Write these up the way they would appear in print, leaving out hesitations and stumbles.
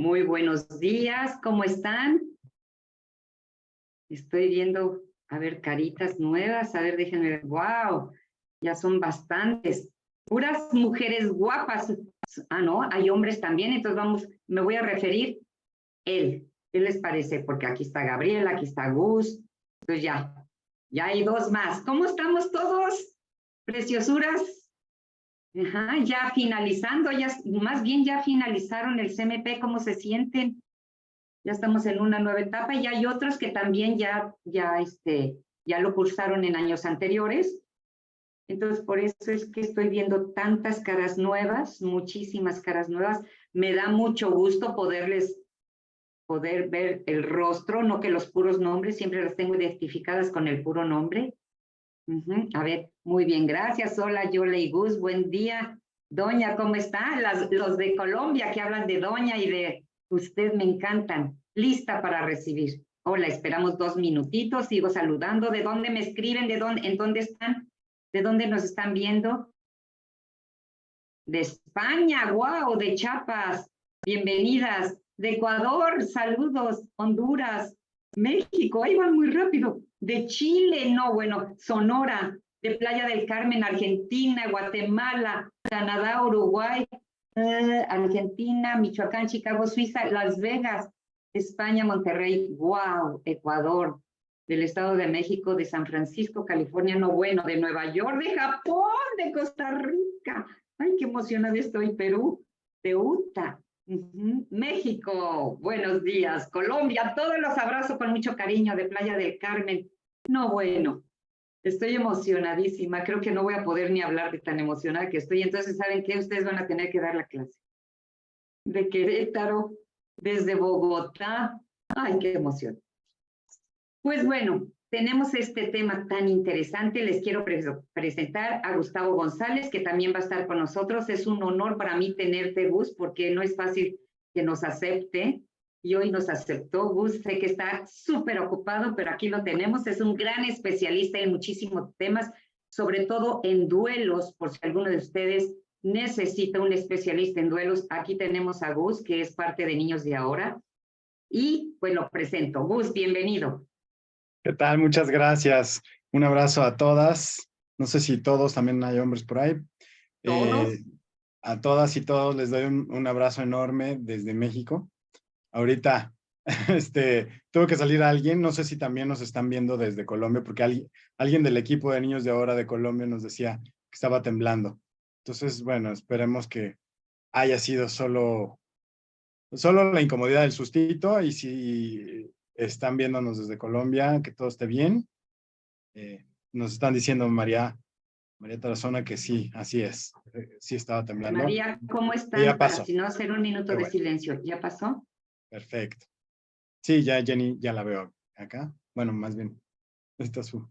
Muy buenos días, ¿cómo están? Estoy viendo, a ver, caritas nuevas, a ver, déjenme ver, wow, ya son bastantes, puras mujeres guapas. Ah, no, hay hombres también, entonces vamos, me voy a referir él. ¿Qué les parece? Porque aquí está Gabriela, aquí está Gus, entonces ya hay dos más. ¿Cómo estamos todos? Preciosuras. Ajá, ya finalizando, más bien ya finalizaron el CMP, ¿cómo se sienten? Ya estamos en una nueva etapa y hay otros que también ya lo cursaron en años anteriores. Entonces, por eso es que estoy viendo tantas caras nuevas, muchísimas caras nuevas. Me da mucho gusto poder ver el rostro, no que los puros nombres, siempre las tengo identificadas con el puro nombre. A ver, muy bien, gracias. Hola, Yola y Gus, buen día. Doña, ¿cómo está? Los de Colombia que hablan de Doña y de usted me encantan. Lista para recibir. Hola, esperamos 2 minutitos, sigo saludando. ¿De dónde me escriben? ¿En dónde están? ¿De dónde nos están viendo? De España, wow, de Chiapas. Bienvenidas. De Ecuador, saludos. Honduras, México, ahí van muy rápido. De Chile, no, bueno, Sonora, de Playa del Carmen, Argentina, Guatemala, Canadá, Uruguay, Argentina, Michoacán, Chicago, Suiza, Las Vegas, España, Monterrey, wow, Ecuador, del Estado de México, de San Francisco, California, no, bueno, de Nueva York, de Japón, de Costa Rica. Ay, qué emocionada estoy, Perú, de Utah. México, buenos días. Colombia, todos los abrazo con mucho cariño de Playa del Carmen. No, bueno, estoy emocionadísima. Creo que no voy a poder ni hablar de tan emocionada que estoy. Entonces, ¿saben qué? Ustedes van a tener que dar la clase. De Querétaro, desde Bogotá. Ay, qué emoción. Pues bueno, tenemos este tema tan interesante. Les quiero presentar a Gustavo González, que también va a estar con nosotros. Es un honor para mí tenerte, Gus, porque no es fácil que nos acepte. Y hoy nos aceptó. Gus, sé que está súper ocupado, pero aquí lo tenemos. Es un gran especialista en muchísimos temas, sobre todo en duelos, por si alguno de ustedes necesita un especialista en duelos. Aquí tenemos a Gus, que es parte de Niños de Ahora. Y pues lo presento. Gus, bienvenido. ¿Qué tal? Muchas gracias. Un abrazo a todas. No sé si todos, también hay hombres por ahí. ¿Todos? A todas y todos les doy un abrazo enorme desde México. Ahorita, tuvo que salir alguien, no sé si también nos están viendo desde Colombia, porque alguien del equipo de Niños de Ahora de Colombia nos decía que estaba temblando. Entonces, bueno, esperemos que haya sido solo la incomodidad del sustito y si están viéndonos desde Colombia, que todo esté bien. Nos están diciendo María Tarazona que sí, así es, sí estaba temblando. María, ¿cómo Y ya están? Para pasó. si no hacer un minuto Qué de bueno, silencio. ¿Ya pasó? perfecto. Sí, ya Jenny, ya la veo acá. Bueno, más bien, está su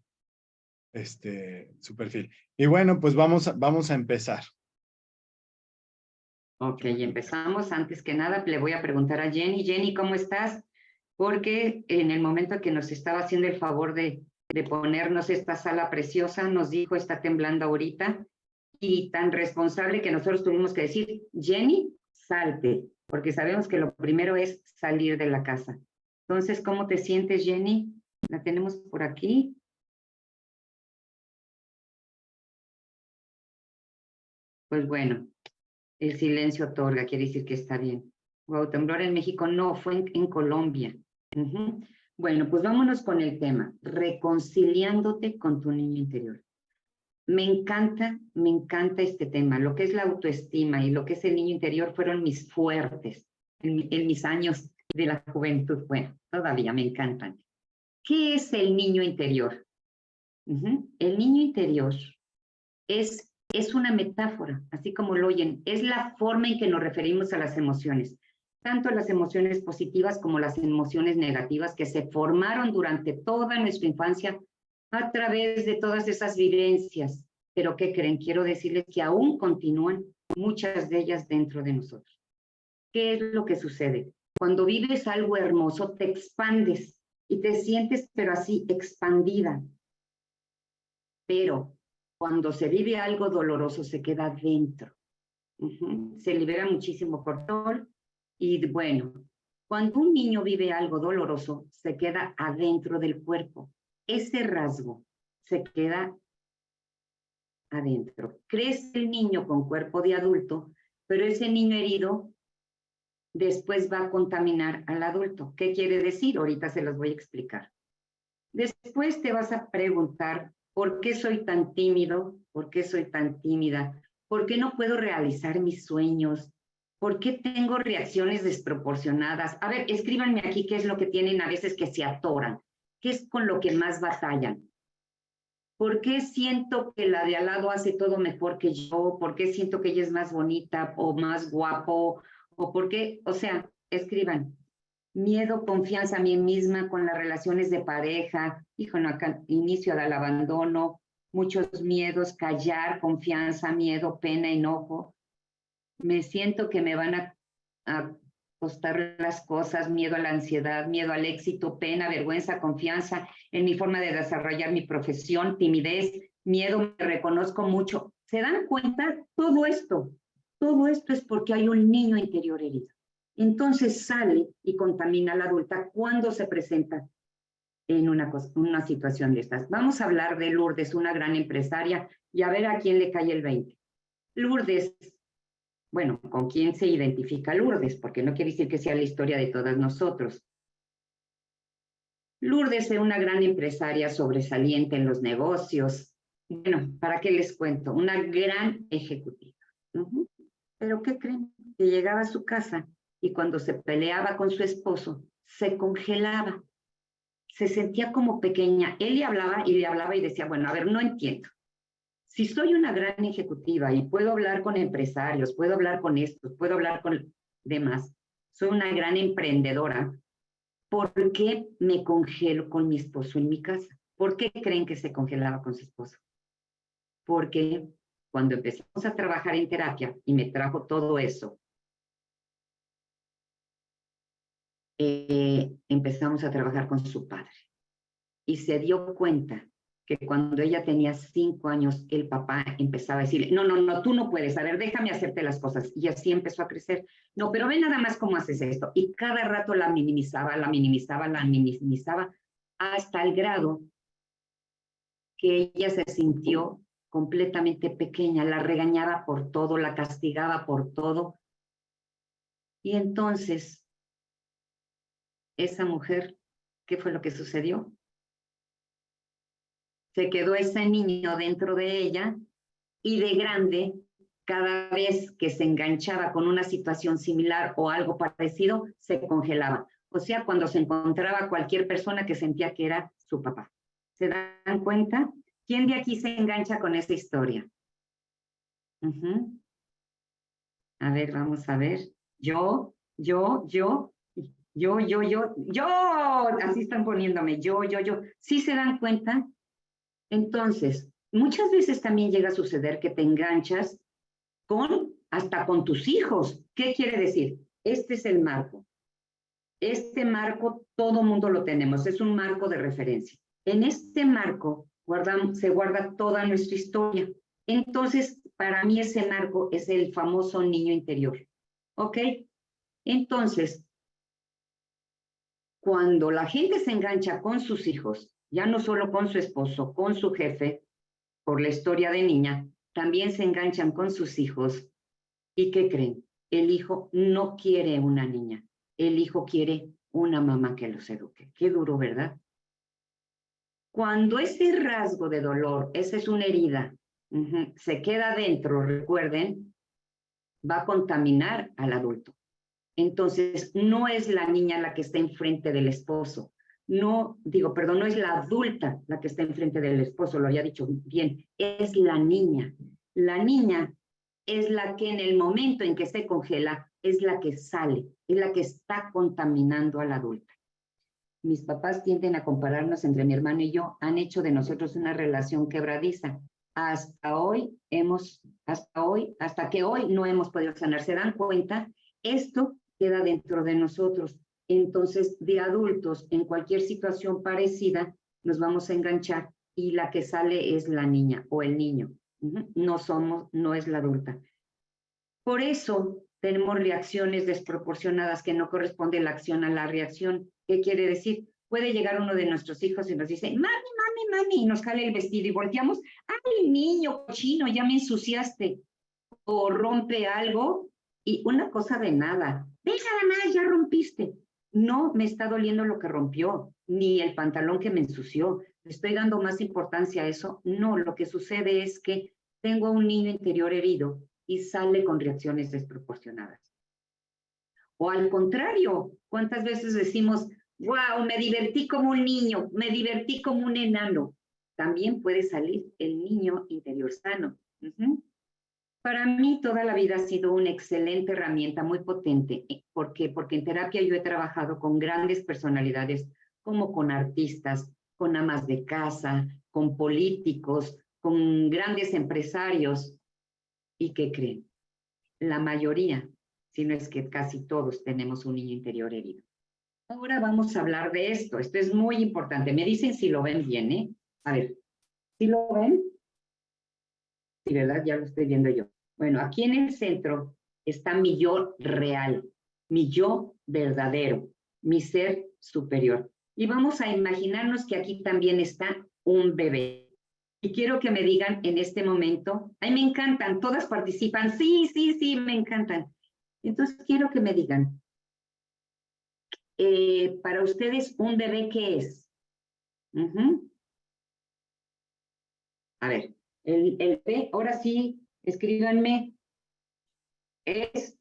perfil. Y bueno, pues vamos a empezar. Ok, empezamos. Antes que nada, le voy a preguntar a Jenny. Jenny, ¿cómo estás? Porque en el momento que nos estaba haciendo el favor de ponernos esta sala preciosa, nos dijo, está temblando ahorita, y tan responsable que nosotros tuvimos que decir, Jenny, salte, porque sabemos que lo primero es salir de la casa. Entonces, ¿cómo te sientes, Jenny? La tenemos por aquí. Pues bueno, el silencio otorga, quiere decir que está bien. Wow, temblor en México, no, fue en Colombia. Bueno, pues vámonos con el tema, reconciliándote con tu niño interior. Me encanta este tema. Lo que es la autoestima y lo que es el niño interior fueron mis fuertes en mis años de la juventud. Bueno, todavía me encantan. ¿Qué es el niño interior? El niño interior es una metáfora, así como lo oyen, es la forma en que nos referimos a las emociones, tanto las emociones positivas como las emociones negativas que se formaron durante toda nuestra infancia a través de todas esas vivencias. Pero ¿qué creen? Quiero decirles que aún continúan muchas de ellas dentro de nosotros. ¿Qué es lo que sucede? Cuando vives algo hermoso, te expandes y te sientes, pero así, expandida. Pero cuando se vive algo doloroso, se queda dentro. Se libera muchísimo cortisol Y bueno, cuando un niño vive algo doloroso, se queda adentro del cuerpo. Ese rasgo se queda adentro. Crece el niño con cuerpo de adulto, pero ese niño herido después va a contaminar al adulto. ¿Qué quiere decir? Ahorita se los voy a explicar. Después te vas a preguntar, ¿por qué soy tan tímido? ¿Por qué soy tan tímida? ¿Por qué no puedo realizar mis sueños? ¿Por qué tengo reacciones desproporcionadas? A ver, escríbanme aquí qué es lo que tienen a veces que se atoran, qué es con lo que más batallan. ¿Por qué siento que la de al lado hace todo mejor que yo? ¿Por qué siento que ella es más bonita o más guapo? ¿O por qué? O sea, escriban. Miedo, confianza a mí misma con las relaciones de pareja, hijo, no, acá, inicio del abandono, muchos miedos, callar, confianza, miedo, pena, enojo. Me siento que me van a costar las cosas, miedo a la ansiedad, miedo al éxito, pena, vergüenza, confianza en mi forma de desarrollar mi profesión, timidez, miedo, me reconozco mucho. ¿Se dan cuenta? Todo esto es porque hay un niño interior herido. Entonces sale y contamina a la adulta cuando se presenta en una situación de estas. Vamos a hablar de Lourdes, una gran empresaria, y a ver a quién le cae el 20. Lourdes, bueno, ¿con quién se identifica Lourdes? Porque no quiere decir que sea la historia de todas nosotros. Lourdes es una gran empresaria sobresaliente en los negocios. Bueno, ¿para qué les cuento? Una gran ejecutiva. Pero ¿qué creen? Que llegaba a su casa y cuando se peleaba con su esposo, se congelaba. Se sentía como pequeña. Él le hablaba y decía, bueno, a ver, no entiendo. Si soy una gran ejecutiva y puedo hablar con empresarios, puedo hablar con estos, puedo hablar con demás, soy una gran emprendedora, ¿por qué me congelo con mi esposo en mi casa? ¿Por qué creen que se congelaba con su esposo? Porque cuando empezamos a trabajar en terapia y me trajo todo eso, empezamos a trabajar con su padre y se dio cuenta que cuando ella tenía 5 años, el papá empezaba a decirle, no, no, no, tú no puedes, a ver, déjame hacerte las cosas. Y así empezó a crecer. No, pero ve nada más cómo haces esto. Y cada rato la minimizaba, hasta el grado que ella se sintió completamente pequeña, la regañaba por todo, la castigaba por todo. Y entonces, esa mujer, ¿qué fue lo que sucedió? Se quedó ese niño dentro de ella y de grande, cada vez que se enganchaba con una situación similar o algo parecido, se congelaba. O sea, cuando se encontraba cualquier persona que sentía que era su papá. ¿Se dan cuenta? ¿Quién de aquí se engancha con esa historia? A ver, vamos a ver. Yo. Así están poniéndome. Yo. ¿Sí se dan cuenta? Entonces, muchas veces también llega a suceder que te enganchas hasta con tus hijos. ¿Qué quiere decir? Este es el marco. Este marco todo mundo lo tenemos, es un marco de referencia. En este marco se guarda toda nuestra historia. Entonces, para mí ese marco es el famoso niño interior. ¿Ok? Entonces, cuando la gente se engancha con sus hijos, ya no solo con su esposo, con su jefe, por la historia de niña, también se enganchan con sus hijos. ¿Y qué creen? El hijo no quiere una niña, el hijo quiere una mamá que los eduque. Qué duro, ¿verdad? Cuando ese rasgo de dolor, esa es una herida, se queda dentro, recuerden, va a contaminar al adulto. Entonces, no es la niña la que está enfrente del esposo. No es la adulta la que está enfrente del esposo, lo había dicho bien, es la niña. La niña es la que en el momento en que se congela, es la que sale, es la que está contaminando a la adulta. Mis papás tienden a compararnos entre mi hermano y yo, han hecho de nosotros una relación quebradiza. Hasta que hoy no hemos podido sanar. ¿Se dan cuenta? Esto queda dentro de nosotros. Entonces, de adultos, en cualquier situación parecida, nos vamos a enganchar y la que sale es la niña o el niño. No es la adulta. Por eso, tenemos reacciones desproporcionadas que no corresponde la acción a la reacción. ¿Qué quiere decir? Puede llegar uno de nuestros hijos y nos dice, mami, mami, mami, y nos jale el vestido y volteamos, ay, niño cochino, ya me ensuciaste. O rompe algo y una cosa de nada. Ve nada más, ya rompiste. No me está doliendo lo que rompió, ni el pantalón que me ensució. ¿Le estoy dando más importancia a eso? No, lo que sucede es que tengo a un niño interior herido y sale con reacciones desproporcionadas. O al contrario, ¿cuántas veces decimos, wow, me divertí como un niño, me divertí como un enano? También puede salir el niño interior sano. Para mí toda la vida ha sido una excelente herramienta, muy potente. ¿Por qué? Porque en terapia yo he trabajado con grandes personalidades, como con artistas, con amas de casa, con políticos, con grandes empresarios. ¿Y qué creen? La mayoría, si no es que casi todos, tenemos un niño interior herido. Ahora vamos a hablar de esto. Esto es muy importante. Me dicen si lo ven bien, ¿eh? A ver, ¿sí lo ven? Sí, ¿verdad? Ya lo estoy viendo yo. Bueno, aquí en el centro está mi yo real, mi yo verdadero, mi ser superior. Y vamos a imaginarnos que aquí también está un bebé. Y quiero que me digan en este momento, ay, me encantan, todas participan, sí, sí, sí, me encantan. Entonces quiero que me digan, para ustedes, ¿un bebé qué es? A ver, el bebé, ahora sí, escríbanme, es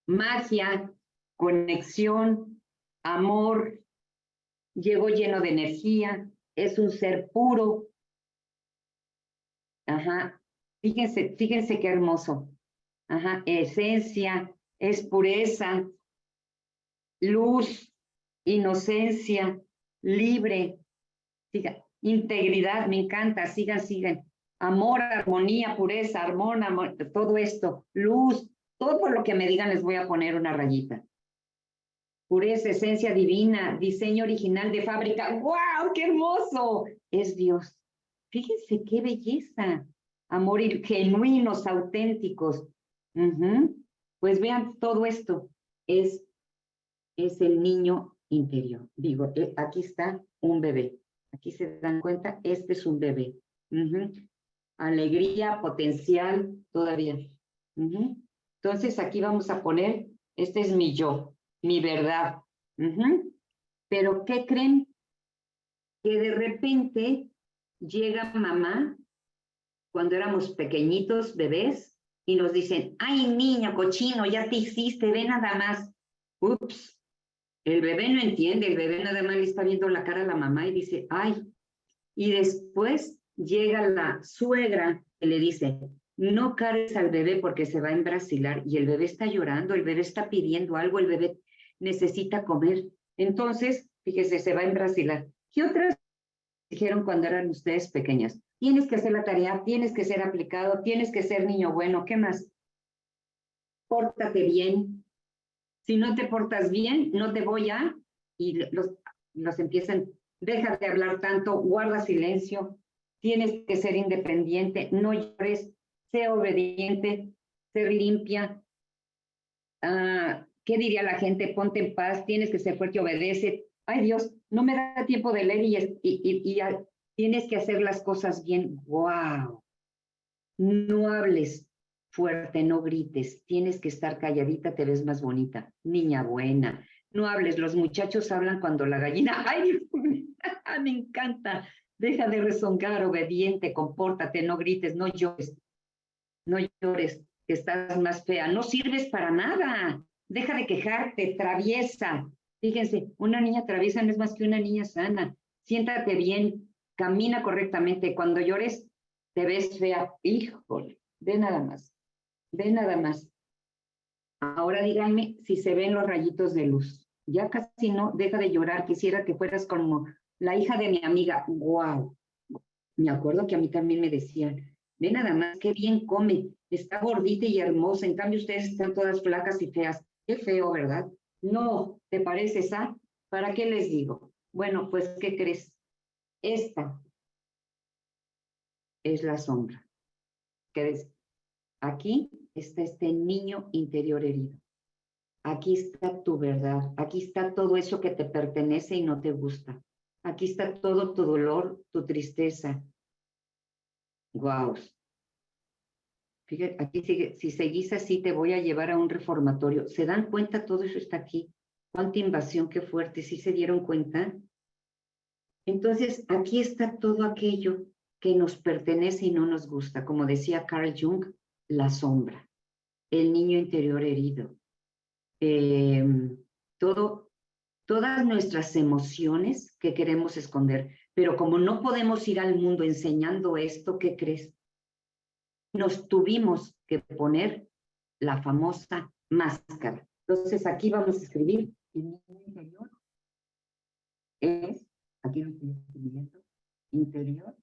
magia, conexión, amor, llegó lleno de energía, es un ser puro. Ajá, fíjense, fíjense qué hermoso. Ajá, esencia, es pureza, luz, inocencia, libre, siga, integridad, me encanta, sigan, sigan. Amor, armonía, pureza, amor, todo esto, luz, todo lo que me digan les voy a poner una rayita. Pureza, esencia divina, diseño original de fábrica. ¡Wow! ¡Qué hermoso! Es Dios. Fíjense qué belleza. Amor genuinos, auténticos. Pues vean, todo esto es el niño interior. Digo, aquí está un bebé. Aquí se dan cuenta, este es un bebé. Alegría, potencial, todavía. Entonces aquí vamos a poner, este es mi yo, mi verdad. Pero ¿qué creen? Que de repente llega mamá cuando éramos pequeñitos, bebés, y nos dicen, ay, niño cochino, ya te hiciste, ve nada más. Ups, el bebé no entiende, el bebé nada más le está viendo la cara a la mamá y dice, ay. Y después llega la suegra que le dice, no cargues al bebé porque se va a embrasilar, y el bebé está llorando, el bebé está pidiendo algo, el bebé necesita comer. Entonces, fíjese, se va a embrasilar. ¿Qué otras dijeron cuando eran ustedes pequeñas? Tienes que hacer la tarea, tienes que ser aplicado, tienes que ser niño bueno, ¿qué más? Pórtate bien. Si no te portas bien, no te voy a... Y los empiezan, deja de hablar tanto, guarda silencio, tienes que ser independiente, no llores, sé obediente, ser limpia. ¿Qué diría la gente? Ponte en paz, tienes que ser fuerte, obedece. Ay Dios, no me da tiempo de leer y tienes que hacer las cosas bien. ¡Wow! No hables fuerte, no grites, tienes que estar calladita, te ves más bonita, niña buena. No hables, los muchachos hablan cuando la gallina, ¡ay, Dios mío! Me encanta! Deja de rezongar, obediente, compórtate, no grites, no llores, no llores, que estás más fea, no sirves para nada, deja de quejarte, traviesa. Fíjense, una niña traviesa no es más que una niña sana. Siéntate bien, camina correctamente, cuando llores te ves fea, híjole, ve nada más, ve nada más. Ahora díganme si se ven los rayitos de luz. Ya casi no, deja de llorar, quisiera que fueras como la hija de mi amiga. Wow, me acuerdo que a mí también me decían, ve nada más, qué bien come, está gordita y hermosa, en cambio ustedes están todas flacas y feas. Qué feo, ¿verdad? No, ¿te parece esa? ¿Para qué les digo? Bueno, pues, ¿qué crees? Esta es la sombra. ¿Qué aquí está este niño interior herido. Aquí está tu verdad. Aquí está todo eso que te pertenece y no te gusta. Aquí está todo tu dolor, tu tristeza. Guau. Fíjate, aquí sigue, si seguís así te voy a llevar a un reformatorio. ¿Se dan cuenta? Todo eso está aquí. Cuánta invasión, qué fuerte. ¿Sí se dieron cuenta? Entonces, aquí está todo aquello que nos pertenece y no nos gusta. Como decía Carl Jung, la sombra, el niño interior herido. Todas nuestras emociones que queremos esconder. Pero como no podemos ir al mundo enseñando esto, ¿qué crees? Nos tuvimos que poner la famosa máscara. Entonces aquí vamos a escribir, el niño interior es, aquí lo estoy escribiendo, interior,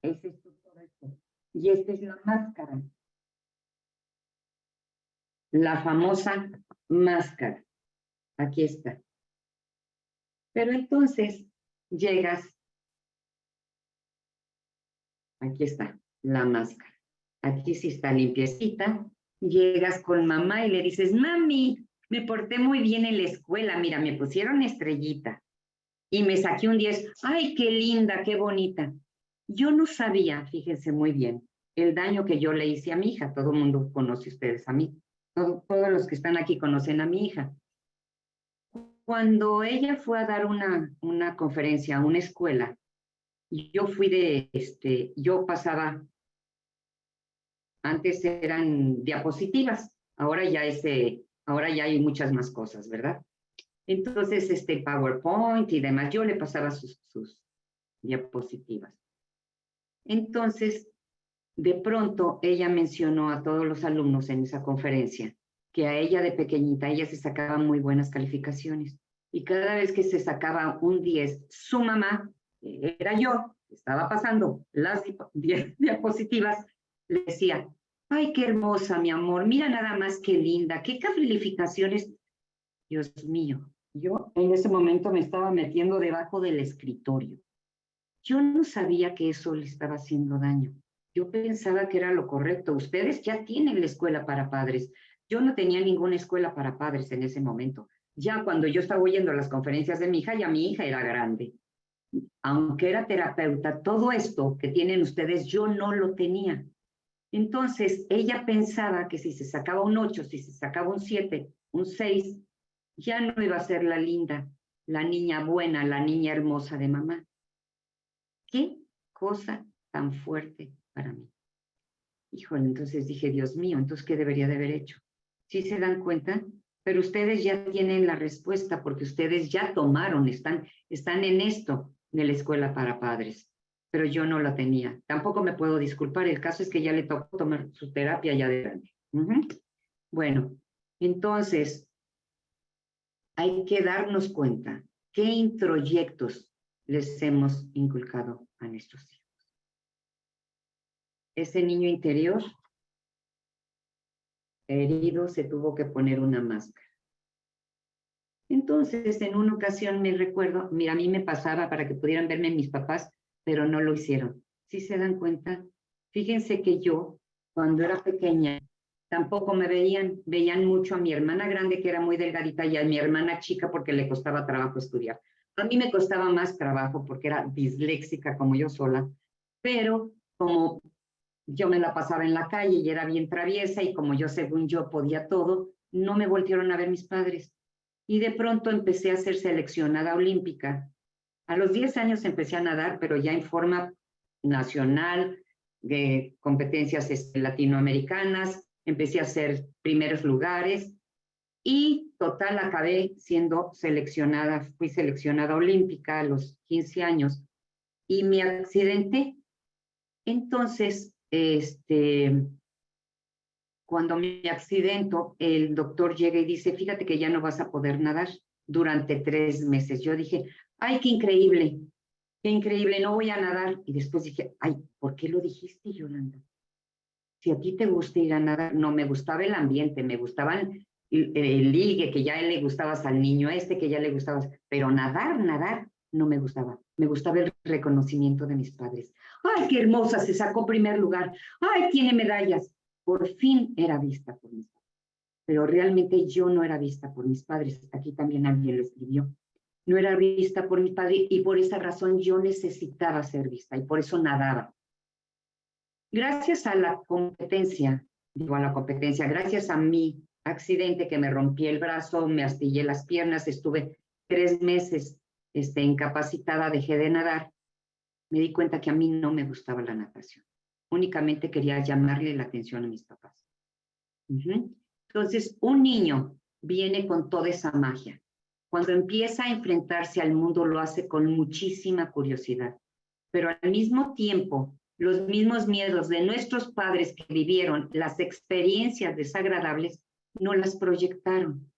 es esto, todo esto. Y esta es la máscara. La famosa máscara. Aquí está. Pero entonces llegas, aquí está, la máscara. Aquí sí está limpiecita. Llegas con mamá y le dices, mami, me porté muy bien en la escuela, mira, me pusieron estrellita y me saqué un 10. ¡Ay, qué linda, qué bonita! Yo no sabía, fíjense muy bien, el daño que yo le hice a mi hija. Todo el mundo conoce ustedes a mí. Todos los que están aquí conocen a mi hija. Cuando ella fue a dar una conferencia a una escuela, yo fui yo pasaba, antes eran diapositivas, ahora ya hay muchas más cosas, ¿verdad? Entonces, PowerPoint y demás, yo le pasaba sus diapositivas. Entonces, de pronto, ella mencionó a todos los alumnos en esa conferencia que a ella de pequeñita, ella se sacaba muy buenas calificaciones. Y cada vez que se sacaba un 10, su mamá, era yo, estaba pasando las diapositivas, le decía, ay, qué hermosa, mi amor, mira nada más qué linda, qué calificaciones. Dios mío, yo en ese momento me estaba metiendo debajo del escritorio. Yo no sabía que eso le estaba haciendo daño. Yo pensaba que era lo correcto. Ustedes ya tienen la escuela para padres. Yo no tenía ninguna escuela para padres en ese momento. Ya cuando yo estaba oyendo las conferencias de mi hija, ya mi hija era grande. Aunque era terapeuta, todo esto que tienen ustedes, yo no lo tenía. Entonces, ella pensaba que si se sacaba un 8, si se sacaba un 7, un 6, ya no iba a ser la linda, la niña buena, la niña hermosa de mamá. ¿Qué cosa tan fuerte para mí? Híjole, entonces dije, Dios mío, entonces, ¿qué debería de haber hecho? ¿Sí se dan cuenta? Pero ustedes ya tienen la respuesta porque ustedes ya tomaron, están en esto de la escuela para padres, pero yo no la tenía. Tampoco me puedo disculpar, el caso es que ya le tocó tomar su terapia ya de grande. Bueno, entonces, hay que darnos cuenta qué introyectos les hemos inculcado a nuestros hijos. Ese niño interior herido se tuvo que poner una máscara. Entonces, en una ocasión me recuerdo, mira, a mí me pasaba para que pudieran verme mis papás, pero no lo hicieron. ¿Sí se dan cuenta? Fíjense que yo, cuando era pequeña, tampoco me veían mucho a mi hermana grande, que era muy delgadita, y a mi hermana chica porque le costaba trabajo estudiar. A mí me costaba más trabajo porque era disléxica como yo sola, pero como yo me la pasaba en la calle y era bien traviesa y como yo según yo podía todo, no me voltearon a ver mis padres. Y de pronto empecé a ser seleccionada olímpica. A los 10 años empecé a nadar, pero ya en forma nacional, de competencias latinoamericanas, empecé a hacer primeros lugares y total acabé siendo seleccionada, fui seleccionada olímpica a los 15 años y me accidenté. Entonces, cuando me accidento, el doctor llega y dice, fíjate que ya no vas a poder nadar durante 3 meses. Yo dije, ay, qué increíble, no voy a nadar. Y después dije, ay, ¿por qué lo dijiste, Yolanda? Si a ti te gusta ir a nadar, no me gustaba el ambiente, me gustaban el ligue, que ya a él le gustabas al niño que ya le gustabas, pero nadar, no me gustaba. Me gustaba el reconocimiento de mis padres. Ay, qué hermosa, se sacó primer lugar. Ay, tiene medallas. por fin era vista por mis padres. Pero realmente yo no era vista por mis padres. Aquí también alguien lo escribió. No era vista por mis padres y por esa razón yo necesitaba ser vista y por eso nadaba. Gracias a la competencia, gracias a mi accidente que me rompí el brazo, me astillé las piernas, estuve 3 meses incapacitada, dejé de nadar, me di cuenta que a mí no me gustaba la natación. Únicamente quería llamarle la atención a mis papás. Entonces, un niño viene con toda esa magia. Cuando empieza a enfrentarse al mundo, lo hace con muchísima curiosidad. Pero al mismo tiempo, los mismos miedos de nuestros padres que vivieron las experiencias desagradables, no las proyectaron.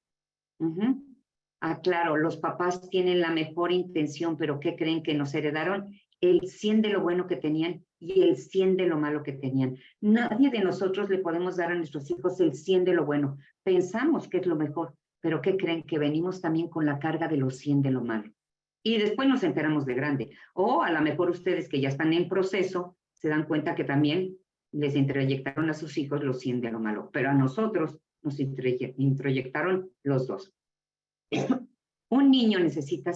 Claro, los papás tienen la mejor intención, pero ¿qué creen que nos heredaron? El 100 de lo bueno que tenían y el 100 de lo malo que tenían. Nadie de nosotros le podemos dar a nuestros hijos el 100 de lo bueno. Pensamos que es lo mejor, pero ¿qué creen? Que venimos también con la carga de los 100 de lo malo. Y después nos enteramos de grande. O a lo mejor ustedes que ya están en proceso se dan cuenta que también les introyectaron a sus hijos los 100 de lo malo, pero a nosotros nos introyectaron los dos. Un niño necesita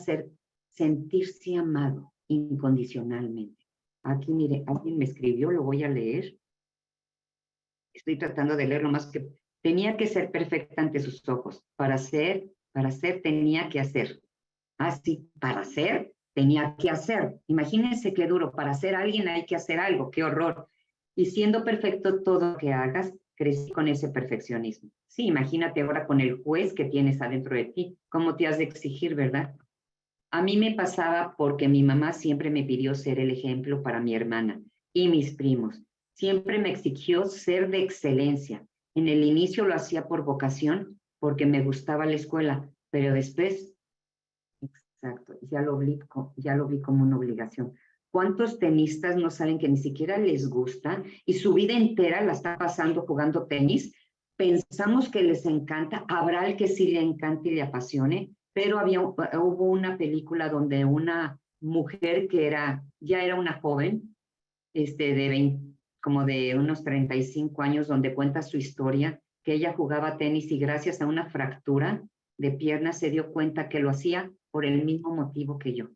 sentirse amado incondicionalmente. Aquí, mire, alguien me escribió, lo voy a leer. Estoy tratando de leer lo más que... Tenía que ser perfecta ante sus ojos. Para ser, tenía que hacer. Así, para ser, tenía que hacer. Imagínense qué duro. Para ser alguien hay que hacer algo. Qué horror. Y siendo perfecto todo lo que hagas, crecí con ese perfeccionismo. Sí, imagínate ahora con el juez que tienes adentro de ti. ¿Cómo te has de exigir, verdad? A mí me pasaba porque mi mamá siempre me pidió ser el ejemplo para mi hermana y mis primos. Siempre me exigió ser de excelencia. En el inicio lo hacía por vocación, porque me gustaba la escuela, pero después, exacto, ya lo vi como una obligación. ¿Cuántos tenistas no saben que ni siquiera les gusta y su vida entera la está pasando jugando tenis? Pensamos que les encanta, habrá el que sí le encante y le apasione, pero hubo una película donde una mujer que ya era una joven, como de unos 35 años, donde cuenta su historia, que ella jugaba tenis y gracias a una fractura de pierna se dio cuenta que lo hacía por el mismo motivo que yo,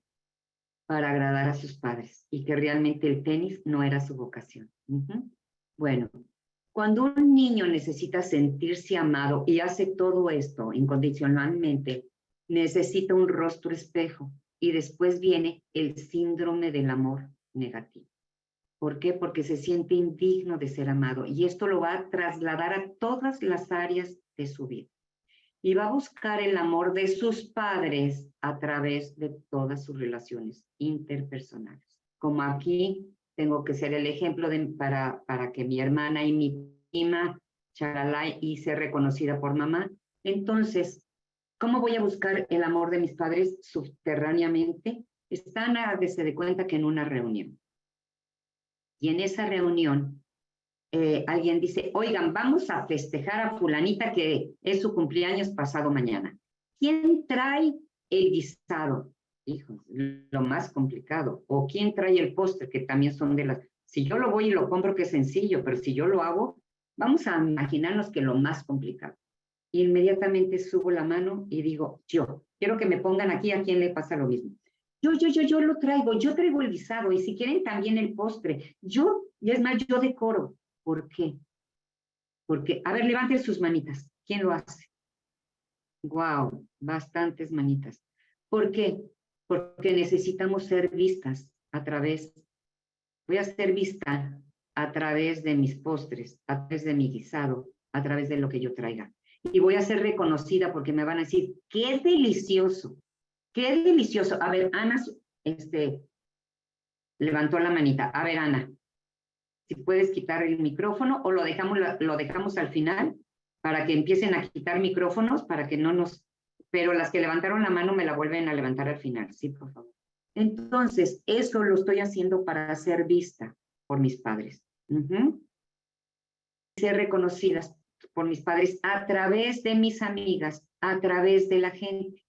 para agradar a sus padres, y que realmente el tenis no era su vocación. Bueno, cuando un niño necesita sentirse amado y hace todo esto incondicionalmente, necesita un rostro espejo y después viene el síndrome del amor negativo. ¿Por qué? Porque se siente indigno de ser amado y esto lo va a trasladar a todas las áreas de su vida. Y va a buscar el amor de sus padres a través de todas sus relaciones interpersonales. Como aquí tengo que ser el ejemplo para que mi hermana y mi prima, charalá, y ser reconocida por mamá. Entonces, ¿cómo voy a buscar el amor de mis padres subterráneamente? Están a darse de cuenta que en una reunión. Y en esa reunión, alguien dice, oigan, vamos a festejar a fulanita que es su cumpleaños pasado mañana. ¿Quién trae el guisado? Hijos, lo más complicado. O ¿quién trae el postre? Que también son de las... Si yo lo voy y lo compro, que es sencillo, pero si yo lo hago, vamos a imaginarnos que lo más complicado. Inmediatamente subo la mano y digo, yo, quiero que me pongan aquí a quién le pasa lo mismo. Yo lo traigo, yo traigo el guisado y si quieren también el postre. Y es más, yo decoro. ¿Por qué? Porque, a ver, levanten sus manitas. ¿Quién lo hace? Wow, bastantes manitas. ¿Por qué? Porque necesitamos ser vistas voy a ser vista a través de mis postres, a través de mi guisado, a través de lo que yo traiga. Y voy a ser reconocida porque me van a decir, ¡qué delicioso! ¡Qué delicioso! A ver, Ana, levantó la manita. A ver, Ana, si puedes quitar el micrófono o lo dejamos al final para que empiecen a quitar micrófonos, para que no nos... Pero las que levantaron la mano me la vuelven a levantar al final. Sí, por favor. Entonces, eso lo estoy haciendo para ser vista por mis padres. Ser reconocidas por mis padres a través de mis amigas, a través de la gente.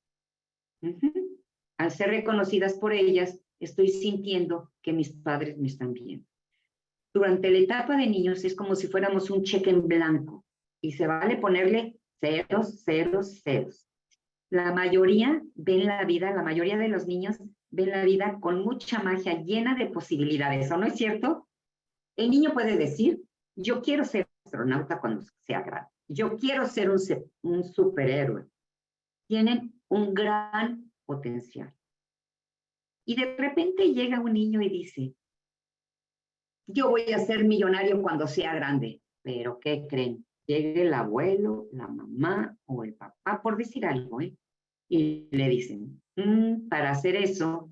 Al ser reconocidas por ellas, estoy sintiendo que mis padres me están viendo. durante la etapa de niños es como si fuéramos un cheque en blanco y se vale ponerle ceros, ceros, ceros. La mayoría ven la vida, la mayoría de los niños ven la vida con mucha magia, llena de posibilidades, ¿o no es cierto? El niño puede decir, yo quiero ser astronauta cuando sea grande, yo quiero ser un superhéroe. Tienen un gran potencial. Y de repente llega un niño y dice, yo voy a ser millonario cuando sea grande. ¿Pero qué creen? Llega el abuelo, la mamá o el papá, por decir algo, y le dicen, para hacer eso,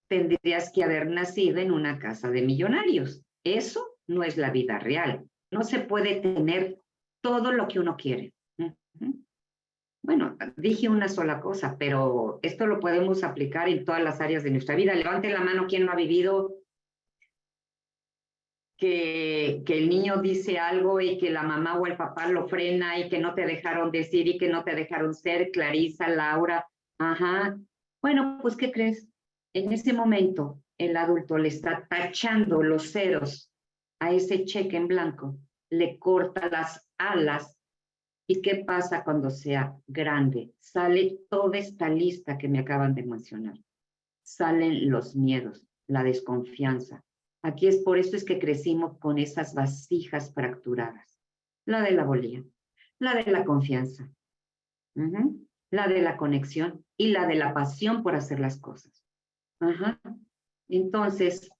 tendrías que haber nacido en una casa de millonarios. Eso no es la vida real. No se puede tener todo lo que uno quiere. Bueno, dije una sola cosa, pero esto lo podemos aplicar en todas las áreas de nuestra vida. Levante la mano quien no ha vivido que el niño dice algo y que la mamá o el papá lo frena y que no te dejaron decir y que no te dejaron ser. Clarisa, Laura, ajá. Bueno, pues, ¿qué crees? En ese momento, el adulto le está tachando los ceros a ese cheque en blanco, le corta las alas. ¿Y qué pasa cuando sea grande? Sale toda esta lista que me acaban de mencionar. Salen los miedos, la desconfianza. Aquí es por eso es que crecimos con esas vasijas fracturadas. La de la bolía, la de la confianza, la de la conexión y la de la pasión por hacer las cosas. Entonces,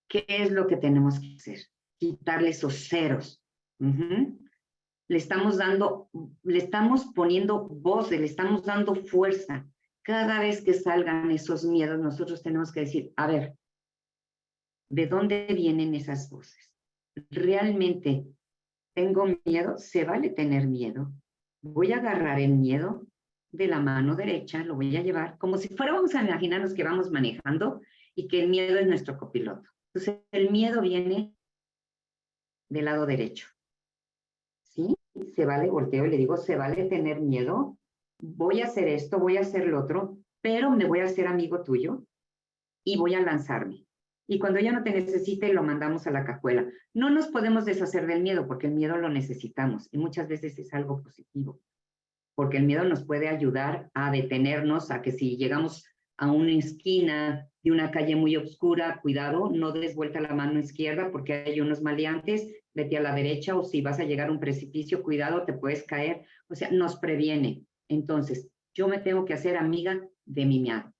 ¿qué es lo que tenemos que hacer? Quitarle esos ceros. Le estamos poniendo voces, le estamos dando fuerza. Cada vez que salgan esos miedos, nosotros tenemos que decir, a ver, ¿de dónde vienen esas voces? ¿Realmente tengo miedo? ¿Se vale tener miedo? Voy a agarrar el miedo de la mano derecha, lo voy a llevar como si fuéramos a imaginarnos que vamos manejando y que el miedo es nuestro copiloto. Entonces, el miedo viene del lado derecho. ¿Sí? Se vale, volteo y le digo, se vale tener miedo, voy a hacer esto, voy a hacer lo otro, pero me voy a hacer amigo tuyo y voy a lanzarme. Y cuando ya no te necesite, lo mandamos a la cajuela. No nos podemos deshacer del miedo porque el miedo lo necesitamos y muchas veces es algo positivo, porque el miedo nos puede ayudar a detenernos, a que si llegamos a una esquina de una calle muy oscura, cuidado, no des vuelta la mano izquierda porque hay unos maleantes, vete a la derecha, o si vas a llegar a un precipicio, cuidado, te puedes caer. O sea, nos previene. Entonces, yo me tengo que hacer amiga de mi miedo.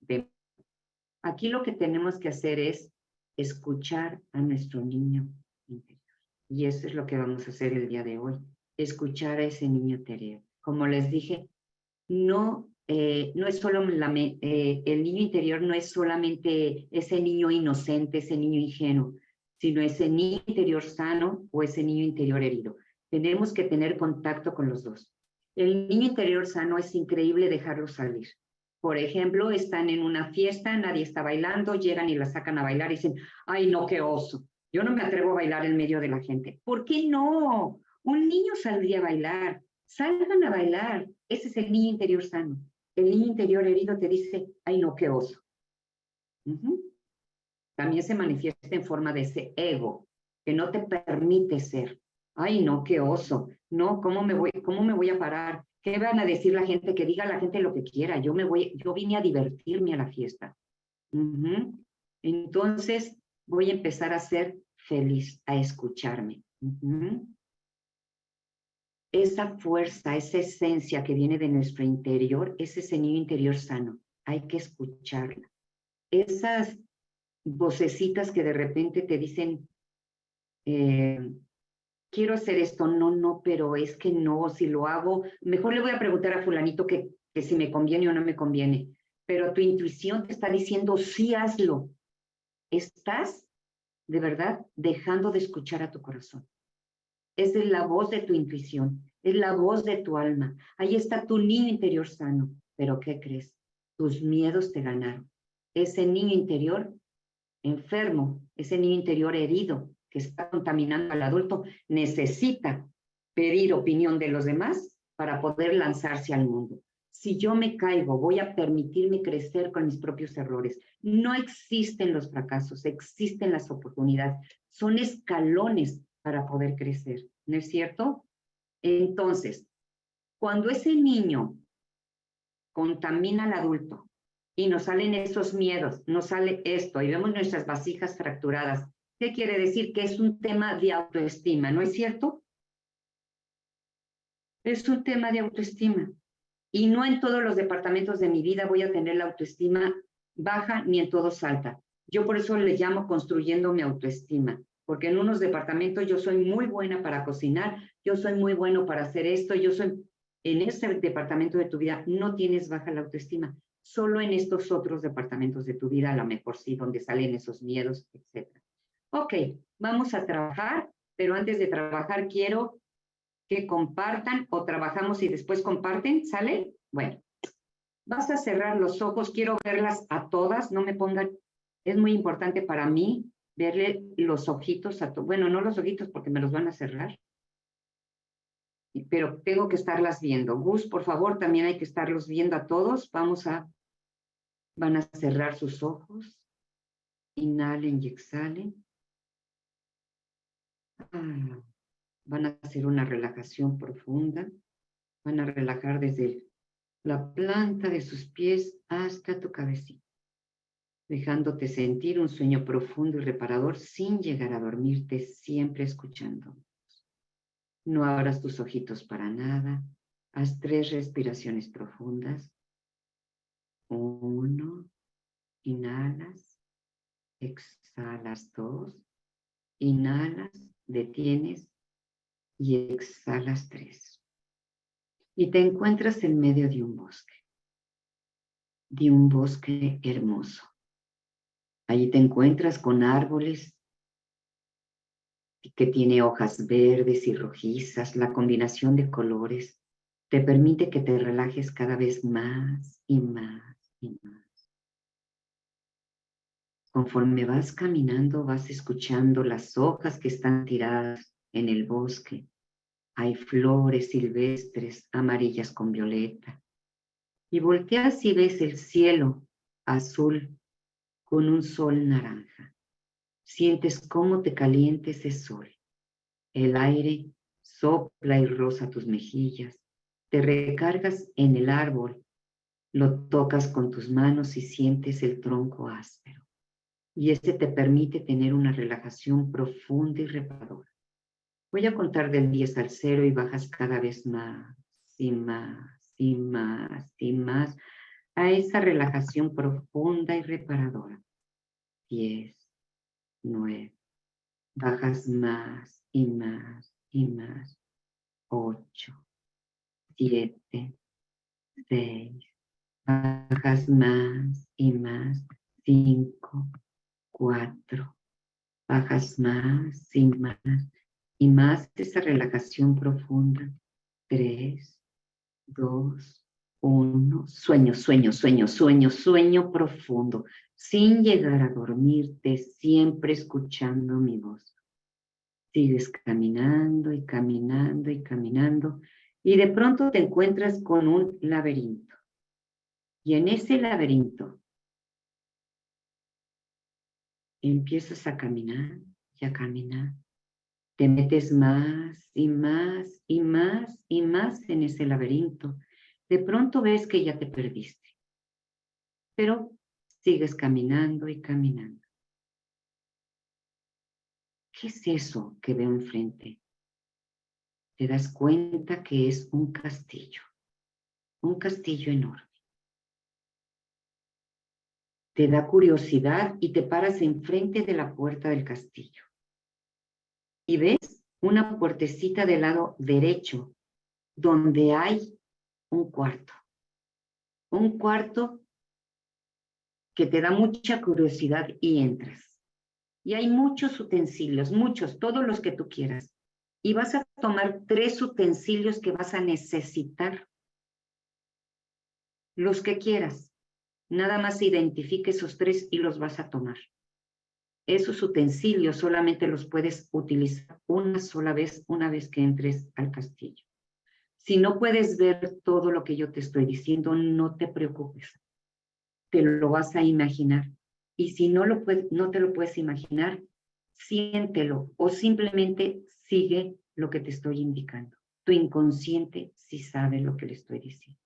Aquí lo que tenemos que hacer es escuchar a nuestro niño interior. Y eso es lo que vamos a hacer el día de hoy, escuchar a ese niño interior. Como les dije, no es solo el niño interior no es solamente ese niño inocente, ese niño ingenuo, sino ese niño interior sano o ese niño interior herido. Tenemos que tener contacto con los dos. El niño interior sano es increíble dejarlo salir. Por ejemplo, están en una fiesta, nadie está bailando, llegan y la sacan a bailar y dicen, ay, no, qué oso. Yo no me atrevo a bailar en medio de la gente. ¿Por qué no? Un niño saldría a bailar. Salgan a bailar. Ese es el niño interior sano. El niño interior herido te dice, ay, no, qué oso. También se manifiesta en forma de ese ego que no te permite ser. Ay, no, qué oso. No, ¿cómo me voy a parar? ¿Qué van a decir la gente? Que diga la gente lo que quiera. Yo vine a divertirme a la fiesta. Entonces, voy a empezar a ser feliz, a escucharme. Esa fuerza, esa esencia que viene de nuestro interior, es ese niño interior sano. Hay que escucharla. Esas vocecitas que de repente te dicen, quiero hacer esto, no, pero es que no, si lo hago, mejor le voy a preguntar a fulanito que si me conviene o no me conviene. Pero tu intuición te está diciendo, sí, hazlo. Estás, de verdad, dejando de escuchar a tu corazón. Es la voz de tu intuición, es la voz de tu alma. Ahí está tu niño interior sano. Pero ¿qué crees? Tus miedos te ganaron. Ese niño interior enfermo, ese niño interior herido que está contaminando al adulto, necesita pedir opinión de los demás para poder lanzarse al mundo. Si yo me caigo, voy a permitirme crecer con mis propios errores. No existen los fracasos, existen las oportunidades. Son escalones para poder crecer, ¿no es cierto? Entonces, cuando ese niño contamina al adulto y nos salen esos miedos, nos sale esto y vemos nuestras vasijas fracturadas, ¿qué quiere decir? Que es un tema de autoestima, ¿no es cierto? Es un tema de autoestima. Y no en todos los departamentos de mi vida voy a tener la autoestima baja ni en todos alta. Yo por eso le llamo construyendo mi autoestima, porque en unos departamentos yo soy muy buena para cocinar, yo soy muy bueno para hacer esto, en ese departamento de tu vida no tienes baja la autoestima, solo en estos otros departamentos de tu vida a lo mejor sí, donde salen esos miedos, etc. Ok, vamos a trabajar, pero antes de trabajar quiero que compartan o trabajamos y después comparten, ¿sale? Bueno, vas a cerrar los ojos, quiero verlas a todas, no me pongan, es muy importante para mí verle los ojitos a todos, bueno, no los ojitos porque me los van a cerrar, pero tengo que estarlas viendo. Gus, por favor, también hay que estarlos viendo a todos, van a cerrar sus ojos, inhalen y exhalen. Van a hacer una relajación profunda, van a relajar desde la planta de sus pies hasta tu cabecita, dejándote sentir un sueño profundo y reparador sin llegar a dormirte, siempre escuchando. No abras tus ojitos para nada. Haz 3 respiraciones profundas. 1, inhalas, exhalas 2, inhalas, detienes y exhalas 3. Y te encuentras en medio de un bosque hermoso. Allí te encuentras con árboles que tiene hojas verdes y rojizas. La combinación de colores te permite que te relajes cada vez más y más y más. Conforme vas caminando, vas escuchando las hojas que están tiradas en el bosque. Hay flores silvestres amarillas con violeta. Y volteas y ves el cielo azul con un sol naranja. Sientes cómo te calienta ese sol. El aire sopla y roza tus mejillas. Te recargas en el árbol, lo tocas con tus manos y sientes el tronco áspero. Y ese te permite tener una relajación profunda y reparadora. Voy a contar del 10 al 0 y bajas cada vez más y más y más y más a esa relajación profunda y reparadora. 10, 9, bajas más y más y más. 8, 7, 6, bajas más y más. 5, 4, bajas más y más y más esa relajación profunda. 3, 2, 1, sueño, sueño, sueño, sueño, sueño profundo, sin llegar a dormirte, siempre escuchando mi voz. Sigues caminando y caminando y caminando y de pronto te encuentras con un laberinto. Y en ese laberinto empiezas a caminar y a caminar. Te metes más y más y más y más en ese laberinto. De pronto ves que ya te perdiste, pero sigues caminando y caminando. ¿Qué es eso que veo enfrente? Te das cuenta que es un castillo enorme. Te da curiosidad y te paras enfrente de la puerta del castillo. Y ves una puertecita del lado derecho donde hay un cuarto. Un cuarto que te da mucha curiosidad y entras. Y hay muchos utensilios, muchos, todos los que tú quieras. Y vas a tomar 3 utensilios que vas a necesitar. Los que quieras. Nada más identifique esos 3 y los vas a tomar. Esos utensilios solamente los puedes utilizar una sola vez, una vez que entres al castillo. Si no puedes ver todo lo que yo te estoy diciendo, no te preocupes. Te lo vas a imaginar. Y si no te lo puedes imaginar, siéntelo o simplemente sigue lo que te estoy indicando. Tu inconsciente sí sabe lo que le estoy diciendo.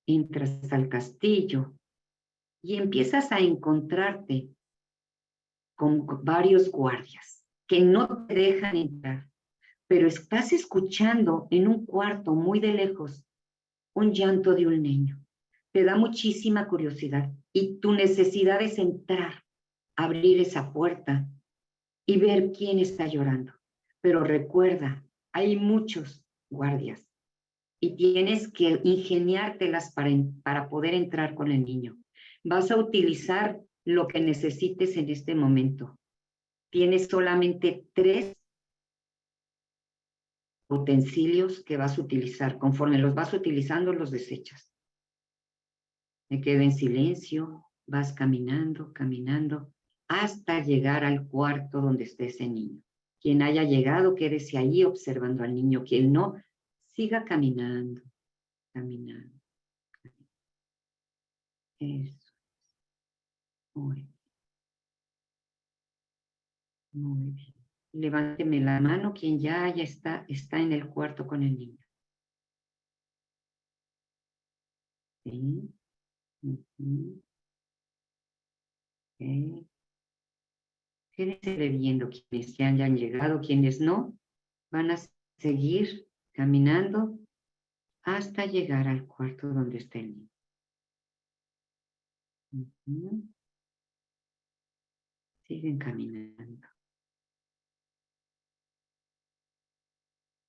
Entras al castillo y empiezas a encontrarte con varios guardias que no te dejan entrar, pero estás escuchando en un cuarto muy de lejos un llanto de un niño. Te da muchísima curiosidad y tu necesidad es entrar, abrir esa puerta y ver quién está llorando. Pero recuerda, hay muchos guardias y tienes que ingeniártelas para poder entrar con el niño. Vas a utilizar lo que necesites en este momento. Tienes solamente 3 utensilios que vas a utilizar. Conforme los vas utilizando, los desechas. Me quedo en silencio, vas caminando, caminando, hasta llegar al cuarto donde esté ese niño. Quien haya llegado, quédese ahí observando al niño. Quien no, siga caminando, caminando. Eso. Muy bien. Muy bien. Levánteme la mano quien ya está en el cuarto con el niño. Sí. Okay. Quédense viendo quienes ya hayan llegado, quienes no, van a seguir caminando hasta llegar al cuarto donde está el niño. Siguen caminando.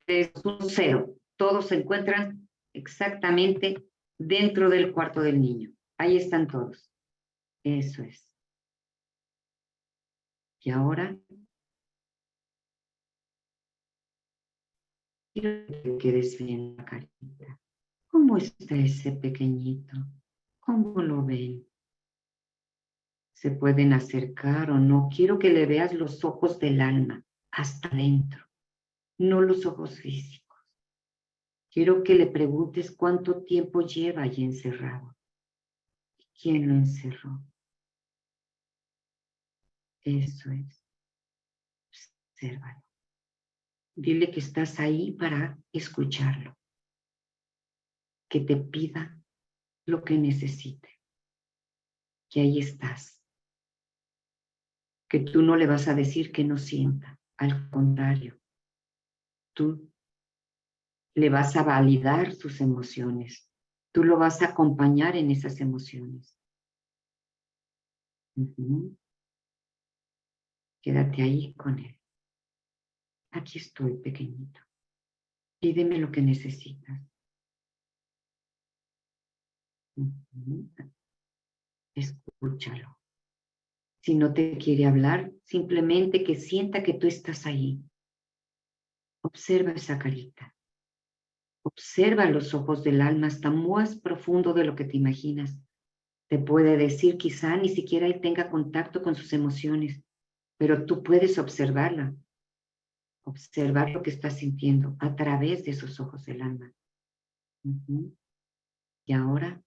3, 1, 0. Todos se encuentran exactamente dentro del cuarto del niño. Ahí están todos. Eso es. Y ahora quiero que te quedes viendo la carita. ¿Cómo está ese pequeñito? ¿Cómo lo ven? ¿Se pueden acercar o no? Quiero que le veas los ojos del alma hasta adentro, no los ojos físicos. Quiero que le preguntes cuánto tiempo lleva allí encerrado. ¿Quién lo encerró? Eso es. Obsérvalo. Dile que estás ahí para escucharlo. Que te pida lo que necesite. Que ahí estás. Que tú no le vas a decir que no sienta. Al contrario, tú le vas a validar sus emociones. Tú lo vas a acompañar en esas emociones. Quédate ahí con él. Aquí estoy, pequeñito. Pídeme lo que necesitas. Escúchalo. Si no te quiere hablar, simplemente que sienta que tú estás ahí. Observa esa carita. Observa los ojos del alma hasta más profundo de lo que te imaginas. Te puede decir quizá ni siquiera él tenga contacto con sus emociones, pero tú puedes observarla. Observar lo que está sintiendo a través de esos ojos del alma. Y ahora,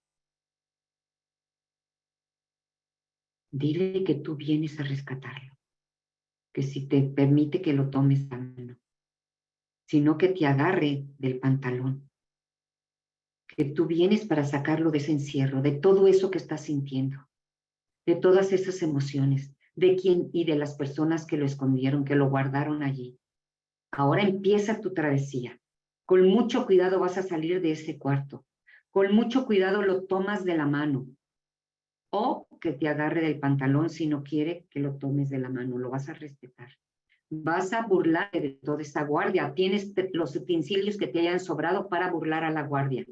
dile que tú vienes a rescatarlo, que si te permite que lo tomes a mano, sino que te agarre del pantalón, que tú vienes para sacarlo de ese encierro, de todo eso que estás sintiendo, de todas esas emociones, de quién y de las personas que lo escondieron, que lo guardaron allí. Ahora empieza tu travesía. Con mucho cuidado vas a salir de ese cuarto. Con mucho cuidado lo tomas de la mano. O que te agarre del pantalón si no quiere que lo tomes de la mano. Lo vas a respetar. Vas a burlar de toda esa guardia. Tienes los utensilios que te hayan sobrado para burlar a la guardia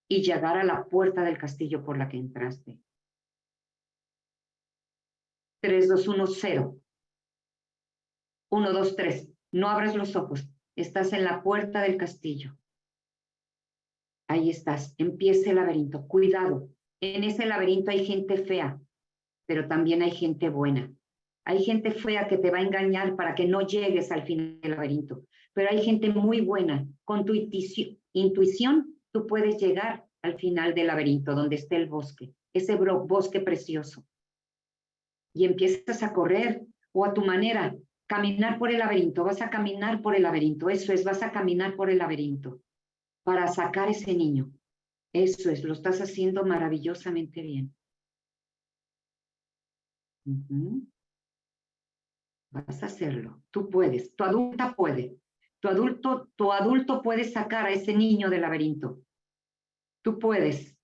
y llegar a la puerta del castillo por la que entraste. 3, 2, 1, 0. 1, 2, 3. No abras los ojos. Estás en la puerta del castillo. Ahí estás. Empieza el laberinto. Cuidado. En ese laberinto hay gente fea, pero también hay gente buena. Hay gente fea que te va a engañar para que no llegues al final del laberinto. pero hay gente muy buena. Con tu intuición, tú puedes llegar al final del laberinto, donde está el bosque, ese bosque precioso. Y empiezas a correr, o a tu manera, caminar por el laberinto. Vas a caminar por el laberinto, eso es, vas a caminar por el laberinto para sacar ese niño. Eso es, lo estás haciendo maravillosamente bien. Vas a hacerlo, tú puedes, tu adulta puede. Tu adulto puede sacar a ese niño del laberinto. Tú puedes.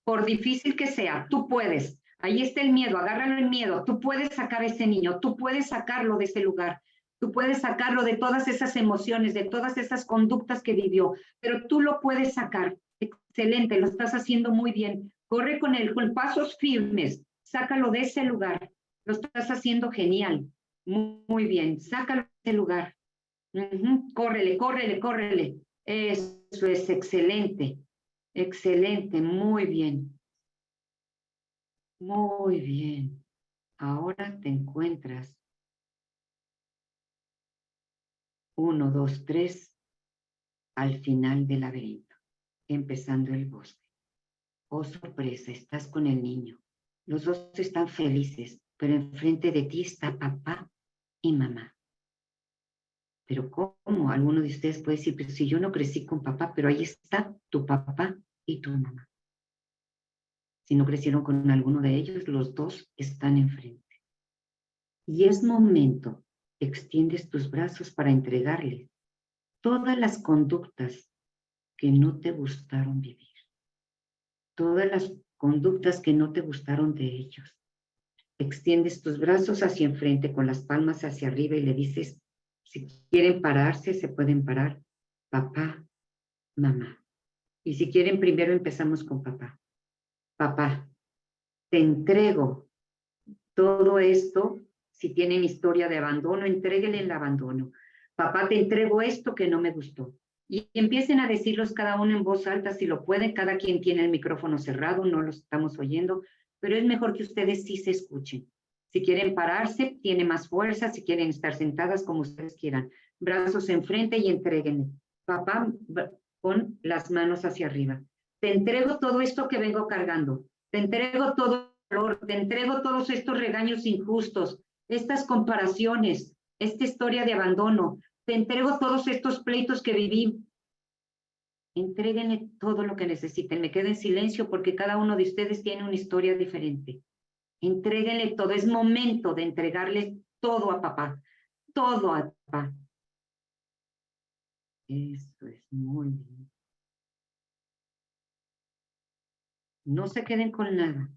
Por difícil que sea, tú puedes. Ahí está el miedo, agárralo el miedo. Tú puedes sacar a ese niño, tú puedes sacarlo de ese lugar. Tú puedes sacarlo de todas esas emociones, de todas esas conductas que vivió, pero tú lo puedes sacar. Excelente, lo estás haciendo muy bien. Corre con él, con pasos firmes. Sácalo de ese lugar. Lo estás haciendo genial. Muy bien, sácalo de ese lugar. Córrele, córrele, córrele. Eso es excelente. Excelente, muy bien. Muy bien. Ahora te encuentras 1, 2, 3 al final del laberinto, empezando el bosque. Oh, sorpresa, estás con el niño. Los dos están felices, pero enfrente de ti está papá y mamá. Pero ¿cómo? Alguno de ustedes puede decir, pero si yo no crecí con papá, pero ahí está tu papá y tu mamá. Si no crecieron con alguno de ellos, los dos están enfrente. Y es momento, extiendes tus brazos para entregarles todas las conductas que no te gustaron vivir. Todas las conductas que no te gustaron de ellos. Extiendes tus brazos hacia enfrente con las palmas hacia arriba y le dices, si quieren pararse, se pueden parar. Papá, mamá. Y si quieren, primero empezamos con papá. Papá, te entrego todo esto. Si tienen historia de abandono, entréguenle el abandono. Papá, te entrego esto que no me gustó. Y empiecen a decirlos cada uno en voz alta, si lo pueden. Cada quien tiene el micrófono cerrado, no los estamos oyendo, pero es mejor que ustedes sí se escuchen. Si quieren pararse, tiene más fuerza. Si quieren estar sentadas, como ustedes quieran. Brazos enfrente y entréguenle. Papá, con las manos hacia arriba. Te entrego todo esto que vengo cargando. Te entrego todo el dolor. Te entrego todos estos regaños injustos, estas comparaciones, esta historia de abandono. Te entrego todos estos pleitos que viví. Entréguenle todo lo que necesiten. Me quedo en silencio porque cada uno de ustedes tiene una historia diferente. Entréguenle todo. Es momento de entregarle todo a papá. Todo a papá. Eso es muy bien. No se queden con nada.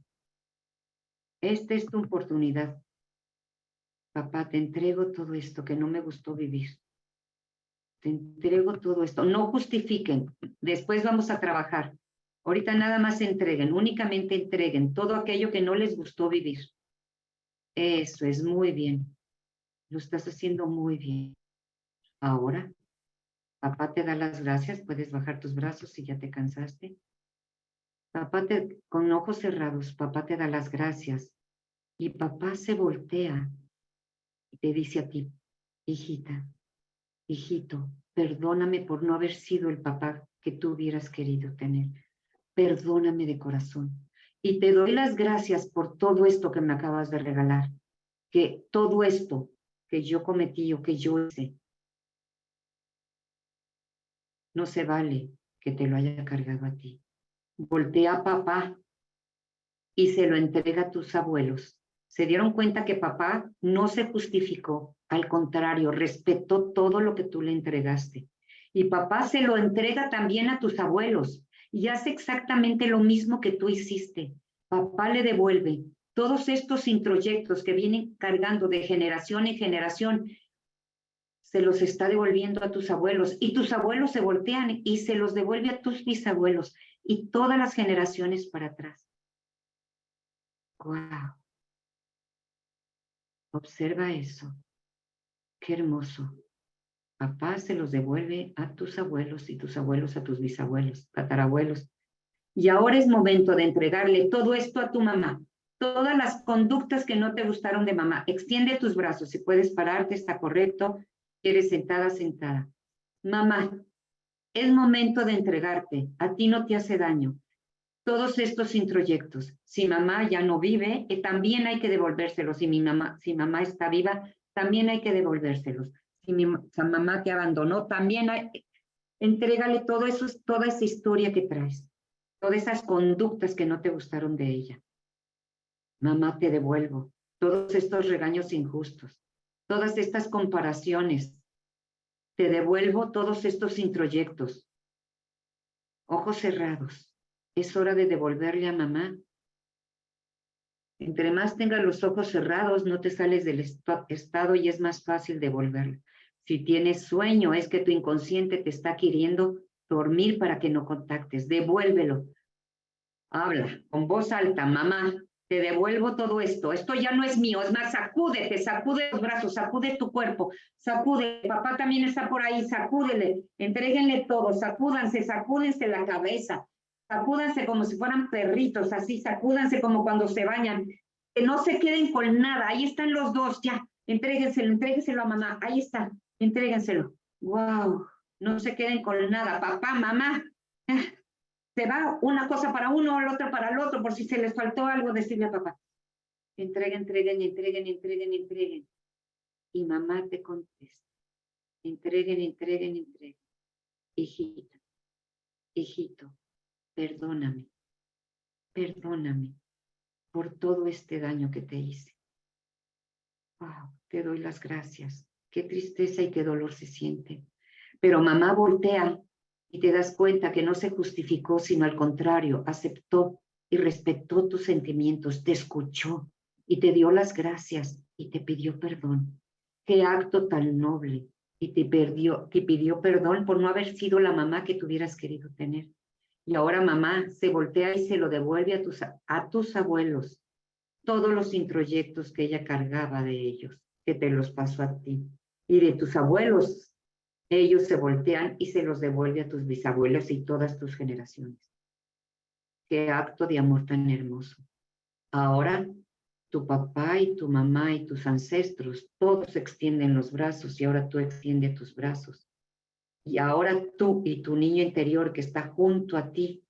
Esta es tu oportunidad. Papá, te entrego todo esto que no me gustó vivir. Te entrego todo esto. No justifiquen. Después vamos a trabajar. Ahorita nada más entreguen. Únicamente entreguen todo aquello que no les gustó vivir. Eso es muy bien. Lo estás haciendo muy bien. Ahora, papá te da las gracias. Puedes bajar tus brazos si ya te cansaste. Papá, con ojos cerrados, papá te da las gracias. Y papá se voltea y te dice a ti, hijita, hijito, perdóname por no haber sido el papá que tú hubieras querido tener. Perdóname de corazón. Y te doy las gracias por todo esto que me acabas de regalar. Que todo esto que yo cometí o que yo hice, no se vale que te lo haya cargado a ti. Voltea a papá y se lo entrega a tus abuelos. Se dieron cuenta que papá no se justificó, al contrario, respetó todo lo que tú le entregaste. Y papá se lo entrega también a tus abuelos y hace exactamente lo mismo que tú hiciste. Papá le devuelve todos estos introyectos que vienen cargando de generación en generación, se los está devolviendo a tus abuelos y tus abuelos se voltean y se los devuelve a tus bisabuelos y todas las generaciones para atrás. ¡Wow! Observa eso. Qué hermoso. Papá se los devuelve a tus abuelos y tus abuelos a tus bisabuelos, tatarabuelos. Y ahora es momento de entregarle todo esto a tu mamá. Todas las conductas que no te gustaron de mamá. Extiende tus brazos. Si puedes pararte, está correcto. Quieres sentada, sentada. Mamá, es momento de entregarte. A ti no te hace daño. Todos estos introyectos, si mamá ya no vive, también hay que devolvérselos. Si mamá está viva, también hay que devolvérselos. Si mamá te abandonó, también entrégale todo eso, toda esa historia que traes, todas esas conductas que no te gustaron de ella. Mamá, te devuelvo todos estos regaños injustos, todas estas comparaciones. Te devuelvo todos estos introyectos. Ojos cerrados. Es hora de devolverle a mamá. Entre más tengas los ojos cerrados, no te sales del estado y es más fácil devolverlo. Si tienes sueño, es que tu inconsciente te está queriendo dormir para que no contactes. Devuélvelo. Habla con voz alta, mamá, te devuelvo todo esto. Esto ya no es mío. Es más, sacúdete, sacude los brazos, sacude tu cuerpo, sacude. Papá también está por ahí, sacúdele, entréguenle todo, sacúdanse, sacúdense la cabeza, sacúdanse como si fueran perritos, así, sacúdanse como cuando se bañan. Que no se queden con nada. Ahí están los dos, ya. Entréguenselo a mamá. Ahí está, entréguenselo. Wow, no se queden con nada. Papá, mamá. Se va una cosa para uno, la otra para el otro, por si se les faltó algo, decirle a papá. Entreguen, entreguen, entreguen, entreguen, entreguen. Y mamá te contesta. Entreguen, entreguen, entreguen. Hijita, hijito, perdóname, perdóname por todo este daño que te hice. Wow, te doy las gracias. Qué tristeza y qué dolor se siente. Pero mamá voltea y te das cuenta que no se justificó, sino al contrario, aceptó y respetó tus sentimientos, te escuchó y te dio las gracias y te pidió perdón. Qué acto tan noble. Y te pidió perdón por no haber sido la mamá que tuvieras querido tener. Y ahora mamá se voltea y se lo devuelve a tus abuelos, todos los introyectos que ella cargaba de ellos, que te los pasó a ti. Y de tus abuelos, ellos se voltean y se los devuelve a tus bisabuelos y todas tus generaciones. Qué acto de amor tan hermoso. Ahora tu papá y tu mamá y tus ancestros, todos extienden los brazos y ahora tú extiendes tus brazos. Y ahora tú y tu niño interior que está junto a ti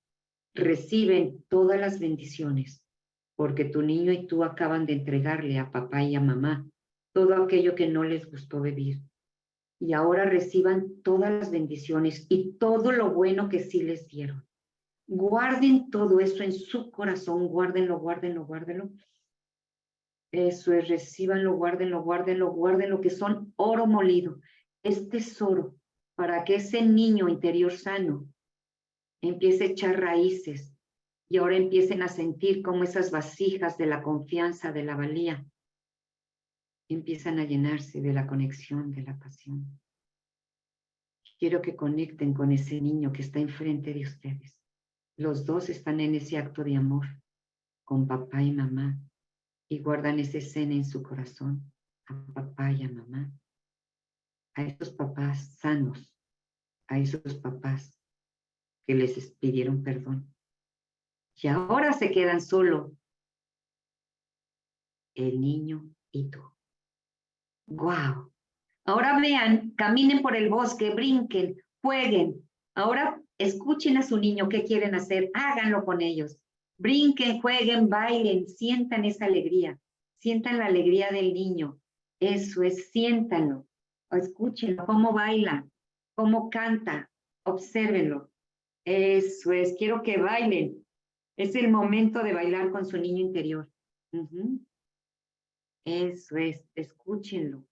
reciben todas las bendiciones, porque tu niño y tú acaban de entregarle a papá y a mamá todo aquello que no les gustó vivir. Y ahora reciban todas las bendiciones y todo lo bueno que sí les dieron. Guarden todo eso en su corazón, guárdenlo, guárdenlo, guárdenlo. Eso es, recíbanlo, guárdenlo, guárdenlo, guárdenlo, que son oro molido. Es tesoro para que ese niño interior sano empiece a echar raíces y ahora empiecen a sentir como esas vasijas de la confianza, de la valía, empiezan a llenarse de la conexión, de la pasión. Quiero que conecten con ese niño que está enfrente de ustedes. Los dos están en ese acto de amor con papá y mamá y guardan esa escena en su corazón, a papá y a mamá, a esos papás sanos, a esos papás que les pidieron perdón. Y ahora se quedan solo el niño y tú. ¡Guau! Ahora vean, caminen por el bosque, brinquen, jueguen. Ahora escuchen a su niño qué quieren hacer, háganlo con ellos. Brinquen, jueguen, bailen, sientan esa alegría. Sientan la alegría del niño. Eso es, siéntanlo. Escúchenlo, cómo baila, cómo canta, obsérvenlo. Eso es, quiero que bailen. Es el momento de bailar con su niño interior. Eso es, escúchenlo.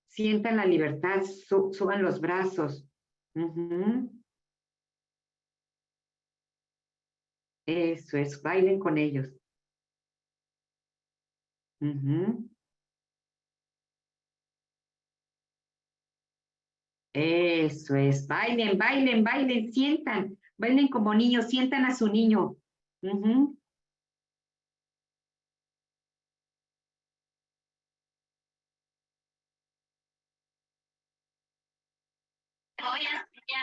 Sientan la libertad, suban los brazos. Eso es, bailen con ellos. Eso es, bailen, bailen, bailen, sientan, bailen como niños, sientan a su niño. Voy a enseñar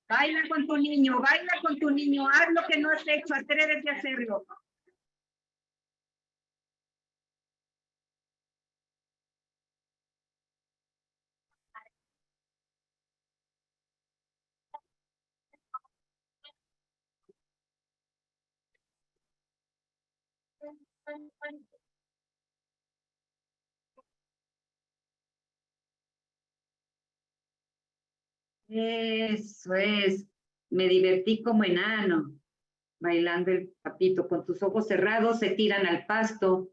Baila con tu niño, haz lo que no has hecho, atrévete a hacerlo. Eso es. Me divertí como enano, bailando el papito. Con tus ojos cerrados se tiran al pasto.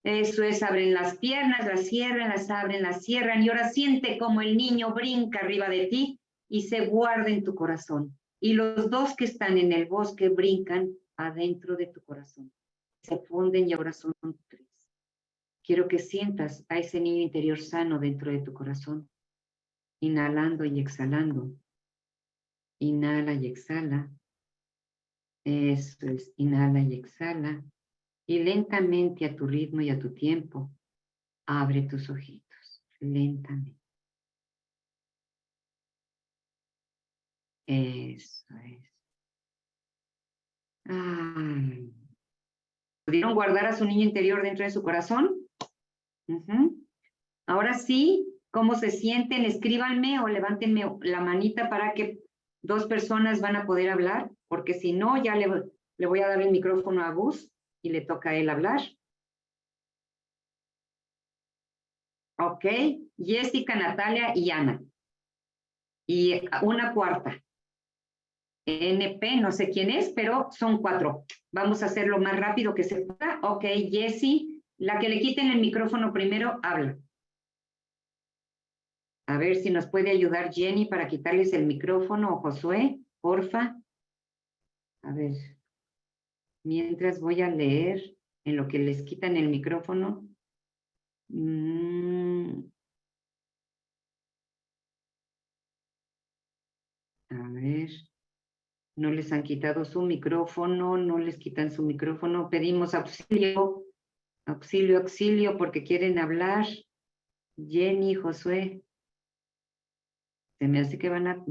Eso es, abren las piernas, las cierran, las abren, las cierran. Y ahora siente como el niño brinca arriba de ti y se guarda en tu corazón. Y los dos que están en el bosque brincan adentro de tu corazón. Se funden y ahora son tres. Quiero que sientas a ese niño interior sano dentro de tu corazón. Inhalando y exhalando. Inhala y exhala. Eso es, inhala y exhala. Y lentamente a tu ritmo y a tu tiempo, abre tus ojitos. Lentamente. Eso es. Ay. ¿Pudieron guardar a su niño interior dentro de su corazón? Ahora sí, ¿cómo se sienten? Escríbanme o levántenme la manita para que dos personas van a poder hablar, porque si no, ya le voy a dar el micrófono a Gus y le toca a él hablar. Ok, Jessica, Natalia y Ana. Y una cuarta. NP, no sé quién es, pero son 4. Vamos a hacerlo más rápido que se pueda. Ok, Jessie, la que le quiten el micrófono primero, habla. A ver si nos puede ayudar Jenny para quitarles el micrófono o Josué, porfa. A ver, mientras voy a leer en lo que les quitan el micrófono. A ver, no les han quitado su micrófono, no les quitan su micrófono. Pedimos auxilio, auxilio, auxilio, porque quieren hablar. Jenny, Josué. Se me hace que van a...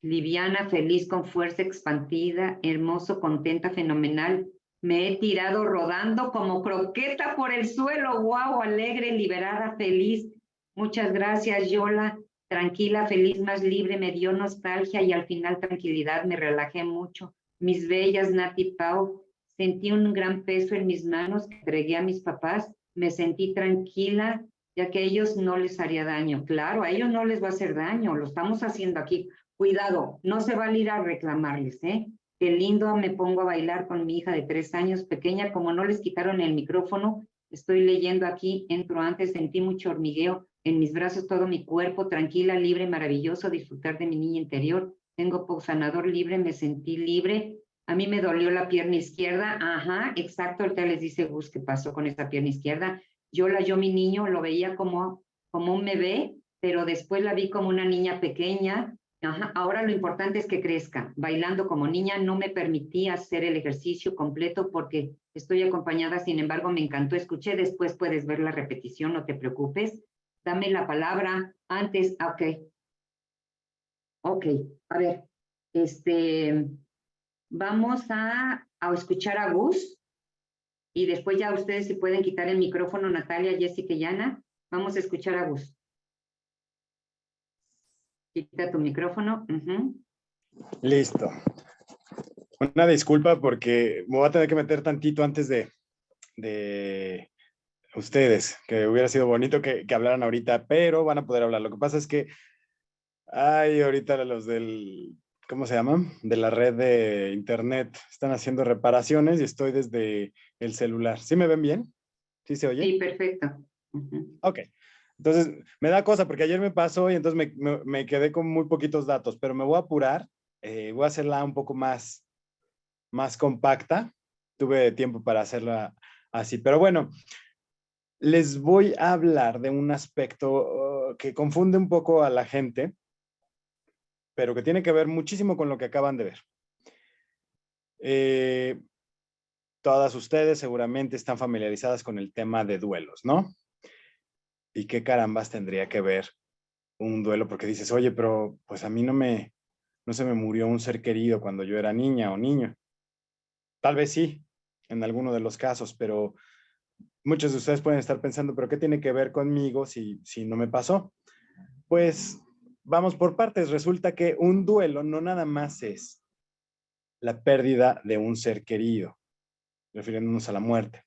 Liviana, feliz, con fuerza expandida, hermoso, contenta, fenomenal. Me he tirado rodando como croqueta por el suelo. ¡Wow! Alegre, liberada, feliz. Muchas gracias, Yola. Tranquila, feliz, más libre. Me dio nostalgia y al final tranquilidad. Me relajé mucho. Mis bellas, Nati Pau. Sentí un gran peso en mis manos que entregué a mis papás. Me sentí tranquila, ya que a ellos no les haría daño. Claro, a ellos no les va a hacer daño. Lo estamos haciendo aquí. Cuidado, no se vale ir a reclamarles, ¿eh? Qué lindo, me pongo a bailar con mi hija de 3 años, pequeña, como no les quitaron el micrófono, estoy leyendo aquí, entro antes, sentí mucho hormigueo en mis brazos, todo mi cuerpo, tranquila, libre, maravilloso, disfrutar de mi niña interior, tengo sanador libre, me sentí libre, a mí me dolió la pierna izquierda, ajá, exacto, ahorita les dice Gus qué pasó con esa pierna izquierda, yo mi niño, lo veía como un bebé, pero después la vi como una niña pequeña. Ajá. Ahora lo importante es que crezca. Bailando como niña no me permití hacer el ejercicio completo porque estoy acompañada, sin embargo me encantó. Escuché, después puedes ver la repetición, no te preocupes. Dame la palabra antes. Ok. Ok, a ver. Vamos a escuchar a Gus y después ya ustedes se pueden quitar el micrófono, Natalia, Jessica y Ana. Vamos a escuchar a Gus. Quita tu micrófono. Listo. Una disculpa porque me voy a tener que meter tantito antes de ustedes, que hubiera sido bonito que hablaran ahorita, pero van a poder hablar. Lo que pasa es que hay ahorita los del, ¿cómo se llama? De la red de internet. Están haciendo reparaciones y estoy desde el celular. ¿Sí me ven bien? ¿Sí se oye? Sí, perfecto. Ok. Entonces, me da cosa porque ayer me pasó y entonces me quedé con muy poquitos datos, pero me voy a apurar. Voy a hacerla un poco más compacta. Tuve tiempo para hacerla así, pero bueno, les voy a hablar de un aspecto que confunde un poco a la gente, pero que tiene que ver muchísimo con lo que acaban de ver. Todas ustedes seguramente están familiarizadas con el tema de duelos, ¿no? ¿Y qué carambas tendría que ver un duelo? Porque dices, oye, pero pues a mí no se me murió un ser querido cuando yo era niña o niño. Tal vez sí, en alguno de los casos, pero muchos de ustedes pueden estar pensando, pero ¿qué tiene que ver conmigo si no me pasó? Pues vamos por partes. Resulta que un duelo no nada más es la pérdida de un ser querido, refiriéndonos a la muerte.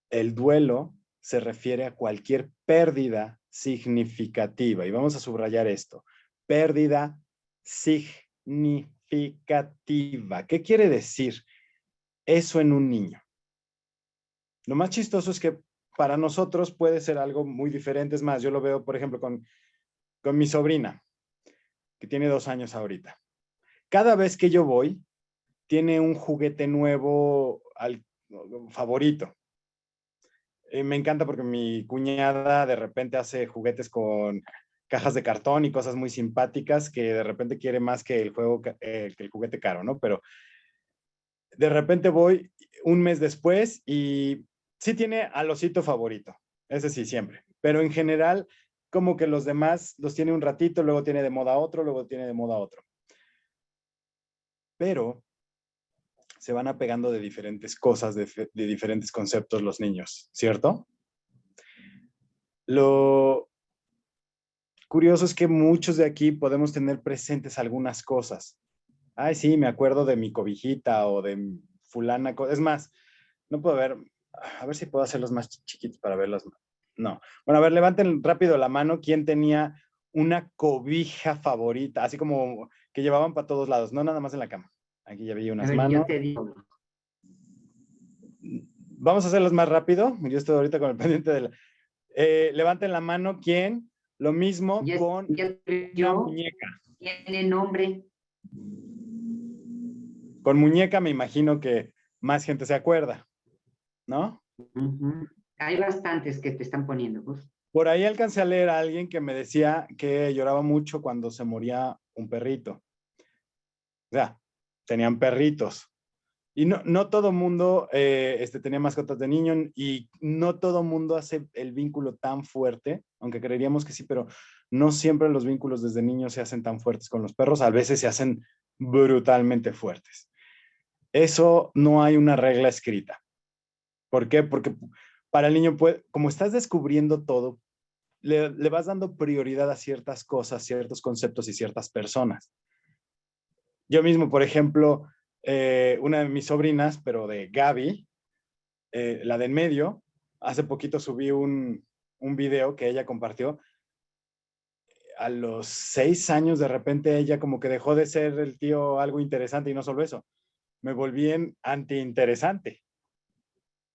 El duelo se refiere a cualquier pérdida significativa. Y vamos a subrayar esto. Pérdida significativa. ¿Qué quiere decir eso en un niño? Lo más chistoso es que para nosotros puede ser algo muy diferente. Es más, yo lo veo, por ejemplo, con mi sobrina, que tiene 2 años ahorita. Cada vez que yo voy, tiene un juguete nuevo favorito. Me encanta porque mi cuñada de repente hace juguetes con cajas de cartón y cosas muy simpáticas que de repente quiere más que que el juguete caro, ¿no? Pero de repente voy un mes después y sí tiene al osito favorito, ese sí, siempre. Pero en general, como que los demás los tiene un ratito, luego tiene de moda otro, luego tiene de moda otro. Pero se van apegando de diferentes cosas, de diferentes conceptos los niños, ¿cierto? Lo curioso es que muchos de aquí podemos tener presentes algunas cosas. Ay, sí, me acuerdo de mi cobijita o de fulana. Es más, no puedo ver, a ver si puedo hacerlos más chiquitos para verlos. No. Bueno, a ver, levanten rápido la mano. ¿Quién tenía una cobija favorita? Así como que llevaban para todos lados, no nada más en la cama. Aquí ya vi A unas ver, yo manos. te digo. Vamos a hacerlos más rápido. Yo estoy ahorita con el pendiente de la... levanten la mano. ¿Quién? Lo mismo con una Yo muñeca. tiene nombre. Con muñeca me imagino que más gente se acuerda, ¿no? Hay bastantes que te están poniendo. Pues. Por ahí alcancé a leer a alguien que me decía que lloraba mucho cuando se moría un perrito. O sea, tenían perritos. Y no todo mundo tenía mascotas de niño y no todo mundo hace el vínculo tan fuerte, aunque creeríamos que sí, pero no siempre los vínculos desde niños se hacen tan fuertes con los perros, a veces se hacen brutalmente fuertes. Eso no hay una regla escrita. ¿Por qué? Porque para el niño, como estás descubriendo todo, le vas dando prioridad a ciertas cosas, ciertos conceptos y ciertas personas. Yo mismo, por ejemplo, una de mis sobrinas, pero de Gaby, la de en medio, hace poquito subí un video que ella compartió. A los 6 años, de repente, ella como que dejó de ser el tío algo interesante y no solo eso, me volví en anti-interesante.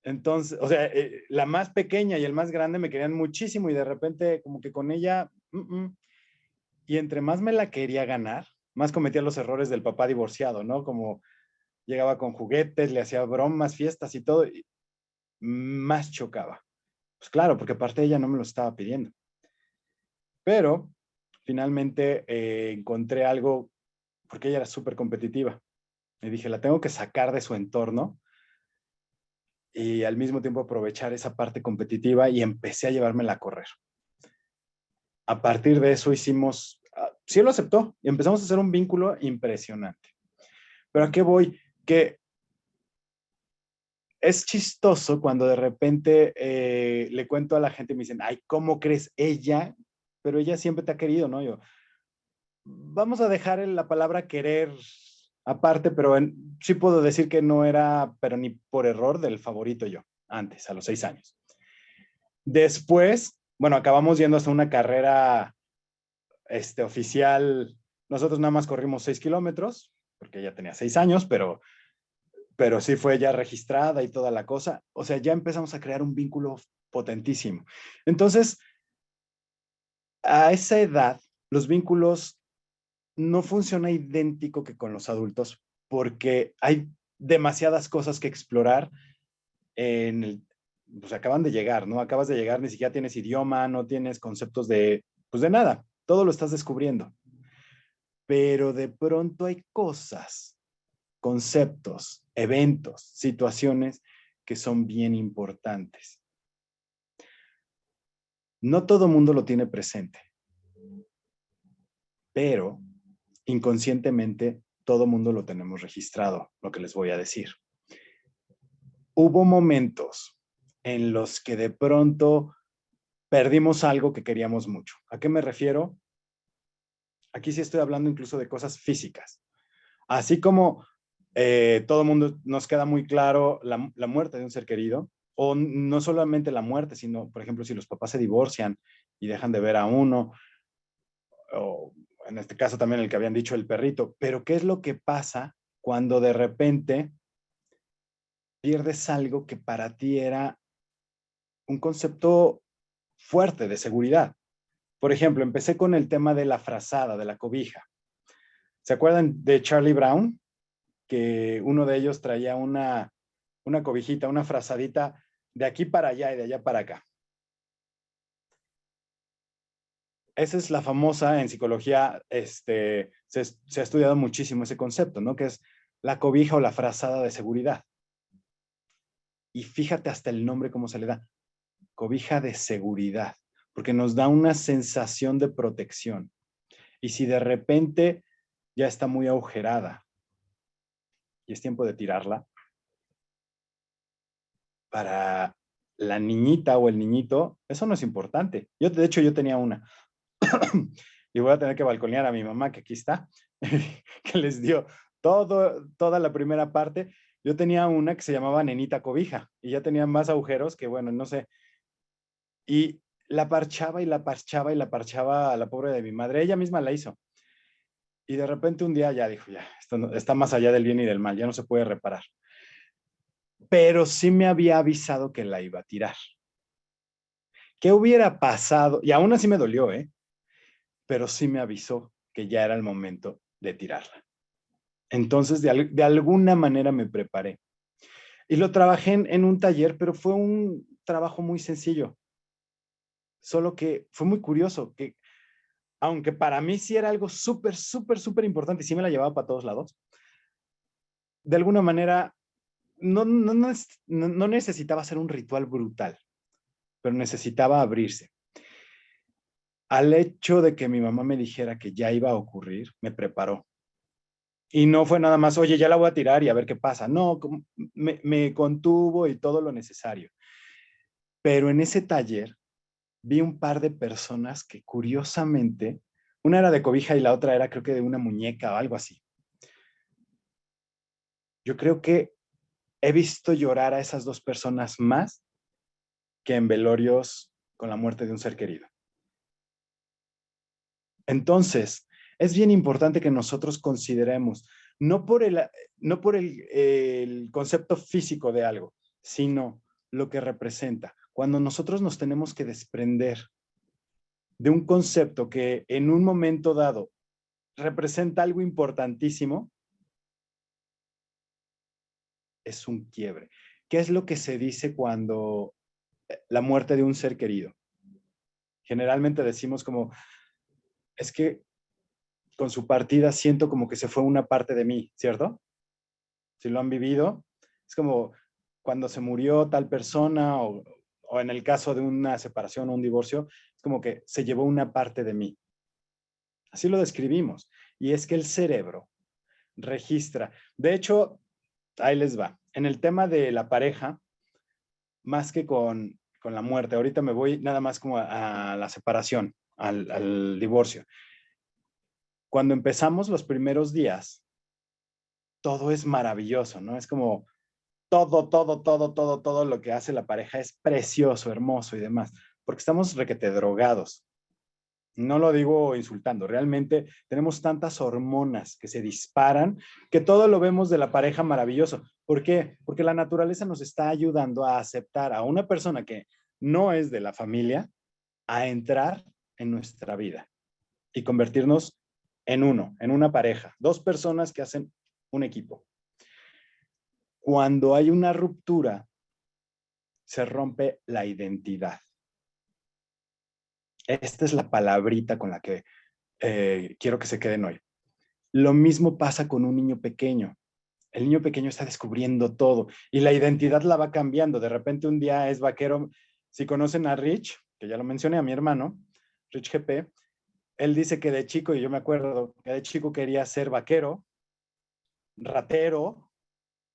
Entonces, o sea, la más pequeña y el más grande me querían muchísimo y de repente como que con ella, y entre más me la quería ganar, más cometía los errores del papá divorciado, ¿no? Como llegaba con juguetes, le hacía bromas, fiestas y todo, y más chocaba. Pues claro, porque aparte ella no me lo estaba pidiendo. Pero finalmente encontré algo, porque ella era súper competitiva. Y dije, la tengo que sacar de su entorno y al mismo tiempo aprovechar esa parte competitiva y empecé a llevármela a correr. A partir de eso hicimos, sí lo aceptó y empezamos a hacer un vínculo impresionante. Pero ¿a qué voy? Que es chistoso cuando de repente le cuento a la gente y me dicen, ay, ¿cómo crees ella? Pero ella siempre te ha querido, ¿no? Yo, vamos a dejar la palabra querer aparte, pero sí puedo decir que no era, pero ni por error, del favorito yo, antes, a los 6 años. Después, bueno, acabamos yendo hasta una carrera oficial. Nosotros nada más corrimos 6 kilómetros, porque ella tenía 6 años, pero sí fue ya registrada y toda la cosa. O sea, ya empezamos a crear un vínculo potentísimo. Entonces, a esa edad, los vínculos no funciona idéntico que con los adultos porque hay demasiadas cosas que explorar pues acaban de llegar, ¿no? Acabas de llegar, ni siquiera tienes idioma, no tienes conceptos pues de nada, todo lo estás descubriendo. Pero de pronto hay cosas, conceptos, eventos, situaciones que son bien importantes. No todo mundo lo tiene presente, pero inconscientemente todo mundo lo tenemos registrado, lo que les voy a decir. Hubo momentos en los que de pronto perdimos algo que queríamos mucho. ¿A qué me refiero? Aquí sí estoy hablando incluso de cosas físicas. Así como todo el mundo nos queda muy claro la muerte de un ser querido, o no solamente la muerte, sino, por ejemplo, si los papás se divorcian y dejan de ver a uno, o en este caso también el que habían dicho el perrito, pero ¿qué es lo que pasa cuando de repente pierdes algo que para ti era un concepto fuerte de seguridad? Por ejemplo, empecé con el tema de la frazada, de la cobija. ¿Se acuerdan de Charlie Brown? Que uno de ellos traía una cobijita, una frazadita de aquí para allá y de allá para acá. Esa es la famosa, en psicología, se ha estudiado muchísimo ese concepto, ¿no? Que es la cobija o la frazada de seguridad. Y fíjate hasta el nombre cómo se le da, cobija de seguridad, porque nos da una sensación de protección. Y si de repente ya está muy agujerada y es tiempo de tirarla, para la niñita o el niñito, eso no es importante. De hecho, yo tenía una. Y voy a tener que balconear a mi mamá, que aquí está, que les dio toda la primera parte. Yo tenía una que se llamaba Nenita Cobija y ya tenía más agujeros que, bueno, no sé. Y la parchaba y la parchaba y la parchaba a la pobre de mi madre. Ella misma la hizo. Y de repente un día ya dijo, ya, esto está más allá del bien y del mal, ya no se puede reparar. Pero sí me había avisado que la iba a tirar. ¿Qué hubiera pasado? Y aún así me dolió, ¿eh? Pero sí me avisó que ya era el momento de tirarla. Entonces, de alguna manera me preparé. Y lo trabajé en un taller, pero fue un trabajo muy sencillo. Solo que fue muy curioso, que aunque para mí sí era algo súper, súper, súper importante y sí me la llevaba para todos lados, de alguna manera no necesitaba hacer un ritual brutal, pero necesitaba abrirse. Al hecho de que mi mamá me dijera que ya iba a ocurrir, me preparó. Y no fue nada más, oye, ya la voy a tirar y a ver qué pasa. No, me contuvo y todo lo necesario. Pero en ese taller vi un par de personas que curiosamente, una era de cobija y la otra era creo que de una muñeca o algo así. Yo creo que he visto llorar a esas dos personas más que en velorios con la muerte de un ser querido. Entonces, es bien importante que nosotros consideremos, no por el concepto físico de algo, sino lo que representa. Cuando nosotros nos tenemos que desprender de un concepto que en un momento dado representa algo importantísimo, es un quiebre. ¿Qué es lo que se dice cuando la muerte de un ser querido? Generalmente decimos como, es que con su partida siento como que se fue una parte de mí, ¿cierto? Si lo han vivido, es como cuando se murió tal persona o en el caso de una separación o un divorcio, es como que se llevó una parte de mí. Así lo describimos. Y es que el cerebro registra. De hecho, ahí les va. En el tema de la pareja, más que con la muerte, ahorita me voy nada más como a la separación, al divorcio. Cuando empezamos los primeros días, todo es maravilloso, ¿no? Es como todo lo que hace la pareja es precioso, hermoso y demás, porque estamos requete drogados. No lo digo insultando, realmente tenemos tantas hormonas que se disparan que todo lo vemos de la pareja maravilloso. ¿Por qué? Porque la naturaleza nos está ayudando a aceptar a una persona que no es de la familia a entrar en nuestra vida y convertirnos en uno, en una pareja, dos personas que hacen un equipo. Cuando hay una ruptura, se rompe la identidad. Esta es la palabrita con la que quiero que se queden hoy. Lo mismo pasa con un niño pequeño. El niño pequeño está descubriendo todo y la identidad la va cambiando. De repente un día es vaquero. Si conocen a Rich, que ya lo mencioné, a mi hermano, Rich GP, él dice que de chico, y yo me acuerdo, que de chico quería ser vaquero, ratero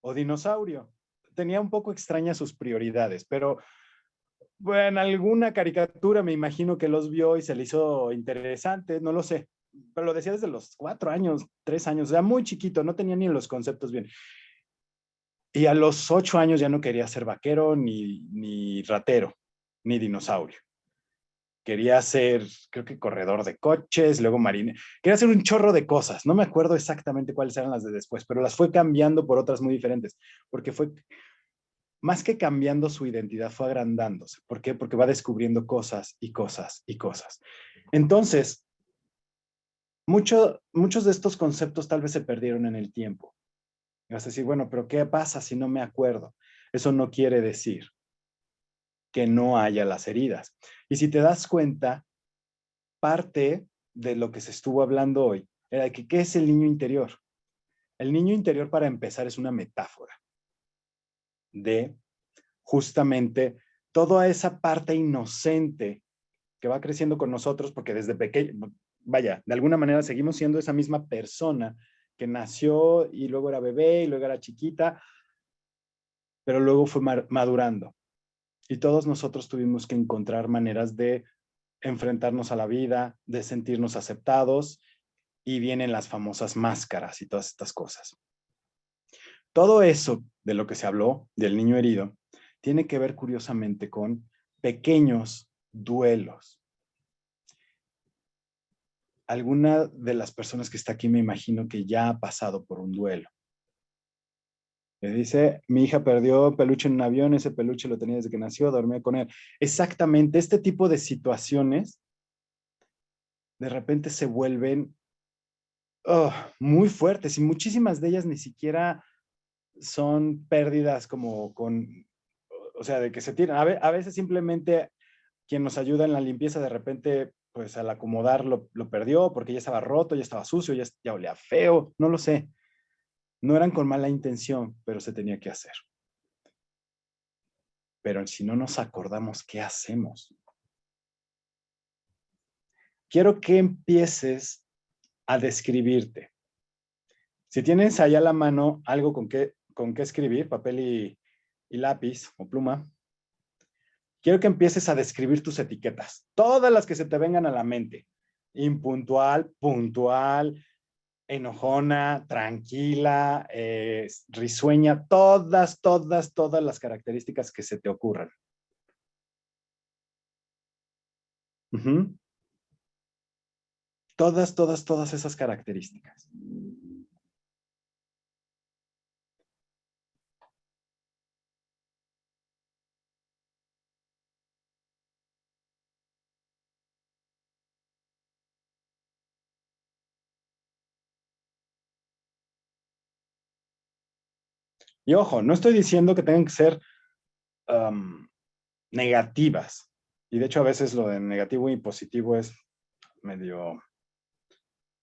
o dinosaurio. Tenía un poco extrañas sus prioridades, pero bueno, alguna caricatura me imagino que los vio y se le hizo interesante, no lo sé. Pero lo decía desde los 4 años, 3 años, o sea, muy chiquito, no tenía ni los conceptos bien. Y a los 8 años ya no quería ser vaquero, ni ratero, ni dinosaurio. Quería ser, creo que corredor de coches, luego marine. Quería hacer un chorro de cosas. No me acuerdo exactamente cuáles eran las de después, pero las fue cambiando por otras muy diferentes, porque fue, más que cambiando su identidad, fue agrandándose. ¿Por qué? Porque va descubriendo cosas y cosas y cosas. Entonces, muchos de estos conceptos tal vez se perdieron en el tiempo. Y vas a decir, bueno, pero ¿qué pasa si no me acuerdo? Eso no quiere decir que no haya las heridas. Y si te das cuenta, parte de lo que se estuvo hablando hoy era que ¿qué es el niño interior? El niño interior, para empezar, es una metáfora de justamente toda esa parte inocente que va creciendo con nosotros, porque desde pequeño, vaya, de alguna manera seguimos siendo esa misma persona que nació y luego era bebé y luego era chiquita, pero luego fue madurando. Y todos nosotros tuvimos que encontrar maneras de enfrentarnos a la vida, de sentirnos aceptados, y vienen las famosas máscaras y todas estas cosas. Todo eso de lo que se habló del niño herido tiene que ver curiosamente con pequeños duelos. Alguna de las personas que está aquí me imagino que ya ha pasado por un duelo. Me dice, mi hija perdió peluche en un avión, ese peluche lo tenía desde que nació, dormía con él. Exactamente, este tipo de situaciones de repente se vuelven muy fuertes y muchísimas de ellas ni siquiera son pérdidas como con, o sea, de que se tiran. A veces simplemente quien nos ayuda en la limpieza de repente, pues al acomodar lo perdió porque ya estaba roto, ya estaba sucio, ya olía feo, no lo sé. No eran con mala intención, pero se tenía que hacer. Pero si no nos acordamos, ¿qué hacemos? Quiero que empieces a describirte. Si tienes allá a la mano algo con qué escribir, papel y lápiz o pluma, quiero que empieces a describir tus etiquetas, todas las que se te vengan a la mente. Impuntual, puntual, enojona, tranquila, risueña, todas las características que se te ocurran. Todas esas características. Y ojo, no estoy diciendo que tengan que ser negativas. Y de hecho a veces lo de negativo y positivo es medio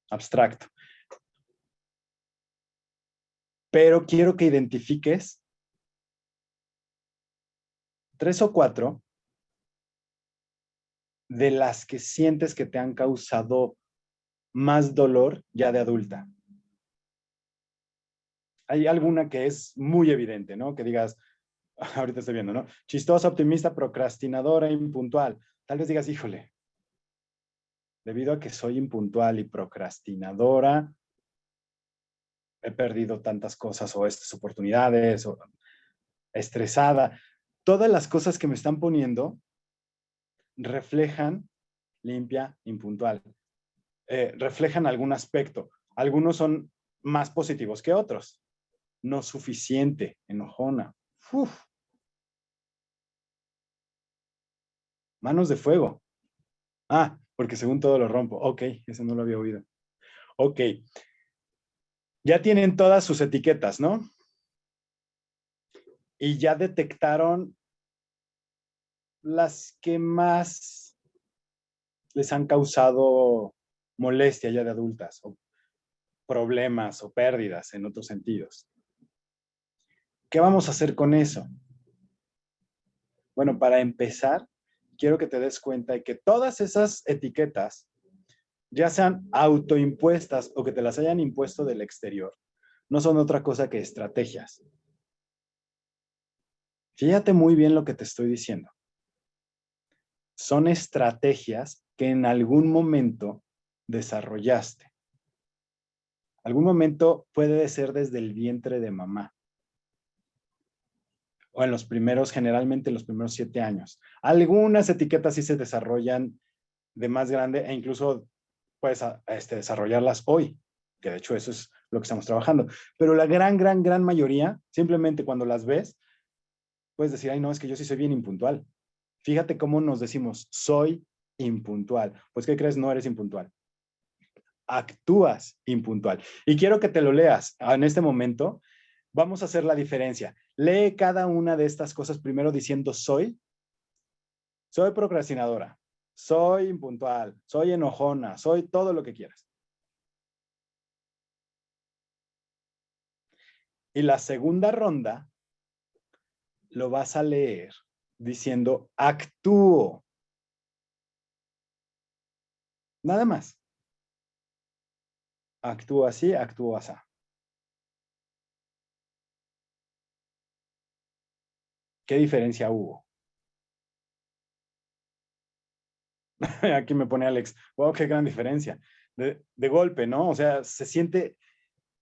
abstracto. Pero quiero que identifiques 3 o 4 de las que sientes que te han causado más dolor ya de adulta. Hay alguna que es muy evidente, ¿no? Que digas, ahorita estoy viendo, ¿no? Chistosa, optimista, procrastinadora, impuntual. Tal vez digas, híjole, debido a que soy impuntual y procrastinadora, he perdido tantas cosas o estas oportunidades, o estresada. Todas las cosas que me están poniendo reflejan limpia, impuntual. Reflejan algún aspecto. Algunos son más positivos que otros. No suficiente, enojona. Uf. Manos de fuego. Ah, porque según todo lo rompo. Ok, eso no lo había oído. Ok. Ya tienen todas sus etiquetas, ¿no? Y ya detectaron las que más les han causado molestia ya de adultas, o problemas o pérdidas en otros sentidos. ¿Qué vamos a hacer con eso? Bueno, para empezar, quiero que te des cuenta de que todas esas etiquetas, ya sean autoimpuestas o que te las hayan impuesto del exterior, no son otra cosa que estrategias. Fíjate muy bien lo que te estoy diciendo. Son estrategias que en algún momento desarrollaste. Algún momento puede ser desde el vientre de mamá. O en los primeros, generalmente los primeros 7 años. Algunas etiquetas sí se desarrollan de más grande e incluso puedes desarrollarlas hoy, que de hecho eso es lo que estamos trabajando. Pero la gran mayoría, simplemente cuando las ves, puedes decir, ay no, es que yo sí soy bien impuntual. Fíjate cómo nos decimos, soy impuntual. Pues, ¿qué crees? No eres impuntual. Actúas impuntual. Y quiero que te lo leas en este momento. Vamos a hacer la diferencia. Lee cada una de estas cosas primero diciendo soy procrastinadora, soy impuntual, soy enojona, soy todo lo que quieras. Y la segunda ronda lo vas a leer diciendo actúo. Nada más. Actúo así, actúo así. ¿Qué diferencia hubo? Aquí me pone Alex. Wow, qué gran diferencia. De golpe, ¿no? O sea, se siente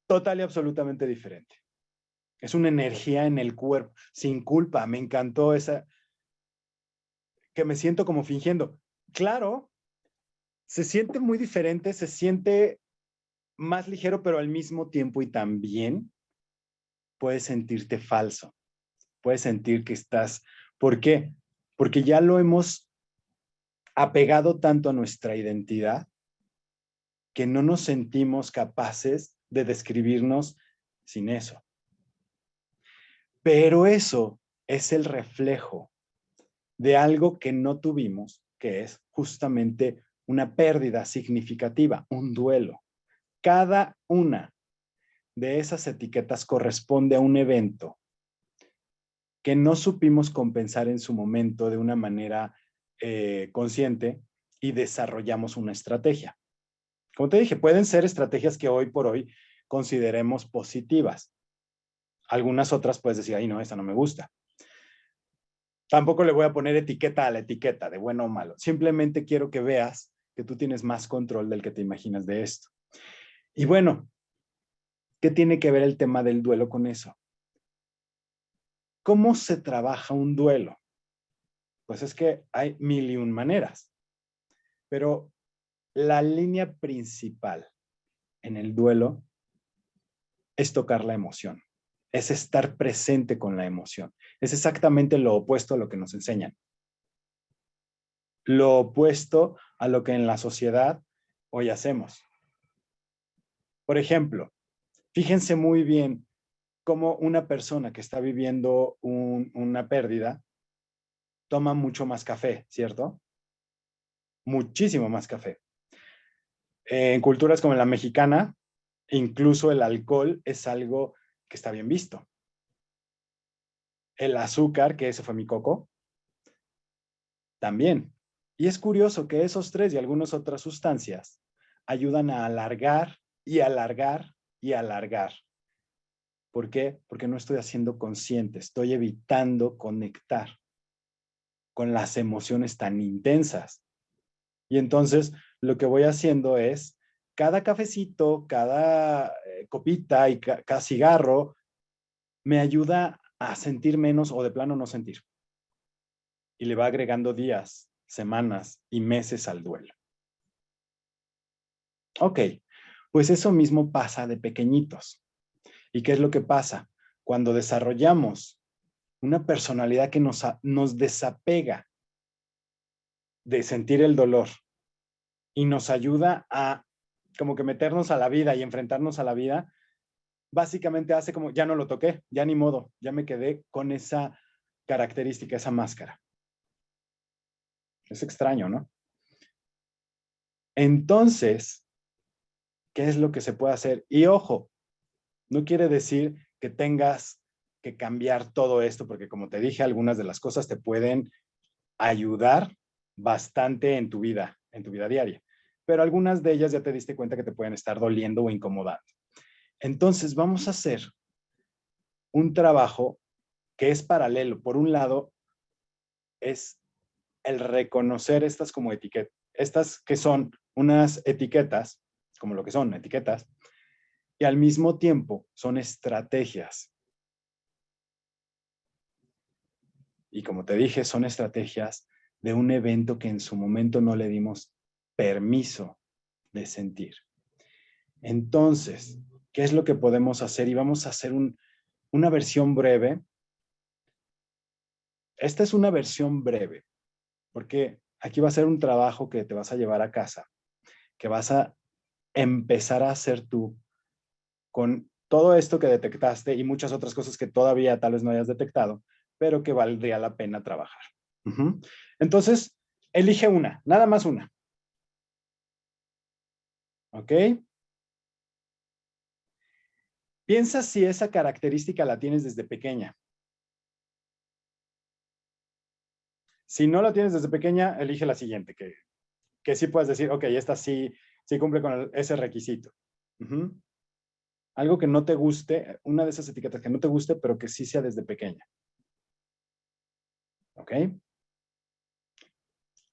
total y absolutamente diferente. Es una energía en el cuerpo, sin culpa. Me encantó esa, que me siento como fingiendo. Claro, se siente muy diferente, se siente más ligero, pero al mismo tiempo y también puedes sentirte falso. Puedes sentir que estás... ¿Por qué? Porque ya lo hemos apegado tanto a nuestra identidad que no nos sentimos capaces de describirnos sin eso. Pero eso es el reflejo de algo que no tuvimos, que es justamente una pérdida significativa, un duelo. Cada una de esas etiquetas corresponde a un evento que no supimos compensar en su momento de una manera consciente y desarrollamos una estrategia. Como te dije, pueden ser estrategias que hoy por hoy consideremos positivas. Algunas otras puedes decir, ay no, esa no me gusta. Tampoco le voy a poner etiqueta a la etiqueta de bueno o malo. Simplemente quiero que veas que tú tienes más control del que te imaginas de esto. Y bueno, ¿qué tiene que ver el tema del duelo con eso? ¿Cómo se trabaja un duelo? Pues es que hay mil y un maneras, pero la línea principal en el duelo es tocar la emoción, es estar presente con la emoción. Es exactamente lo opuesto a lo que nos enseñan. Lo opuesto a lo que en la sociedad hoy hacemos. Por ejemplo, fíjense muy bien cómo una persona que está viviendo una pérdida toma mucho más café, ¿cierto? Muchísimo más café. En culturas como la mexicana, incluso el alcohol es algo que está bien visto. El azúcar, que ese fue mi coco, también. Y es curioso que esos tres y algunas otras sustancias ayudan a alargar y alargar y alargar. ¿Por qué? Porque no estoy haciendo consciente, estoy evitando conectar con las emociones tan intensas. Y entonces lo que voy haciendo es cada cafecito, cada copita y cada cigarro me ayuda a sentir menos o de plano no sentir. Y le va agregando días, semanas y meses al duelo. Ok, pues eso mismo pasa de pequeñitos. ¿Y qué es lo que pasa? Cuando desarrollamos una personalidad que nos desapega de sentir el dolor y nos ayuda a como que meternos a la vida y enfrentarnos a la vida, básicamente hace como, ya no lo toqué, ya ni modo, ya me quedé con esa característica, esa máscara. Es extraño, ¿no? Entonces, ¿qué es lo que se puede hacer? Y ojo, no quiere decir que tengas que cambiar todo esto, porque como te dije, algunas de las cosas te pueden ayudar bastante en tu vida diaria. Pero algunas de ellas ya te diste cuenta que te pueden estar doliendo o incomodando. Entonces, vamos a hacer un trabajo que es paralelo. Por un lado, es el reconocer estas como etiquetas, estas que son unas etiquetas, como lo que son etiquetas, y al mismo tiempo son estrategias. Y como te dije, son estrategias de un evento que en su momento no le dimos permiso de sentir. Entonces, ¿qué es lo que podemos hacer? Y vamos a hacer una versión breve. Esta es una versión breve, porque aquí va a ser un trabajo que te vas a llevar a casa, que vas a empezar a hacer tú con todo esto que detectaste y muchas otras cosas que todavía tal vez no hayas detectado, pero que valdría la pena trabajar. Entonces, elige una, nada más una. ¿Ok? Piensa si esa característica la tienes desde pequeña. Si no la tienes desde pequeña, elige la siguiente, que sí puedes decir, ok, esta sí cumple con ese requisito. Algo que no te guste, una de esas etiquetas que no te guste, pero que sí sea desde pequeña. ¿Ok?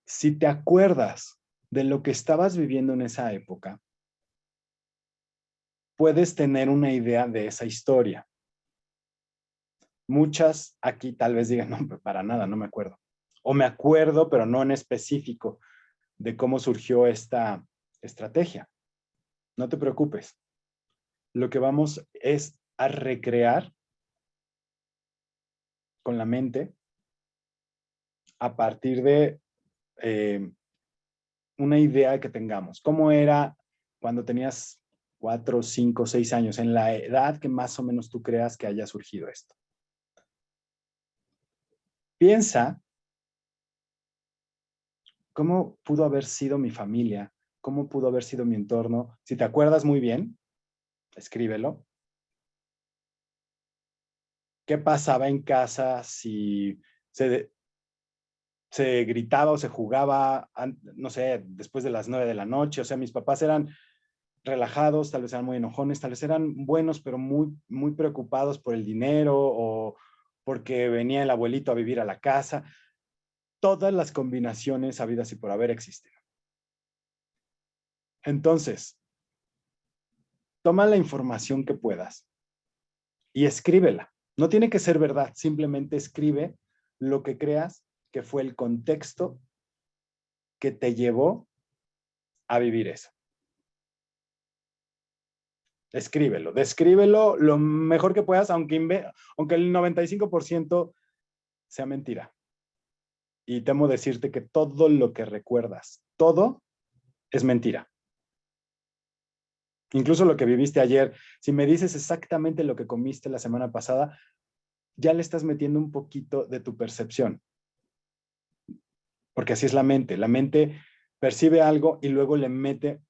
Si te acuerdas de lo que estabas viviendo en esa época, puedes tener una idea de esa historia. Muchas aquí tal vez digan, no, para nada, no me acuerdo. O me acuerdo, pero no en específico de cómo surgió esta estrategia. No te preocupes. Lo que vamos es a recrear con la mente a partir de una idea que tengamos. ¿Cómo era cuando tenías 4, 5, 6 años? En la edad que más o menos tú creas que haya surgido esto. Piensa cómo pudo haber sido mi familia, cómo pudo haber sido mi entorno. Si te acuerdas muy bien, escríbelo. ¿Qué pasaba en casa si se gritaba o se jugaba, no sé, después de las 9 de la noche? O sea, mis papás eran relajados, tal vez eran muy enojones, tal vez eran buenos, pero muy, muy preocupados por el dinero o porque venía el abuelito a vivir a la casa. Todas las combinaciones habidas y por haber existen. Entonces, toma la información que puedas y escríbela. No tiene que ser verdad, simplemente escribe lo que creas que fue el contexto que te llevó a vivir eso. Escríbelo, descríbelo lo mejor que puedas, aunque el 95% sea mentira. Y temo decirte que todo lo que recuerdas, todo es mentira. Incluso lo que viviste ayer, si me dices exactamente lo que comiste la semana pasada, ya le estás metiendo un poquito de tu percepción. Porque así es la mente. La mente percibe algo y luego le mete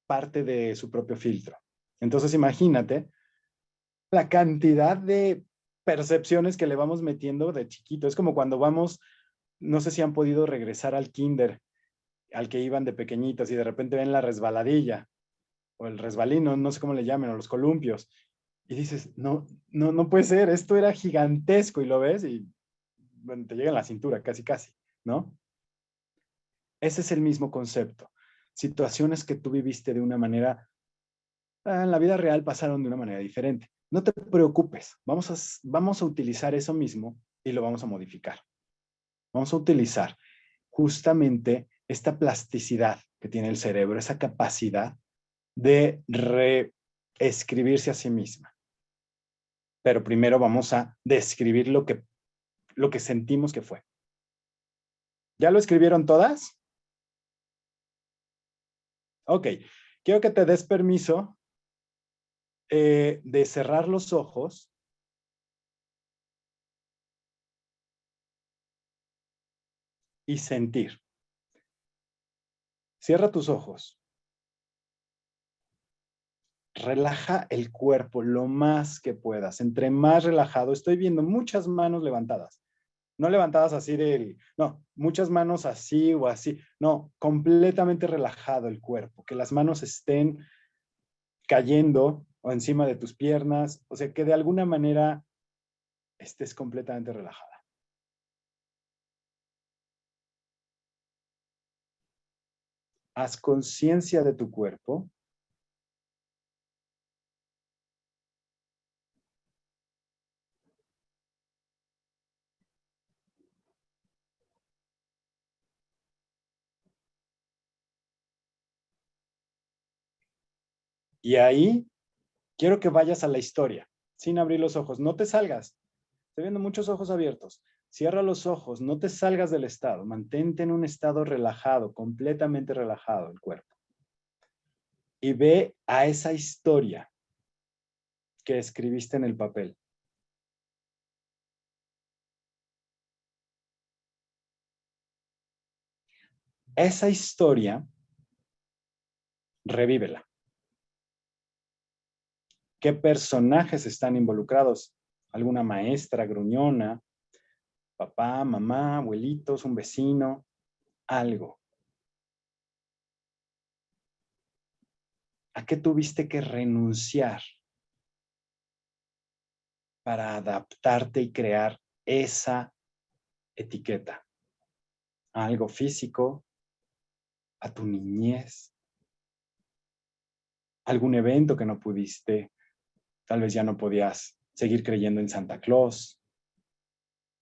parte de su propio filtro. Entonces imagínate la cantidad de percepciones que le vamos metiendo de chiquito. Es como cuando vamos, no sé si han podido regresar al kinder, al que iban de pequeñitos y de repente ven la resbaladilla o el resbalino, no sé cómo le llamen, o los columpios. Y dices, no puede ser, esto era gigantesco y lo ves y bueno, te llega en la cintura, casi, casi, ¿no? Ese es el mismo concepto. Situaciones que tú viviste de una manera, en la vida real pasaron de una manera diferente. No te preocupes, vamos a utilizar eso mismo y lo vamos a modificar. Vamos a utilizar justamente esta plasticidad que tiene el cerebro, esa capacidad de reescribirse a sí misma. Pero primero vamos a describir lo que sentimos que fue. ¿Ya lo escribieron todas? Ok, quiero que te des permiso de cerrar los ojos y sentir. Cierra tus ojos. Relaja el cuerpo lo más que puedas. Entre más relajado, estoy viendo muchas manos levantadas. No levantadas así no, muchas manos así o así. No, completamente relajado el cuerpo. Que las manos estén cayendo o encima de tus piernas. O sea, que de alguna manera estés completamente relajada. Haz conciencia de tu cuerpo. Y ahí quiero que vayas a la historia, sin abrir los ojos. No te salgas. Estoy viendo muchos ojos abiertos. Cierra los ojos, no te salgas del estado. Mantente en un estado relajado, completamente relajado el cuerpo. Y ve a esa historia que escribiste en el papel. Esa historia, revívela. ¿Qué personajes están involucrados? ¿Alguna maestra gruñona? ¿Papá, mamá, abuelitos, un vecino? Algo. ¿A qué tuviste que renunciar para adaptarte y crear esa etiqueta? ¿A algo físico? ¿A tu niñez? ¿Algún evento que no pudiste? Tal vez ya no podías seguir creyendo en Santa Claus.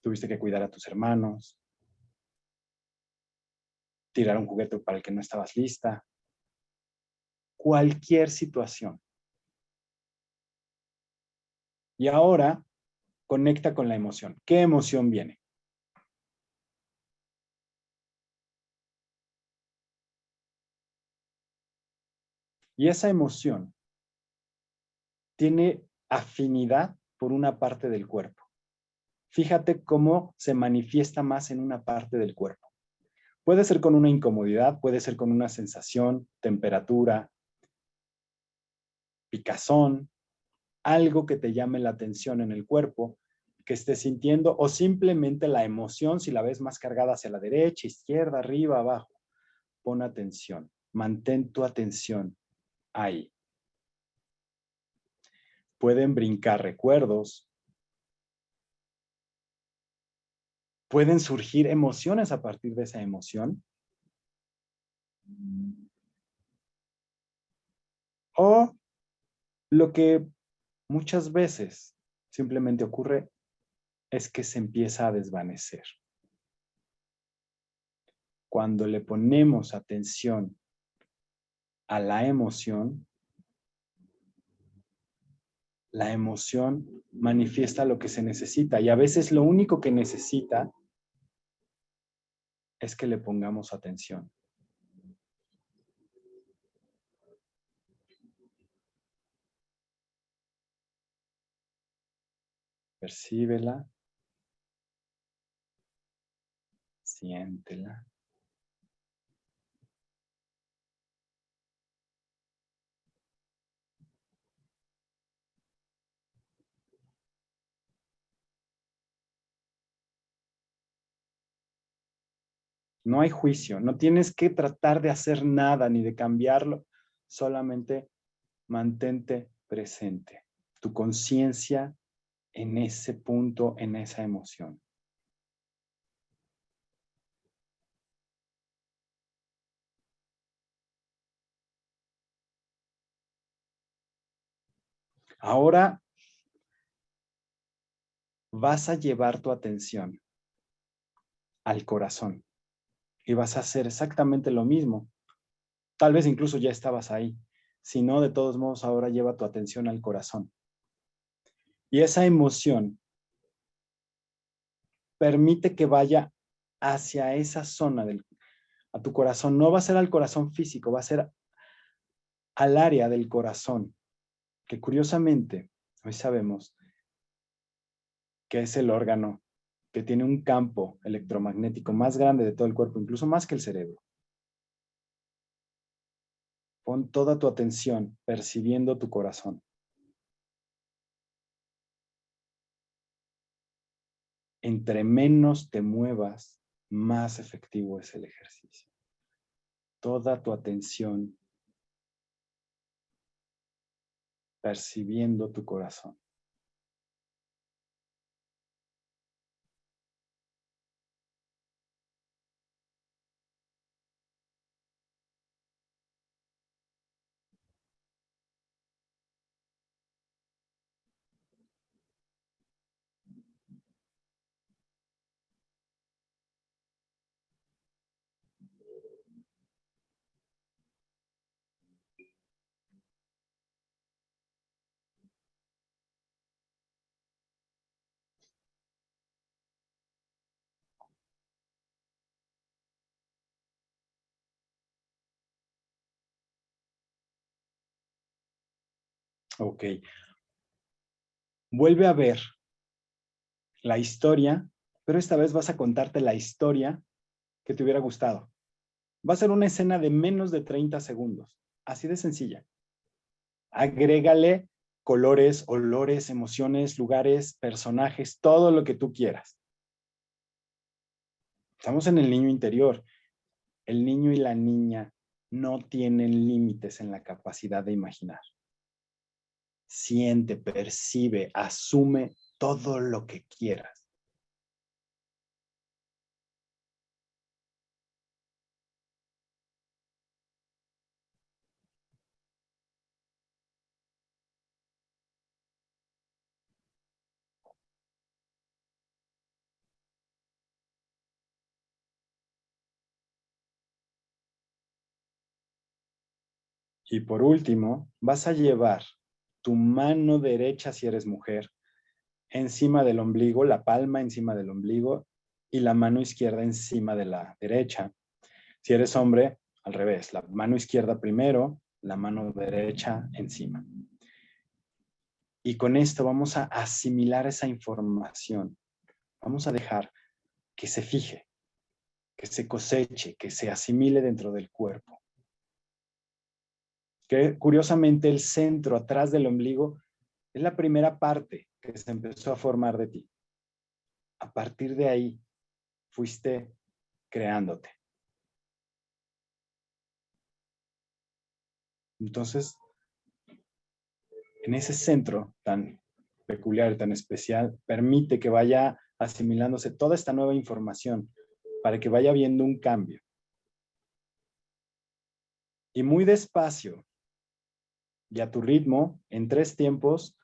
Tuviste que cuidar a tus hermanos. Tirar un juguete para el que no estabas lista. Cualquier situación. Y ahora conecta con la emoción. ¿Qué emoción viene? Y esa emoción tiene afinidad por una parte del cuerpo. Fíjate cómo se manifiesta más en una parte del cuerpo. Puede ser con una incomodidad, puede ser con una sensación, temperatura, picazón, algo que te llame la atención en el cuerpo, que estés sintiendo, o simplemente la emoción, si la ves más cargada hacia la derecha, izquierda, arriba, abajo. Pon atención, mantén tu atención ahí. Pueden brincar recuerdos, pueden surgir emociones a partir de esa emoción, o lo que muchas veces simplemente ocurre es que se empieza a desvanecer. Cuando le ponemos atención a la emoción manifiesta lo que se necesita y a veces lo único que necesita es que le pongamos atención. Percíbela, siéntela. No hay juicio, no tienes que tratar de hacer nada ni de cambiarlo, solamente mantente presente, tu conciencia en ese punto, en esa emoción. Ahora vas a llevar tu atención al corazón y vas a hacer exactamente lo mismo. Tal vez incluso ya estabas ahí. Si no, de todos modos, ahora lleva tu atención al corazón. Y esa emoción permite que vaya hacia esa zona a tu corazón. No va a ser al corazón físico, va a ser al área del corazón, que curiosamente, hoy sabemos que es el órgano que tiene un campo electromagnético más grande de todo el cuerpo, incluso más que el cerebro. Pon toda tu atención percibiendo tu corazón. Entre menos te muevas, más efectivo es el ejercicio. Toda tu atención percibiendo tu corazón. Ok. Vuelve a ver la historia, pero esta vez vas a contarte la historia que te hubiera gustado. Va a ser una escena de menos de 30 segundos. Así de sencilla. Agrégale colores, olores, emociones, lugares, personajes, todo lo que tú quieras. Estamos en el niño interior. El niño y la niña no tienen límites en la capacidad de imaginar. Siente, percibe, asume todo lo que quieras. Y por último, vas a llevar tu mano derecha, si eres mujer, encima del ombligo, la palma encima del ombligo y la mano izquierda encima de la derecha. Si eres hombre, al revés, la mano izquierda primero, la mano derecha encima. Y con esto vamos a asimilar esa información. Vamos a dejar que se fije, que se coseche, que se asimile dentro del cuerpo. Que curiosamente el centro atrás del ombligo es la primera parte que se empezó a formar de ti. A partir de ahí fuiste creándote. Entonces, en ese centro tan peculiar, tan especial, permite que vaya asimilándose toda esta nueva información para que vaya viendo un cambio. Y muy despacio y a tu ritmo, en 3 tiempos,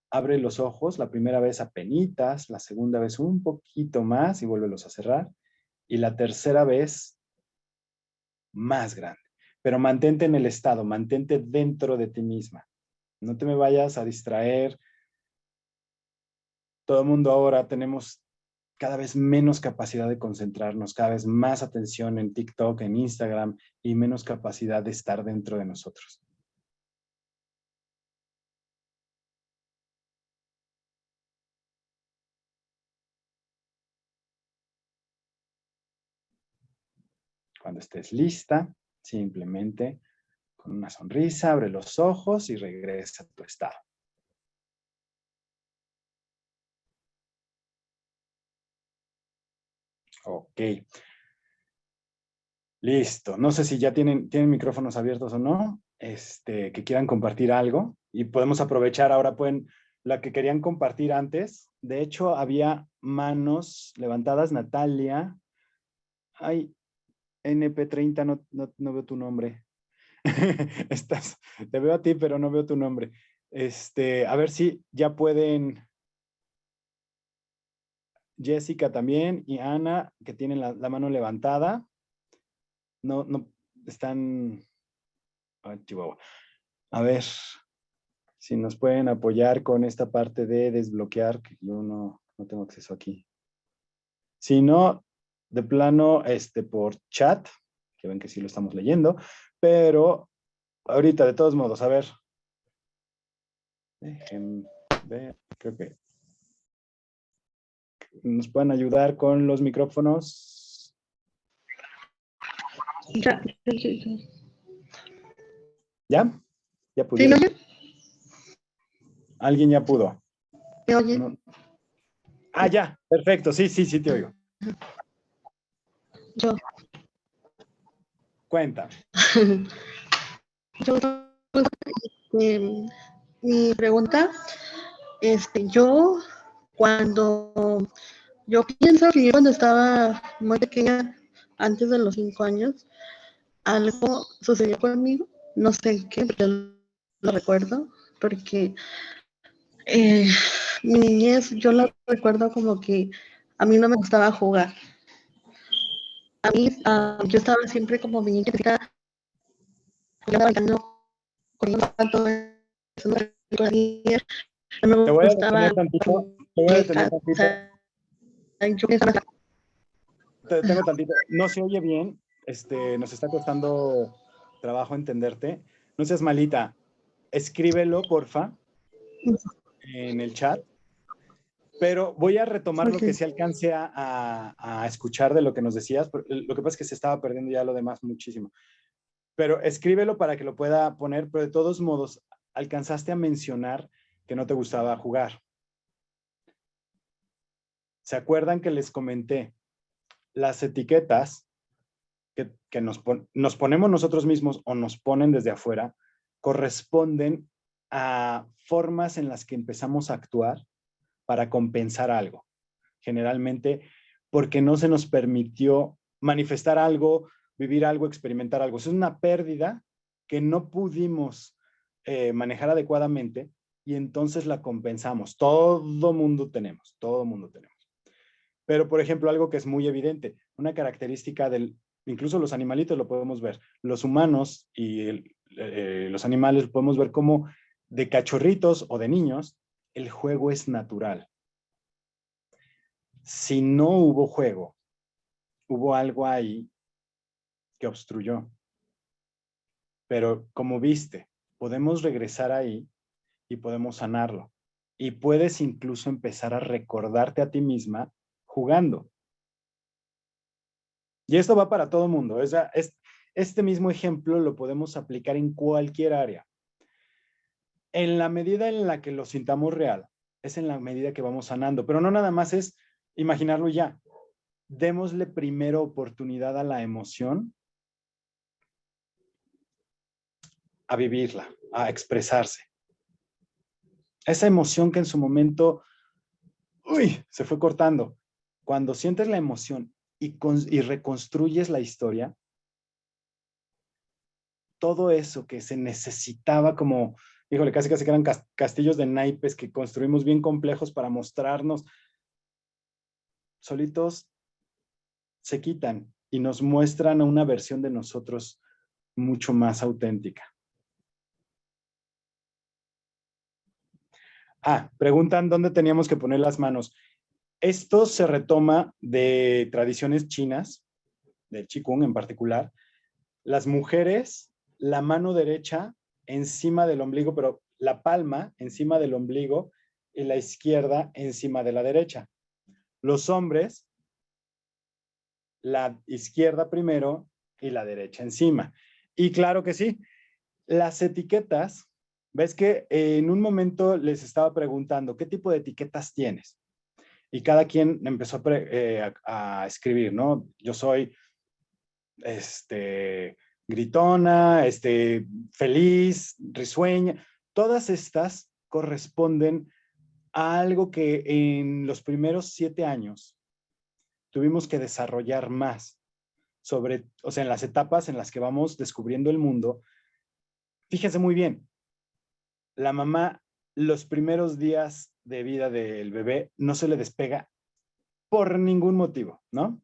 abre los ojos, la primera vez apenitas, la segunda vez un poquito más y vuélvelos a cerrar, y la tercera vez más grande. Pero mantente en el estado, mantente dentro de ti misma. No te me vayas a distraer. Todo el mundo ahora tenemos cada vez menos capacidad de concentrarnos, cada vez más atención en TikTok, en Instagram y menos capacidad de estar dentro de nosotros. Cuando estés lista, simplemente con una sonrisa, abre los ojos y regresa a tu estado. Ok. Listo. No sé si ya tienen micrófonos abiertos o no, que quieran compartir algo y podemos aprovechar ahora, la que querían compartir antes. De hecho, había manos levantadas. Natalia. Ay, NP30, no veo tu nombre. Te veo a ti, pero no veo tu nombre. A ver si ya pueden. Jessica también y Ana, que tienen la mano levantada. No, están. Chihuahua. A ver si nos pueden apoyar con esta parte de desbloquear, que yo no tengo acceso aquí. Si no, de plano, por chat, que ven que sí lo estamos leyendo, pero ahorita, de todos modos, a ver. Dejen ver, creo que nos pueden ayudar con los micrófonos. ¿Ya? ¿Ya ¿Sí me pudieron? oyen? ¿Alguien ya pudo? ¿Me oyen? No. Ah, ya, perfecto, sí, sí, sí te oigo. Yo. Cuéntame. Yo, mi pregunta, yo cuando yo pienso que yo cuando estaba muy pequeña, antes de los 5 años, algo sucedió conmigo, no sé qué, pero lo recuerdo, porque eh, mi niñez yo la recuerdo como que a mí no me gustaba jugar. A mí, yo estaba siempre como mi niña chiquita, bailando, corriendo tanto, eso no recuerdo, no Te me voy a gustaba detener tantito. Te voy a detener muñecas, o tantito. sea, yo pensaba, Te detengo tantito. No se oye bien. Nos está costando trabajo entenderte. No seas malita. Escríbelo, porfa, en el chat. Pero voy a retomar lo que okay. sí alcance a escuchar de lo que nos decías. Lo que pasa es que se estaba perdiendo ya lo demás muchísimo. Pero escríbelo para que lo pueda poner. Pero de todos modos, alcanzaste a mencionar que no te gustaba jugar. ¿Se acuerdan que les comenté? Las etiquetas que nos ponemos nosotros mismos o nos ponen desde afuera corresponden a formas en las que empezamos a actuar para compensar algo. Generalmente porque no se nos permitió manifestar algo, vivir algo, experimentar algo. Es una pérdida que no pudimos manejar adecuadamente y entonces la compensamos. Todo mundo tenemos, todo mundo tenemos. Pero, por ejemplo, algo que es muy evidente, una característica incluso los animalitos lo podemos ver, los humanos y los animales podemos ver como de cachorritos o de niños, el juego es natural. Si no hubo juego, hubo algo ahí que obstruyó. Pero como viste, podemos regresar ahí y podemos sanarlo. Y puedes incluso empezar a recordarte a ti misma jugando. Y esto va para todo el mundo. Este mismo ejemplo lo podemos aplicar en cualquier área. En la medida en la que lo sintamos real, es en la medida que vamos sanando. Pero no nada más es imaginarlo ya. Démosle primero oportunidad a la emoción a vivirla, a expresarse. Esa emoción que en su momento, se fue cortando. Cuando sientes la emoción y reconstruyes la historia, todo eso que se necesitaba como, híjole, casi casi que eran castillos de naipes que construimos bien complejos para mostrarnos, solitos se quitan y nos muestran a una versión de nosotros mucho más auténtica. Preguntan dónde teníamos que poner las manos. Esto se retoma de tradiciones chinas, del Qigong en particular. Las mujeres, la mano derecha encima del ombligo, pero la palma encima del ombligo y la izquierda encima de la derecha. Los hombres, la izquierda primero y la derecha encima. Y claro que sí, las etiquetas, ves que en un momento les estaba preguntando, ¿qué tipo de etiquetas tienes? Y cada quien empezó a escribir, ¿no? Yo soy, gritona, feliz, risueña. Todas estas corresponden a algo que en los primeros 7 años tuvimos que desarrollar más o sea, en las etapas en las que vamos descubriendo el mundo. Fíjense muy bien, la mamá, los primeros días de vida del bebé no se le despega por ningún motivo, ¿no?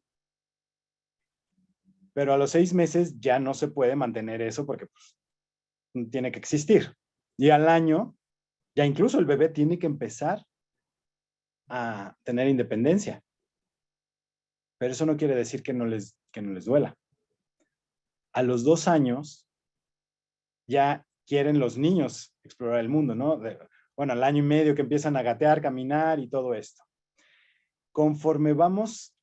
Pero a los 6 meses ya no se puede mantener eso porque pues, tiene que existir. Y al año, ya incluso el bebé tiene que empezar a tener independencia. Pero eso no quiere decir que no les duela. A los 2 años ya quieren los niños explorar el mundo, ¿no? Bueno, al año y medio que empiezan a gatear, caminar y todo esto. Conforme vamos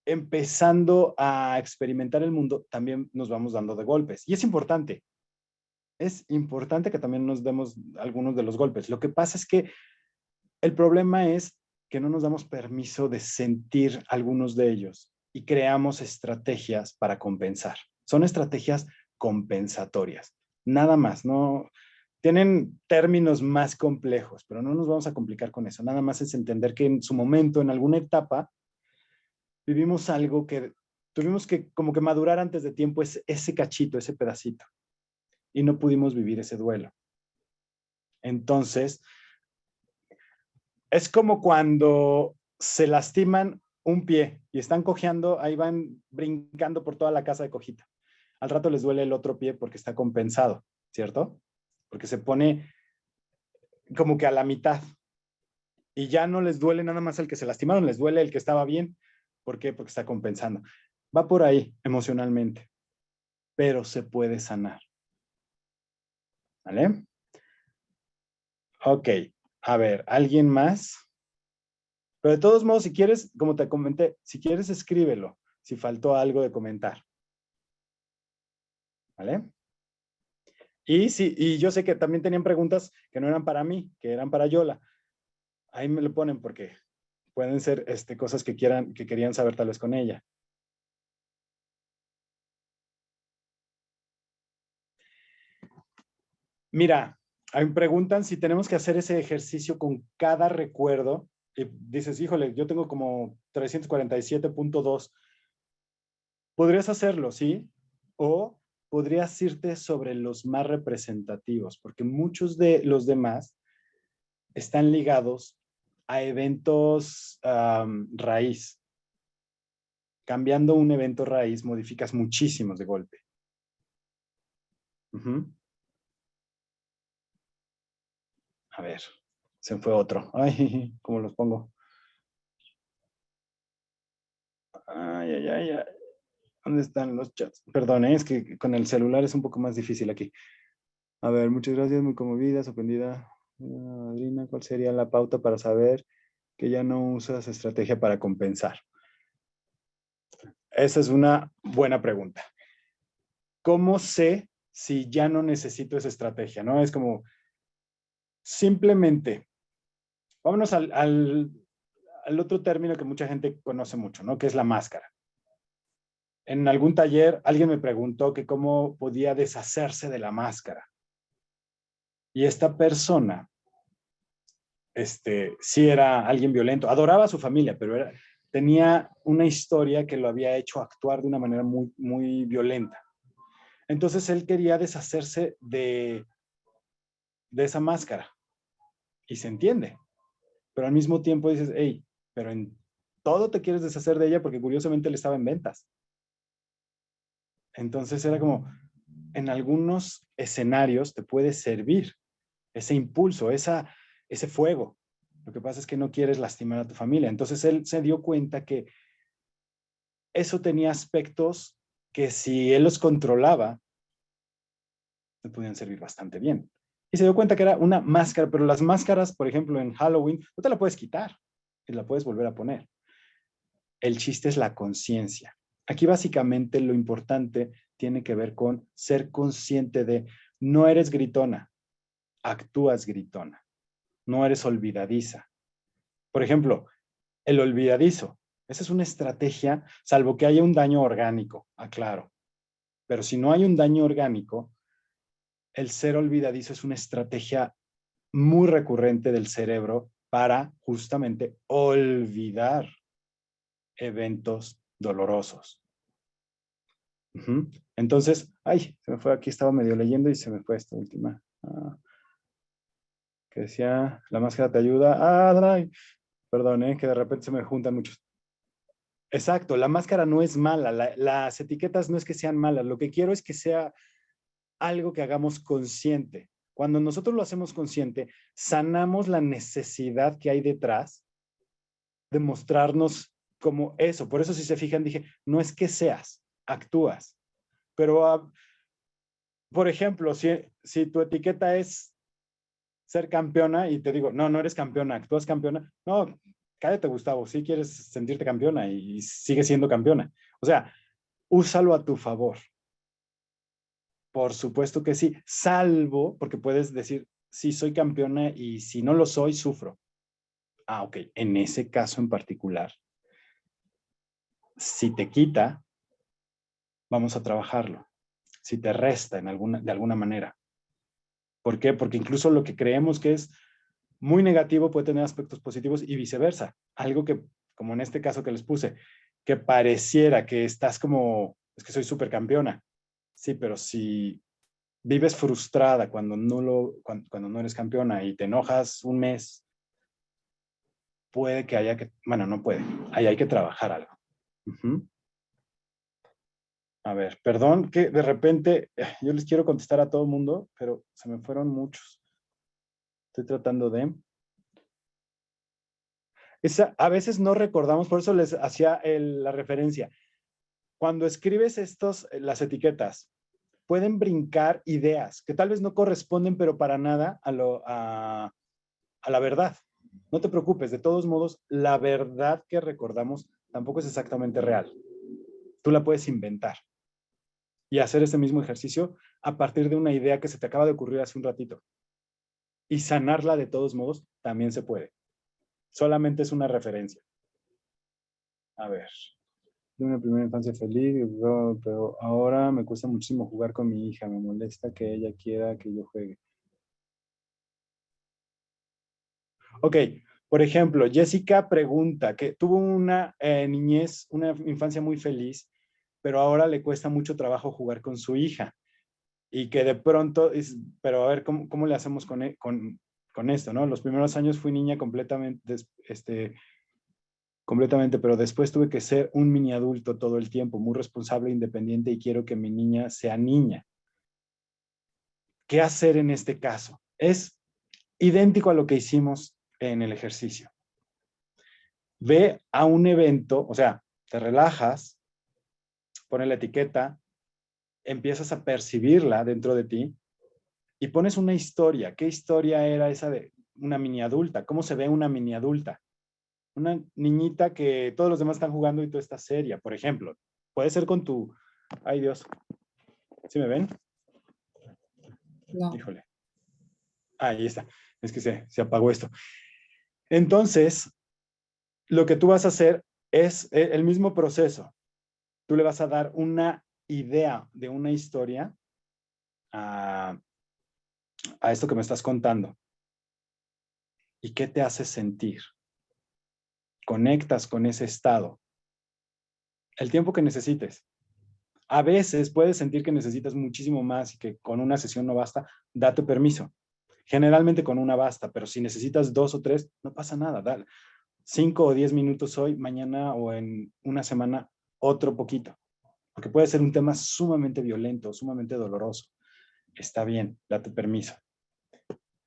empezando a experimentar el mundo, también nos vamos dando de golpes. Y es importante. es importante que también nos demos algunos de los golpes. Lo que pasa es que el problema es que no nos damos permiso de sentir algunos de ellos y creamos estrategias para compensar. Son estrategias compensatorias. Nada más, no tienen términos más complejos, pero no nos vamos a complicar con eso. Nada más es entender que en su momento, en alguna etapa, vivimos algo que tuvimos que como que madurar antes de tiempo, ese cachito, ese pedacito, y no pudimos vivir ese duelo. Entonces, es como cuando se lastiman un pie y están cojeando, ahí van brincando por toda la casa de cojita. Al rato les duele el otro pie porque está compensado, ¿cierto? Porque se pone como que a la mitad. Y ya no les duele nada más el que se lastimaron, les duele el que estaba bien. ¿Por qué? Porque está compensando. Va por ahí emocionalmente, pero se puede sanar. ¿Vale? Ok, a ver, ¿alguien más? Pero de todos modos, si quieres, como te comenté, si quieres escríbelo, si faltó algo de comentar. ¿Vale? Y, sí, y yo sé que también tenían preguntas que no eran para mí, que eran para Yola. Ahí me lo ponen porque pueden ser cosas que querían saber tal vez con ella. Mira, ahí me preguntan si tenemos que hacer ese ejercicio con cada recuerdo. Y dices, híjole, yo tengo como 347.2. Podrías hacerlo, ¿sí? O podrías irte sobre los más representativos, porque muchos de los demás están ligados a eventos raíz. Cambiando un evento raíz, modificas muchísimos de golpe. A ver, se fue otro. Ay, ¿cómo los pongo? Ay, ay, ay, ay. ¿Dónde están los chats? Perdón, es que con el celular es un poco más difícil aquí. A ver, muchas gracias, muy conmovida, sorprendida. Adrina, ¿cuál sería la pauta para saber que ya no usas estrategia para compensar? Esa es una buena pregunta. ¿Cómo sé si ya no necesito esa estrategia? ¿No? Es como, simplemente, vámonos al otro término que mucha gente conoce mucho, ¿no? Que es la máscara. En algún taller alguien me preguntó que cómo podía deshacerse de la máscara. Y esta persona, sí era alguien violento, adoraba a su familia, pero tenía una historia que lo había hecho actuar de una manera muy, muy violenta. Entonces él quería deshacerse de esa máscara. Y se entiende. Pero al mismo tiempo dices, hey, pero en todo te quieres deshacer de ella porque curiosamente él estaba en ventas. Entonces era como, en algunos escenarios te puede servir ese impulso, ese fuego. Lo que pasa es que no quieres lastimar a tu familia. Entonces él se dio cuenta que eso tenía aspectos que si él los controlaba, le podían servir bastante bien. Y se dio cuenta que era una máscara, pero las máscaras, por ejemplo, en Halloween, no te la puedes quitar y la puedes volver a poner. El chiste es la conciencia. Aquí básicamente lo importante tiene que ver con ser consciente de no eres gritona, actúas gritona, no eres olvidadiza. Por ejemplo, el olvidadizo, esa es una estrategia, salvo que haya un daño orgánico, aclaro. Pero si no hay un daño orgánico, el ser olvidadizo es una estrategia muy recurrente del cerebro para justamente olvidar eventos dolorosos. Entonces, ay, se me fue, aquí estaba medio leyendo y se me fue esta última. Que decía, la máscara te ayuda. Ay, perdón, que de repente se me juntan muchos. Exacto, la máscara no es mala, las etiquetas no es que sean malas, lo que quiero es que sea algo que hagamos consciente. Cuando nosotros lo hacemos consciente, sanamos la necesidad que hay detrás de mostrarnos como eso. Por eso si se fijan dije, no es que seas, actúas. Pero, por ejemplo, si tu etiqueta es ser campeona y te digo, no, no eres campeona, actúas campeona, no, cállate, Gustavo, si quieres sentirte campeona y sigue siendo campeona. O sea, úsalo a tu favor. Por supuesto que sí, salvo porque puedes decir, sí, soy campeona y si no lo soy, sufro. Ah, ok, en ese caso en particular, si te quita, vamos a trabajarlo. Si te resta de alguna manera. ¿Por qué? Porque incluso lo que creemos que es muy negativo puede tener aspectos positivos y viceversa. Algo que, como en este caso que les puse, que pareciera que estás como, es que soy supercampeona. Sí, pero si vives frustrada cuando no eres campeona y te enojas un mes, puede que haya que, bueno, no puede, ahí hay que trabajar algo. Uh-huh. A ver, perdón que de repente yo les quiero contestar a todo el mundo, pero se me fueron muchos. Estoy tratando de... a veces no recordamos, por eso les hacía la referencia. Cuando escribes las etiquetas, pueden brincar ideas que tal vez no corresponden, pero para nada a la verdad. No te preocupes, de todos modos, la verdad que recordamos tampoco es exactamente real. Tú la puedes inventar y hacer ese mismo ejercicio a partir de una idea que se te acaba de ocurrir hace un ratito. Y sanarla de todos modos también se puede. Solamente es una referencia. A ver. De una primera infancia feliz, pero ahora me cuesta muchísimo jugar con mi hija. Me molesta que ella quiera que yo juegue. Ok, por ejemplo, Jessica pregunta que tuvo una niñez, una infancia muy feliz, pero ahora le cuesta mucho trabajo jugar con su hija. Y que de pronto, pero a ver, ¿cómo le hacemos con esto, ¿no? Los primeros años fui niña completamente, pero después tuve que ser un mini adulto todo el tiempo, muy responsable, independiente y quiero que mi niña sea niña. ¿Qué hacer en este caso? Es idéntico a lo que hicimos en el ejercicio. Ve a un evento, o sea, te relajas, pones la etiqueta, empiezas a percibirla dentro de ti y pones una historia. ¿Qué historia era esa de una mini adulta? ¿Cómo se ve una mini adulta? Una niñita que todos los demás están jugando y tú estás seria, por ejemplo. Puede ser con tu... Ay, Dios. ¿Sí me ven? No. Híjole. Ahí está. Es que se apagó esto. Entonces, lo que tú vas a hacer es el mismo proceso. Tú le vas a dar una idea de una historia a esto que me estás contando. ¿Y qué te hace sentir? Conectas con ese estado. El tiempo que necesites. A veces puedes sentir que necesitas muchísimo más y que con una sesión no basta, date permiso. Generalmente con una basta, pero si necesitas 2 o 3, no pasa nada. Dale. 5 o 10 minutos hoy, mañana o en una semana, otro poquito. Porque puede ser un tema sumamente violento, sumamente doloroso. Está bien, date permiso.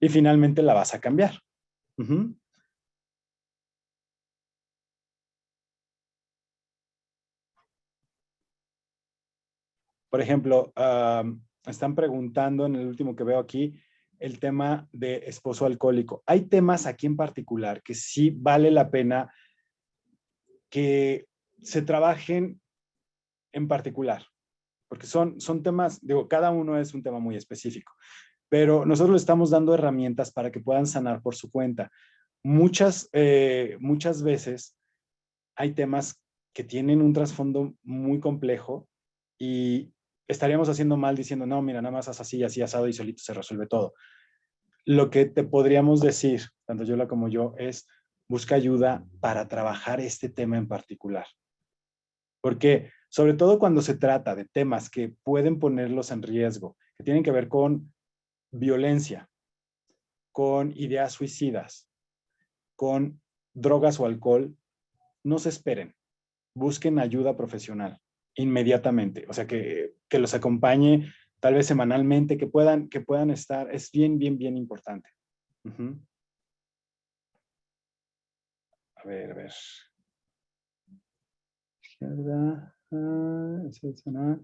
Y finalmente la vas a cambiar. Uh-huh. Por ejemplo, están preguntando en el último que veo aquí el tema de esposo alcohólico. Hay temas aquí en particular que sí vale la pena que se trabajen en particular, porque son temas, digo, cada uno es un tema muy específico, pero nosotros le estamos dando herramientas para que puedan sanar por su cuenta. Muchas veces hay temas que tienen un trasfondo muy complejo y estaríamos haciendo mal diciendo, no, mira, nada más haz así, así, asado y solito se resuelve todo. Lo que te podríamos decir, tanto Yola como yo, es busca ayuda para trabajar este tema en particular. Porque sobre todo cuando se trata de temas que pueden ponerlos en riesgo, que tienen que ver con violencia, con ideas suicidas, con drogas o alcohol, no se esperen, busquen ayuda profesional inmediatamente, o sea, que los acompañe tal vez semanalmente, que puedan estar, es bien, bien, bien importante. Uh-huh. A ver. Izquierda, seleccionar.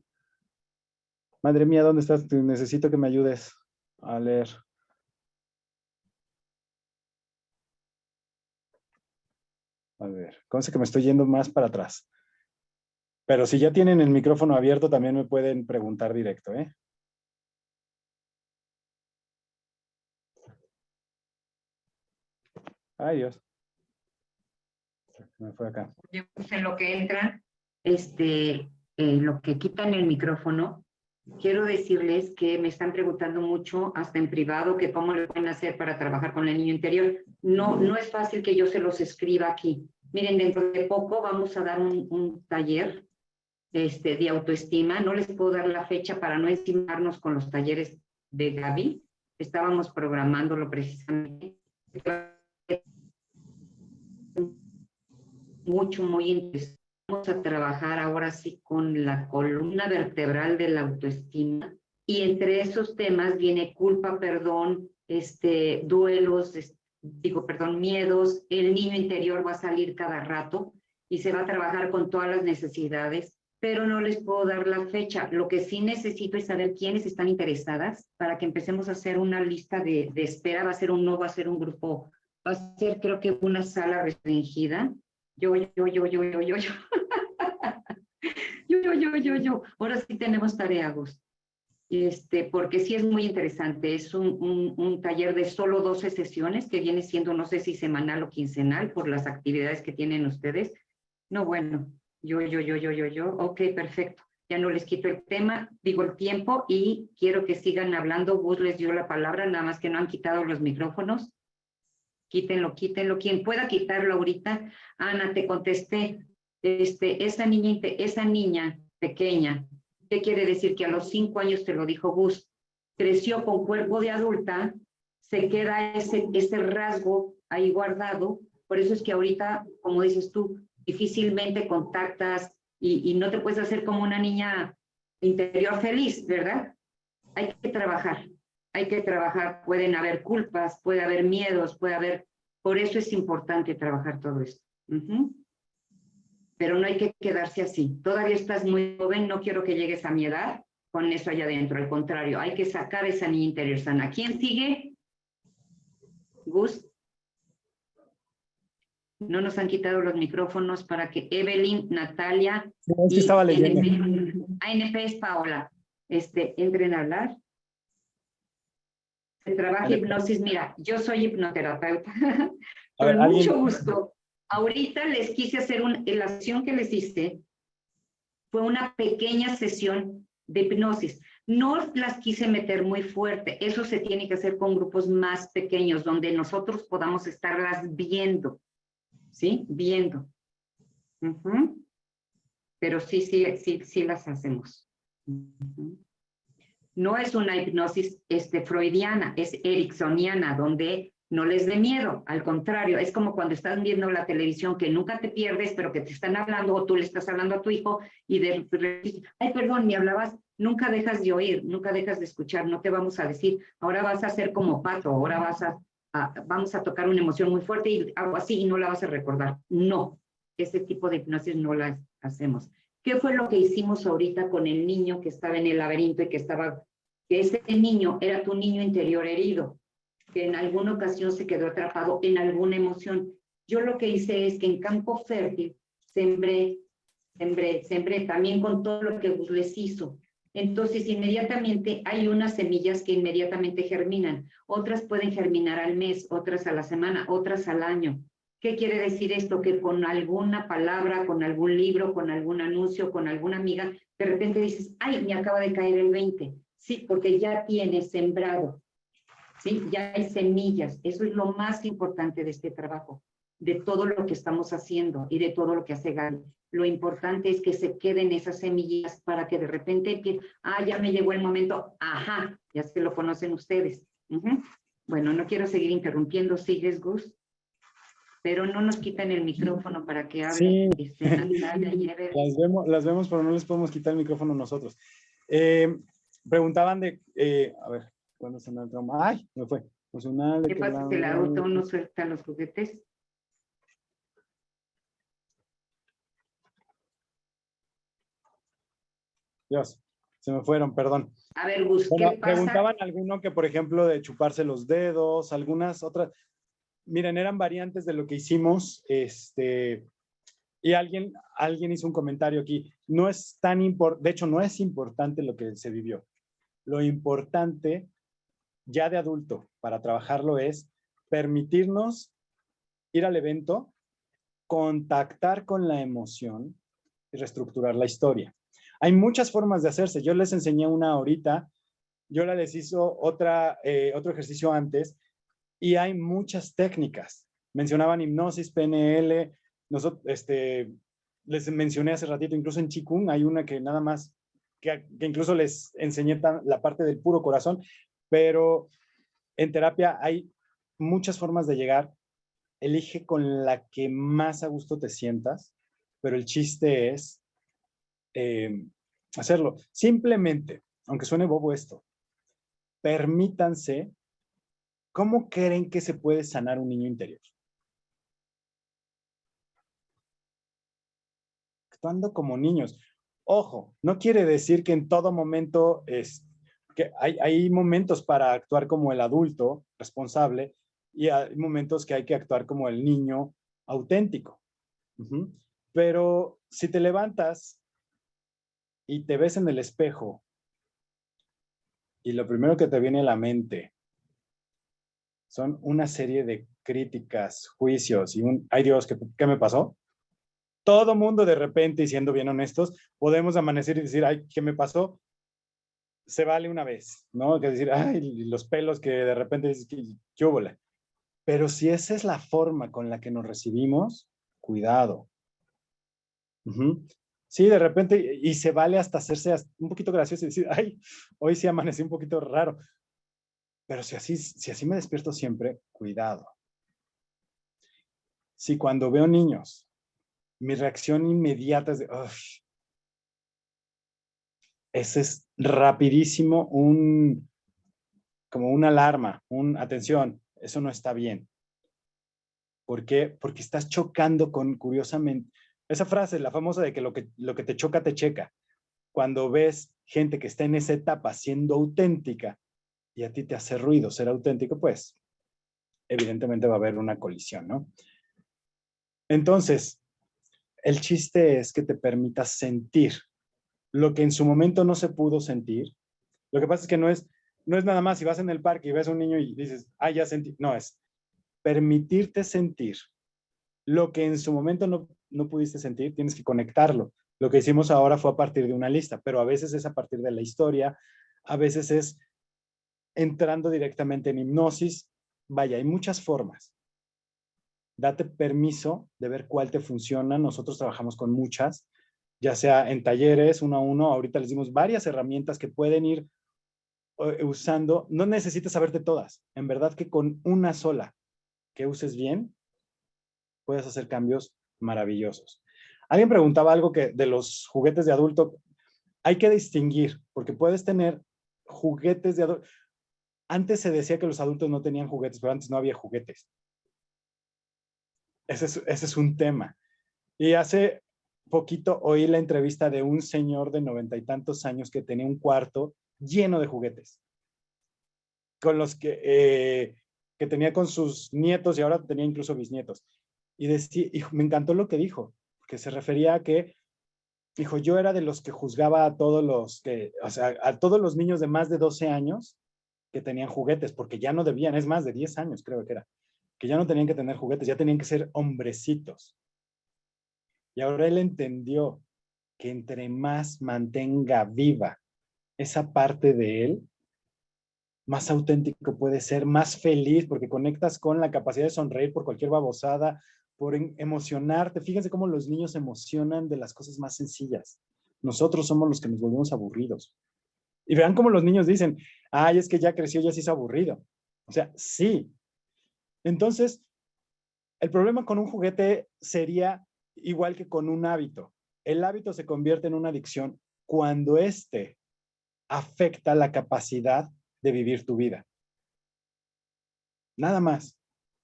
Madre mía, ¿dónde estás? Necesito que me ayudes a leer. A ver, conste que me estoy yendo más para atrás. Pero si ya tienen el micrófono abierto, también me pueden preguntar directo, ¿eh? Ay, Dios. Me fue acá. En lo que entran, lo que quitan el micrófono, quiero decirles que me están preguntando mucho, hasta en privado, que cómo lo pueden hacer para trabajar con el niño interior. No es fácil que yo se los escriba aquí. Miren, dentro de poco vamos a dar un taller de autoestima. No les puedo dar la fecha para no encimarnos con los talleres de Gaby. Estábamos programándolo precisamente. Muy interesante. Vamos a trabajar ahora sí con la columna vertebral de la autoestima, y entre esos temas viene culpa, perdón, duelos, miedos. El niño interior va a salir cada rato y se va a trabajar con todas las necesidades, pero no les puedo dar la fecha. Lo que sí necesito es saber quiénes están interesadas para que empecemos a hacer una lista de espera. Va a ser un grupo, va a ser creo que una sala restringida. Yo. Ahora sí tenemos tarea, Gus. Porque sí es muy interesante. Es un taller de solo 12 sesiones, que viene siendo, no sé si semanal o quincenal, por las actividades que tienen ustedes. No, bueno, yo. Ok, perfecto. Ya no les quito el tiempo, y quiero que sigan hablando. Gus les dio la palabra, nada más que no han quitado los micrófonos. Quítenlo. Quien pueda quitarlo ahorita. Ana, te contesté. Esa niña pequeña, ¿qué quiere decir? Que a los 5 años, te lo dijo Gus, creció con cuerpo de adulta, se queda ese rasgo ahí guardado. Por eso es que ahorita, como dices tú, difícilmente contactas y no te puedes hacer como una niña interior feliz, ¿verdad? Hay que trabajar. Pueden haber culpas, puede haber miedos, por eso es importante trabajar todo esto. Pero no hay que quedarse así. Todavía estás muy joven, no quiero que llegues a mi edad con eso allá adentro. Al contrario, hay que sacar esa niña interior sana. ¿Quién sigue? Gus. No nos han quitado los micrófonos para que Evelyn, Natalia Es que estaba leyendo. ANP es Paola. Entren a hablar. Se trabaja hipnosis. Mira, yo soy hipnoterapeuta. Con mucho gusto. Ahorita les quise hacer la sesión que les hice fue una pequeña sesión de hipnosis. No las quise meter muy fuerte. Eso se tiene que hacer con grupos más pequeños, donde nosotros podamos estarlas viendo. ¿Sí? Viendo. Pero sí las hacemos. No es una hipnosis freudiana, es ericksoniana, donde no les dé miedo. Al contrario, es como cuando estás viendo la televisión, que nunca te pierdes, pero que te están hablando, o tú le estás hablando a tu hijo, y ay, perdón, me hablabas. Nunca dejas de oír, nunca dejas de escuchar. No te vamos a decir, ahora vas a ser como Pato, ahora vamos a tocar una emoción muy fuerte y algo así, y no la vas a recordar. No, ese tipo de hipnosis no las hacemos. ¿Qué fue lo que hicimos ahorita con el niño que estaba en el laberinto y que ese niño era tu niño interior herido, que en alguna ocasión se quedó atrapado en alguna emoción? Yo lo que hice es que en campo fértil sembré también con todo lo que les hizo. Entonces, inmediatamente hay unas semillas que inmediatamente germinan. Otras pueden germinar al mes, otras a la semana, otras al año. ¿Qué quiere decir esto? Que con alguna palabra, con algún libro, con algún anuncio, con alguna amiga, de repente dices, ay, me acaba de caer el 20. Sí, porque ya tienes sembrado. Sí, ya hay semillas. Eso es lo más importante de este trabajo, de todo lo que estamos haciendo y de todo lo que hace Gaby. Lo importante es que se queden esas semillas para que de repente, ya me llegó el momento, ajá, ya se lo conocen ustedes. Bueno, no quiero seguir interrumpiendo, sigues, Gus, pero no nos quitan el micrófono para que hablen. Sí. Las vemos, pero no les podemos quitar el micrófono nosotros. Preguntaban a ver, ¿cuándo se me el trauma? ¡Ay! Me fue. Emocional. ¿Qué pasa si el adulto no suelta los juguetes? Dios, se me fueron, perdón. A ver, Gus, ¿qué pasa? Preguntaban alguno que, por ejemplo, de chuparse los dedos, algunas otras. Miren, eran variantes de lo que hicimos, y alguien hizo un comentario aquí. No es tan importante, de hecho, no es importante lo que se vivió. Lo importante, ya de adulto, para trabajarlo es permitirnos ir al evento, contactar con la emoción y reestructurar la historia. Hay muchas formas de hacerse. Yo les enseñé una ahorita, yo les hizo otro ejercicio antes, y hay muchas técnicas. Mencionaban hipnosis, PNL, les mencioné hace ratito, incluso en Qigong hay una que nada más, que incluso les enseñé la parte del puro corazón, pero en terapia hay muchas formas de llegar. Elige con la que más a gusto te sientas, pero el chiste es hacerlo. Simplemente, aunque suene bobo esto, permítanse. ¿Cómo creen que se puede sanar un niño interior? Actuando como niños. Ojo, no quiere decir que en todo momento que hay momentos para actuar como el adulto responsable y hay momentos que hay que actuar como el niño auténtico. Pero si te levantas y te ves en el espejo y lo primero que te viene a la mente son una serie de críticas, juicios y ay Dios, ¿qué me pasó? Todo mundo de repente, y siendo bien honestos, podemos amanecer y decir, ay, ¿qué me pasó? Se vale una vez, ¿no? Que decir, ay, los pelos que de repente dices, ¿qué hubo? Pero si esa es la forma con la que nos recibimos, cuidado. Sí, de repente, y se vale hasta hacerse un poquito gracioso y decir, ay, hoy sí amanecí un poquito raro. Pero si así me despierto siempre, cuidado. Si cuando veo niños, mi reacción inmediata es de, uff, ese es rapidísimo como una alarma, atención, eso no está bien. ¿Por qué? Porque estás chocando curiosamente, esa frase, la famosa de que lo que te choca, te checa. Cuando ves gente que está en esa etapa siendo auténtica y a ti te hace ruido ser auténtico, pues evidentemente va a haber una colisión, ¿no? Entonces, el chiste es que te permitas sentir lo que en su momento no se pudo sentir. Lo que pasa es que no es nada más si vas en el parque y ves a un niño y dices, ya sentí. No, es permitirte sentir lo que en su momento no pudiste sentir, tienes que conectarlo. Lo que hicimos ahora fue a partir de una lista, pero a veces es a partir de la historia, a veces es entrando directamente en hipnosis. Vaya, hay muchas formas. Date permiso de ver cuál te funciona. Nosotros trabajamos con muchas, ya sea en talleres, 1 a 1. Ahorita les dimos varias herramientas que pueden ir usando. No necesitas saberte todas. En verdad que con una sola que uses bien, puedes hacer cambios maravillosos. Alguien preguntaba algo que de los juguetes de adulto. Hay que distinguir, porque puedes tener juguetes de adulto. Antes se decía que los adultos no tenían juguetes, pero antes no había juguetes. Ese es un tema. Y hace poquito oí la entrevista de un señor de 90 y tantos años que tenía un cuarto lleno de juguetes, con los que tenía con sus nietos y ahora tenía incluso bisnietos. Y me encantó lo que dijo, que se refería a que, dijo, yo era de los que juzgaba a todos a todos los niños de más de 12 años que tenían juguetes, porque ya no debían, es más de 10 años creo que ya no tenían que tener juguetes, ya tenían que ser hombrecitos. Y ahora él entendió que entre más mantenga viva esa parte de él, más auténtico puede ser, más feliz, porque conectas con la capacidad de sonreír por cualquier babosada, por emocionarte. Fíjense cómo los niños se emocionan de las cosas más sencillas. Nosotros somos los que nos volvemos aburridos. Y vean cómo los niños dicen, ay, es que ya creció, ya se hizo aburrido. O sea, sí. Entonces, el problema con un juguete sería igual que con un hábito. El hábito se convierte en una adicción cuando éste afecta la capacidad de vivir tu vida. Nada más.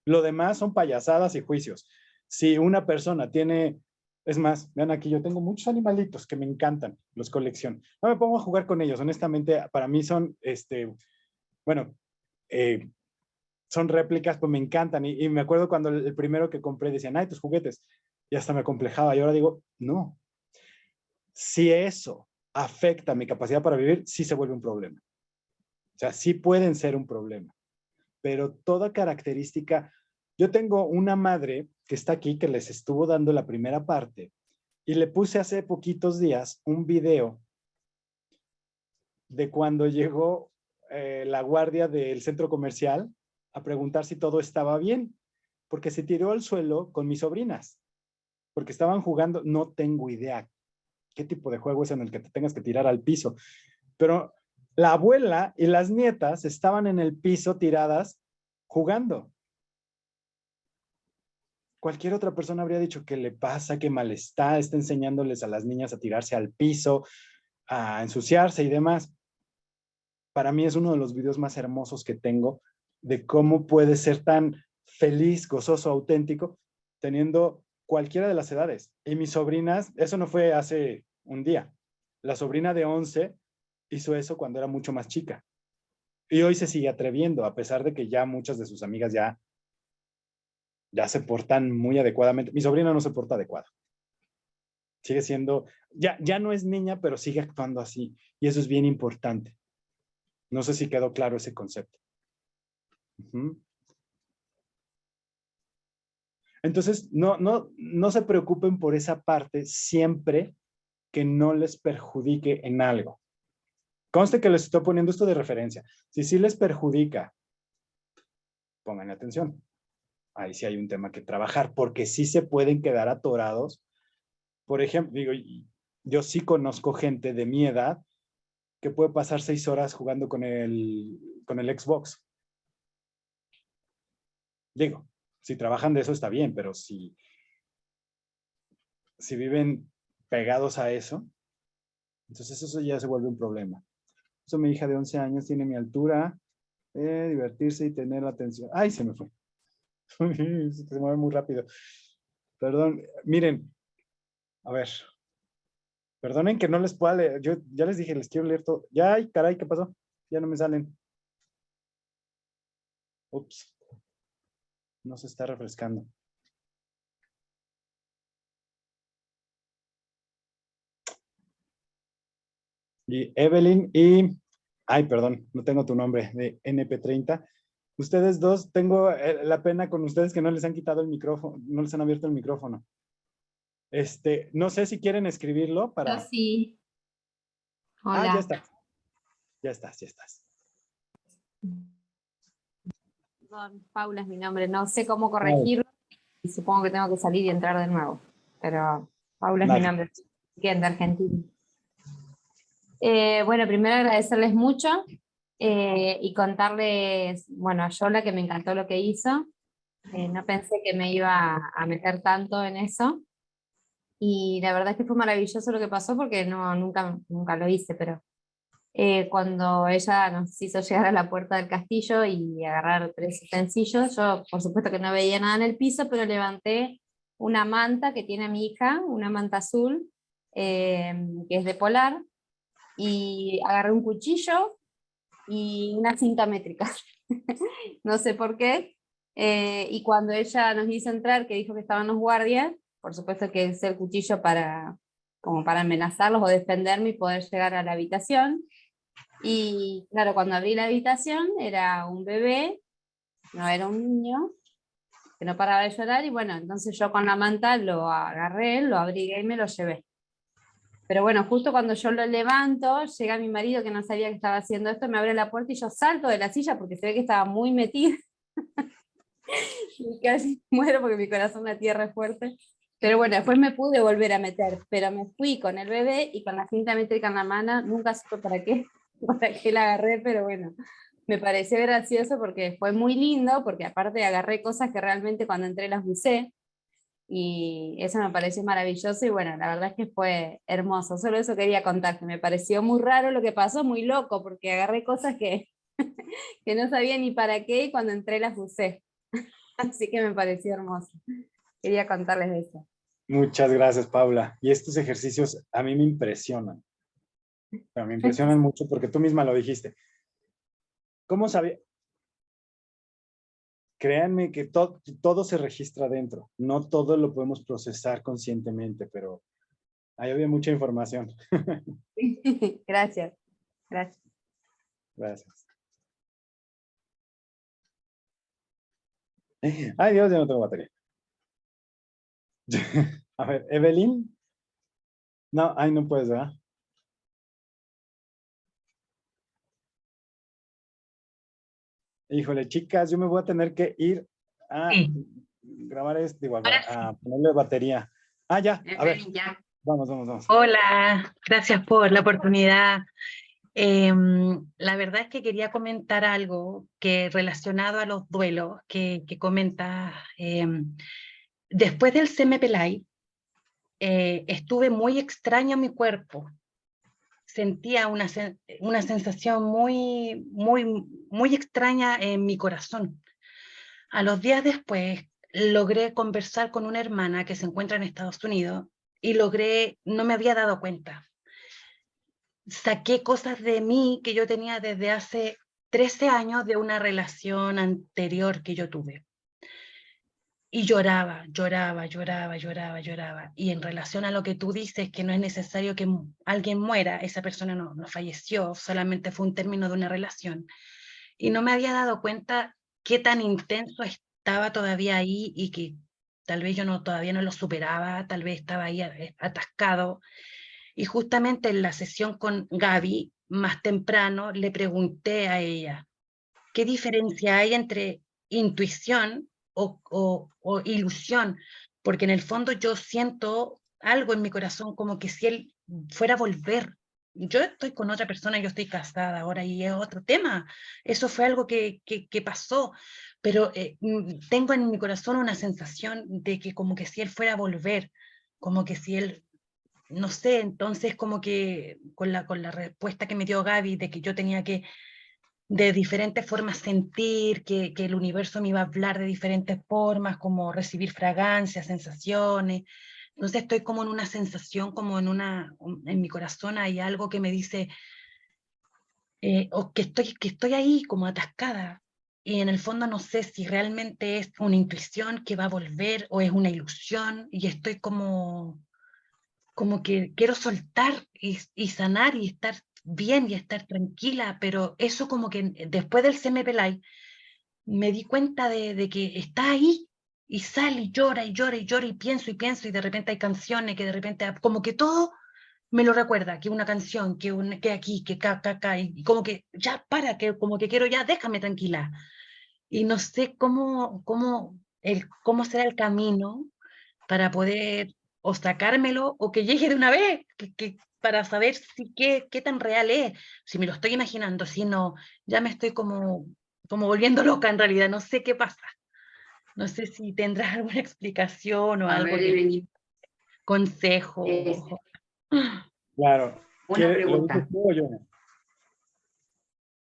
Lo demás son payasadas y juicios. Si una persona tiene, es más, vean aquí, yo tengo muchos animalitos que me encantan, los colecciono. No me pongo a jugar con ellos, honestamente, para mí son, son réplicas, pues me encantan. Y me acuerdo cuando el primero que compré decían, ay, tus juguetes. Y hasta me acomplejaba. Y ahora digo, no. Si eso afecta mi capacidad para vivir, sí se vuelve un problema. O sea, sí pueden ser un problema. Pero toda característica, Yo tengo una madre que está aquí, que les estuvo dando la primera parte, y le puse hace poquitos días un video de cuando llegó la guardia del centro comercial a preguntar si todo estaba bien, porque se tiró al suelo con mis sobrinas, porque estaban jugando, no tengo idea qué tipo de juego es en el que te tengas que tirar al piso, pero la abuela y las nietas estaban en el piso tiradas jugando. Cualquier otra persona habría dicho, ¿qué le pasa? ¿Qué mal está? Está enseñándoles a las niñas a tirarse al piso, a ensuciarse y demás. Para mí es uno de los videos más hermosos que tengo de cómo puede ser tan feliz, gozoso, auténtico, teniendo cualquiera de las edades. Y mis sobrinas, eso no fue hace un día. La sobrina de 11 hizo eso cuando era mucho más chica. Y hoy se sigue atreviendo, a pesar de que ya muchas de sus amigas ya se portan muy adecuadamente. Mi sobrina no se porta adecuada. Sigue siendo, ya no es niña, pero sigue actuando así. Y eso es bien importante. No sé si quedó claro ese concepto. Entonces, no se preocupen por esa parte siempre que no les perjudique en algo. Conste que les estoy poniendo esto de referencia. Si sí les perjudica, pongan atención. Ahí sí hay un tema que trabajar, porque sí se pueden quedar atorados. Por ejemplo, digo, yo sí conozco gente de mi edad que puede pasar 6 horas jugando con el Xbox. Digo, si trabajan de eso está bien, pero si viven pegados a eso, entonces eso ya se vuelve un problema. Eso mi hija de 11 años tiene mi altura, divertirse y tener atención. ¡Ay, se me fue! Se mueve muy rápido. Perdón, miren, a ver. Perdonen que no les pueda leer. Yo ya les dije, les quiero leer todo. Ya, ay, caray, ¿qué pasó? Ya no me salen. Ups. No se está refrescando. Y Evelyn y... Ay, perdón, no tengo tu nombre, de NP30. Ustedes dos, tengo la pena con ustedes que no les han quitado el micrófono, no les han abierto el micrófono. No sé si quieren escribirlo para... Yo sí. Ah, ya Hola. está. Ya estás, ya estás. Paula es mi nombre. No sé cómo Ay, corregirlo y supongo que tengo que salir y entrar de nuevo. Pero Paula es mi nadie. nombre. Que de Argentina. Bueno, primero agradecerles mucho y contarles, bueno, a Yola que me encantó lo que hizo. No pensé que me iba a meter tanto en eso. Y la verdad es que fue maravilloso lo que pasó porque nunca lo hice, pero cuando ella nos hizo llegar a la puerta del castillo y agarrar 3 utensilios, yo por supuesto que no veía nada en el piso, pero levanté una manta que tiene mi hija, una manta azul, que es de polar, y agarré un cuchillo y una cinta métrica, no sé por qué, y cuando ella nos hizo entrar, que dijo que estaban los guardias, por supuesto que es el cuchillo como para amenazarlos o defenderme y poder llegar a la habitación. Y claro, cuando abrí la habitación era un bebé, no era un niño, que no paraba de llorar, y bueno, entonces yo con la manta lo agarré, lo abrigué y me lo llevé. Pero bueno, justo cuando yo lo levanto, llega mi marido que no sabía que estaba haciendo esto, me abre la puerta y yo salto de la silla porque se ve que estaba muy metida. Y casi muero porque mi corazón latía re fuerte. Pero bueno, después me pude volver a meter, pero me fui con el bebé y con la cinta métrica en la mano, nunca supe para qué la agarré, pero bueno, me pareció gracioso porque fue muy lindo, porque aparte agarré cosas que realmente cuando entré las usé, y eso me pareció maravilloso, y bueno, la verdad es que fue hermoso, solo eso quería contar, que me pareció muy raro lo que pasó, muy loco, porque agarré cosas que, que no sabía ni para qué, y cuando entré las usé, así que me pareció hermoso. Quería contarles de eso. Muchas gracias, Paula. Y estos ejercicios a mí me impresionan. Pero me impresionan mucho porque tú misma lo dijiste. ¿Cómo sabía? Créanme que todo se registra dentro. No todo lo podemos procesar conscientemente, pero ahí había mucha información. Gracias, gracias. Gracias. Ay, Dios, ya no tengo batería. A ver, Evelyn. No, ay, no puedes, ¿verdad? Híjole, chicas, yo me voy a tener que ir a Sí, grabar esto, digo, ahora sí. a ponerle batería. Ah, ya, a ver, Evelyn, ya. vamos. Hola, gracias por la oportunidad. La verdad es que quería comentar algo que relacionado a los duelos que comenta. Después del CMPLAI, estuve muy extraña en mi cuerpo. Sentía una sensación muy extraña en mi corazón. A los días después logré conversar con una hermana que se encuentra en Estados Unidos y no me había dado cuenta. Saqué cosas de mí que yo tenía desde hace 13 años de una relación anterior que yo tuve. Y lloraba. Y en relación a lo que tú dices, que no es necesario que alguien muera, esa persona no falleció, solamente fue un término de una relación. Y no me había dado cuenta qué tan intenso estaba todavía ahí y que tal vez yo todavía no lo superaba, tal vez estaba ahí atascado. Y justamente en la sesión con Gaby, más temprano, le pregunté a ella, ¿qué diferencia hay entre intuición o ilusión? Porque en el fondo yo siento algo en mi corazón como que si él fuera a volver. Yo estoy con otra persona, yo estoy casada ahora y es otro tema. Eso fue algo que pasó, pero tengo en mi corazón una sensación de que como que si él fuera a volver, como que si él, no sé, entonces como que con la respuesta que me dio Gaby de que yo tenía que de diferentes formas sentir, que el universo me iba a hablar de diferentes formas, como recibir fragancias, sensaciones. Entonces estoy como en una sensación, como en mi corazón hay algo que me dice, o que estoy ahí como atascada. Y en el fondo no sé si realmente es una intuición que va a volver o es una ilusión y estoy como que quiero soltar y sanar y estar bien y estar tranquila, pero eso como que después del CMPLAI me di cuenta de que está ahí y sale y llora y pienso y de repente hay canciones que de repente como que todo me lo recuerda, que una canción, que aquí, que acá, y como que ya para, que como que quiero ya, déjame tranquila. Y no sé cómo será el camino para poder o sacármelo o que llegue de una vez, para saber qué tan real es, si me lo estoy imaginando, si no, ya me estoy como volviendo loca en realidad, no sé qué pasa. No sé si tendrás alguna explicación o A algo ver, que Evelyn, consejo. Claro. una ¿Lo dices pregunta. tú o yo?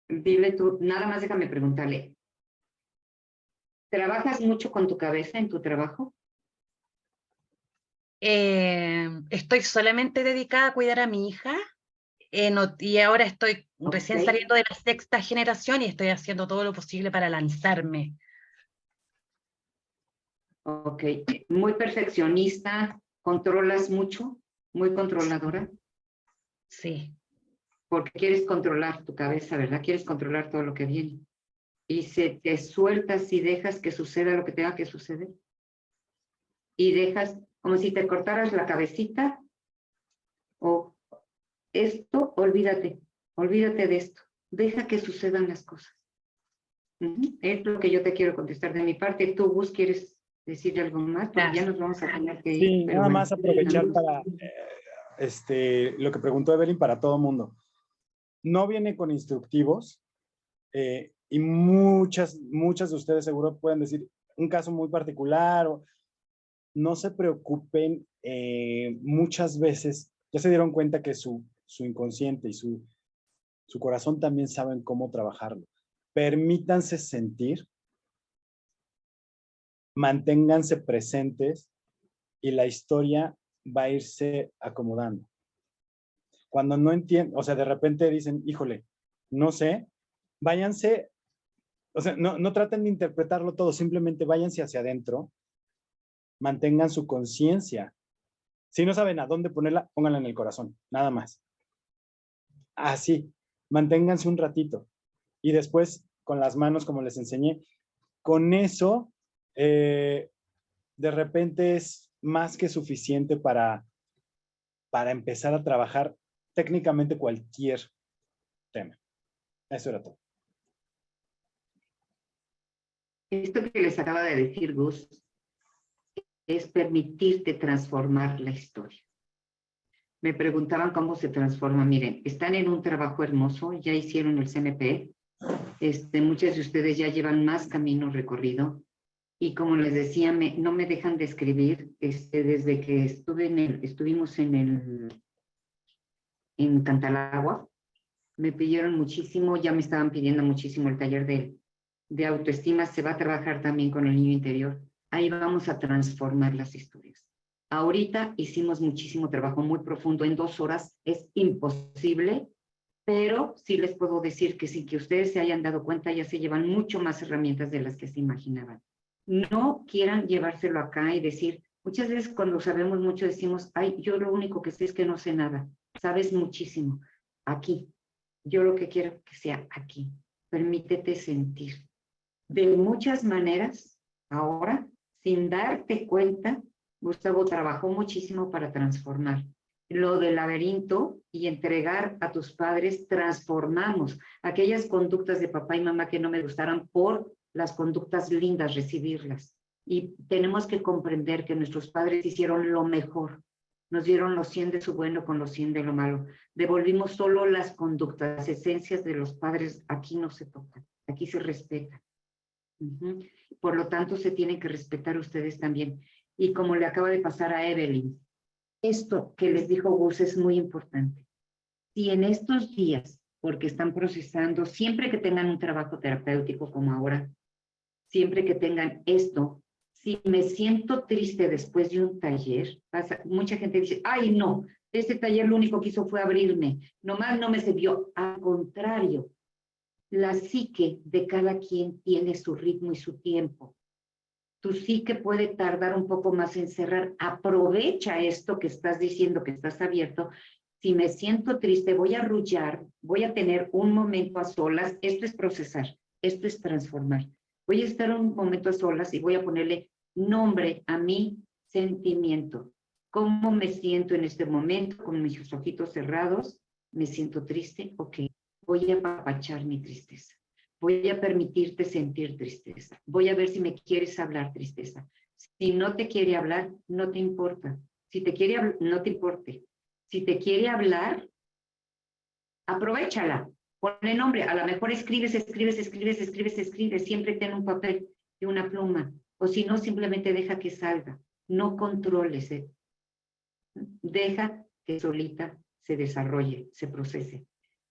Dile tú, nada más déjame preguntarle. ¿Trabajas mucho con tu cabeza en tu trabajo? Estoy solamente dedicada a cuidar a mi hija. Y ahora estoy Ok, recién saliendo de la sexta generación y estoy haciendo todo lo posible para lanzarme. ok. Muy perfeccionista, controlas mucho, muy controladora, Sí, porque quieres controlar tu cabeza, ¿verdad? Quieres controlar todo lo que viene. Y se te sueltas y dejas que suceda lo que tenga que suceder. Y dejas como si te cortaras la cabecita o esto, olvídate de esto. Deja que sucedan las cosas. Es lo que yo te quiero contestar de mi parte. Tú, Gus, ¿quieres decir algo más? Porque ya gracias. nos vamos a tener que ir, Sí, pero nada bueno. más aprovechar para lo que preguntó Evelyn para todo mundo. No viene con instructivos y muchas de ustedes seguro pueden decir un caso muy particular. No se preocupen, muchas veces ya se dieron cuenta que su inconsciente y su corazón también saben cómo trabajarlo. Permítanse sentir, manténganse presentes y la historia va a irse acomodando. Cuando no entienden, o sea, de repente dicen, híjole, no sé, váyanse, o sea, no traten de interpretarlo todo, simplemente váyanse hacia adentro, mantengan su conciencia. Si no saben a dónde ponerla, pónganla en el corazón, nada más. Así, manténganse un ratito y después con las manos, como les enseñé, con eso de repente es más que suficiente para empezar a trabajar técnicamente cualquier tema. Eso era todo. Esto que les acaba de decir Gus es permitirte transformar la historia. Me preguntaban cómo se transforma. Miren, están en un trabajo hermoso, ya hicieron el CNP. Muchas de ustedes ya llevan más camino recorrido. Y como les decía, no me dejan de escribir. Desde que estuvimos en Cantalagua, me pidieron muchísimo, ya me estaban pidiendo muchísimo el taller de autoestima. Se va a trabajar también con el niño interior. Ahí vamos a transformar las historias. Ahorita hicimos muchísimo trabajo muy profundo. En 2 horas es imposible, pero sí les puedo decir que sin que ustedes se hayan dado cuenta, ya se llevan mucho más herramientas de las que se imaginaban. No quieran llevárselo acá y decir, muchas veces cuando sabemos mucho decimos, ay, yo lo único que sé es que no sé nada. Sabes muchísimo. Aquí. Yo lo que quiero que sea aquí. Permítete sentir. De muchas maneras, ahora, sin darte cuenta, Gustavo trabajó muchísimo para transformar. Lo del laberinto y entregar a tus padres, transformamos aquellas conductas de papá y mamá que no me gustaran por las conductas lindas, recibirlas. Y tenemos que comprender que nuestros padres hicieron lo mejor. Nos dieron los 100 de su bueno con los 100 de lo malo. Devolvimos solo las conductas, las esencias de los padres. Aquí no se tocan, aquí se respeta. Por lo tanto, se tienen que respetar ustedes también. Y como le acaba de pasar a Evelyn, esto que les dijo Gus es muy importante. Si en estos días, porque están procesando, siempre que tengan un trabajo terapéutico como ahora, siempre que tengan esto, si me siento triste después de un taller, mucha gente dice, ay no, este taller lo único que hizo fue abrirme, nomás no me sirvió. Al contrario, la psique de cada quien tiene su ritmo y su tiempo. Tu psique puede tardar un poco más en cerrar. Aprovecha esto que estás diciendo, que estás abierto. Si me siento triste, voy a arrullar, voy a tener un momento a solas. Esto es procesar, esto es transformar. Voy a estar un momento a solas y voy a ponerle nombre a mi sentimiento. ¿Cómo me siento en este momento con mis ojitos cerrados? ¿Me siento triste? Ok, voy a apapachar mi tristeza. Voy a permitirte sentir tristeza. Voy a ver si me quieres hablar, tristeza. Si no te quiere hablar, no te importa. Si te quiere hablar, no te importe. Si te quiere hablar, aprovéchala. Ponle nombre. A lo mejor escribes. Siempre ten un papel y una pluma. O si no, simplemente deja que salga. No controles. Deja que solita se desarrolle, se procese.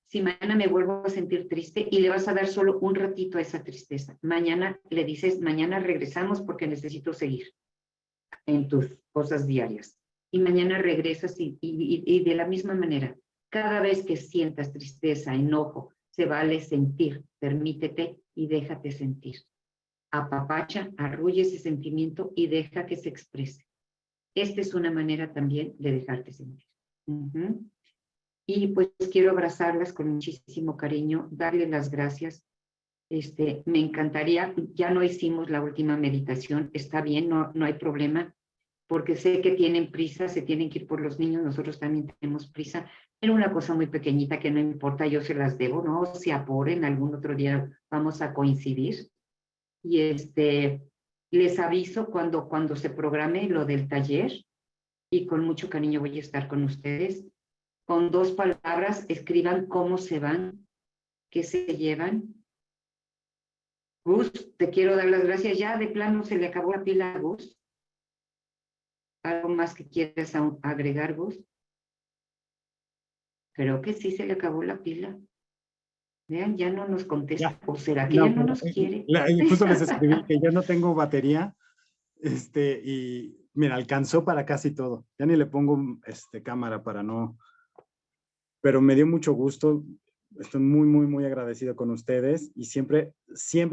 Si mañana me vuelvo a sentir triste y le vas a dar solo un ratito a esa tristeza. Mañana le dices, mañana regresamos porque necesito seguir en tus cosas diarias. Y mañana regresas y de la misma manera, cada vez que sientas tristeza, enojo, se vale sentir, permítete y déjate sentir. Apapacha, arrulla ese sentimiento y deja que se exprese. Esta es una manera también de dejarte sentir. Y pues quiero abrazarlas con muchísimo cariño, darles las gracias. Me encantaría, ya no hicimos la última meditación, está bien, no hay problema, porque sé que tienen prisa, se tienen que ir por los niños, nosotros también tenemos prisa. Era una cosa muy pequeñita que no importa, yo se las debo, no se apuren, algún otro día vamos a coincidir. Y les aviso cuando se programe lo del taller y con mucho cariño voy a estar con ustedes. Con 2 palabras, escriban cómo se van, qué se llevan. Gus, te quiero dar las gracias. Ya de plano se le acabó la pila a Gus. ¿Algo más que quieras agregar, Gus? Creo que sí se le acabó la pila. Vean, ya no nos contesta. ¿O será que ya no nos quiere? Justo les escribí que yo no tengo batería. Y mira, alcanzó para casi todo. Ya ni le pongo cámara para no... Pero me dio mucho gusto. Estoy muy, muy, muy agradecido con ustedes y siempre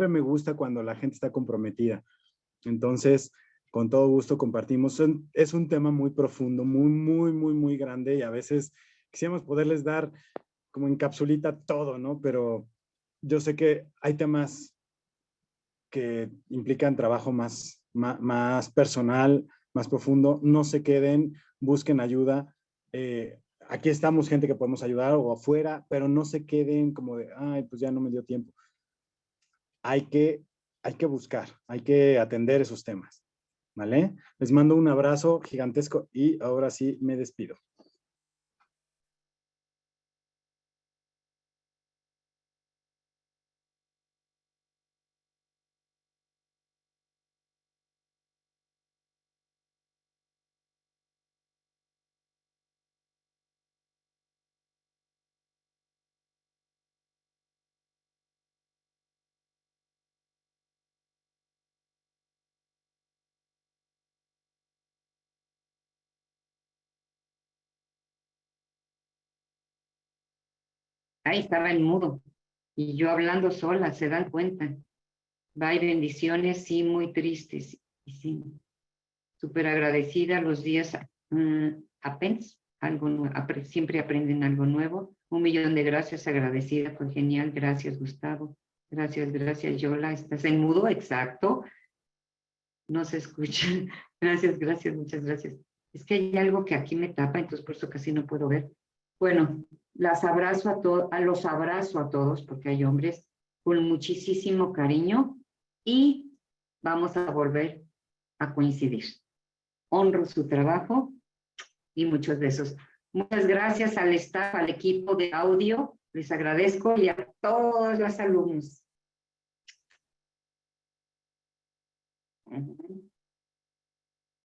me gusta cuando la gente está comprometida. Entonces, con todo gusto compartimos. Es un tema muy profundo, muy, muy, muy, muy grande y a veces quisiéramos poderles dar como en capsulita todo, ¿no? Pero yo sé que hay temas que implican trabajo más más personal, más profundo. No se queden, busquen ayuda. Aquí estamos gente que podemos ayudar o afuera, pero no se queden como de, ay, pues ya no me dio tiempo. Hay que buscar, hay que atender esos temas, ¿vale? Les mando un abrazo gigantesco y ahora sí me despido. Ahí estaba en mudo. Y yo hablando sola, ¿se dan cuenta? Bye, bendiciones, sí, muy tristes. Y sí, súper agradecida los días apenas, siempre aprenden algo nuevo. 1.000.000 de gracias, agradecida, fue genial. Gracias, Gustavo. Gracias, Yola. ¿Estás en mudo? Exacto. No se escucha. Gracias, muchas gracias. Es que hay algo que aquí me tapa, entonces por eso casi no puedo ver. Bueno, los abrazo a todos, porque hay hombres con muchísimo cariño y vamos a volver a coincidir. Honro su trabajo y muchos besos. Muchas gracias al staff, al equipo de audio, les agradezco y a todos los alumnos.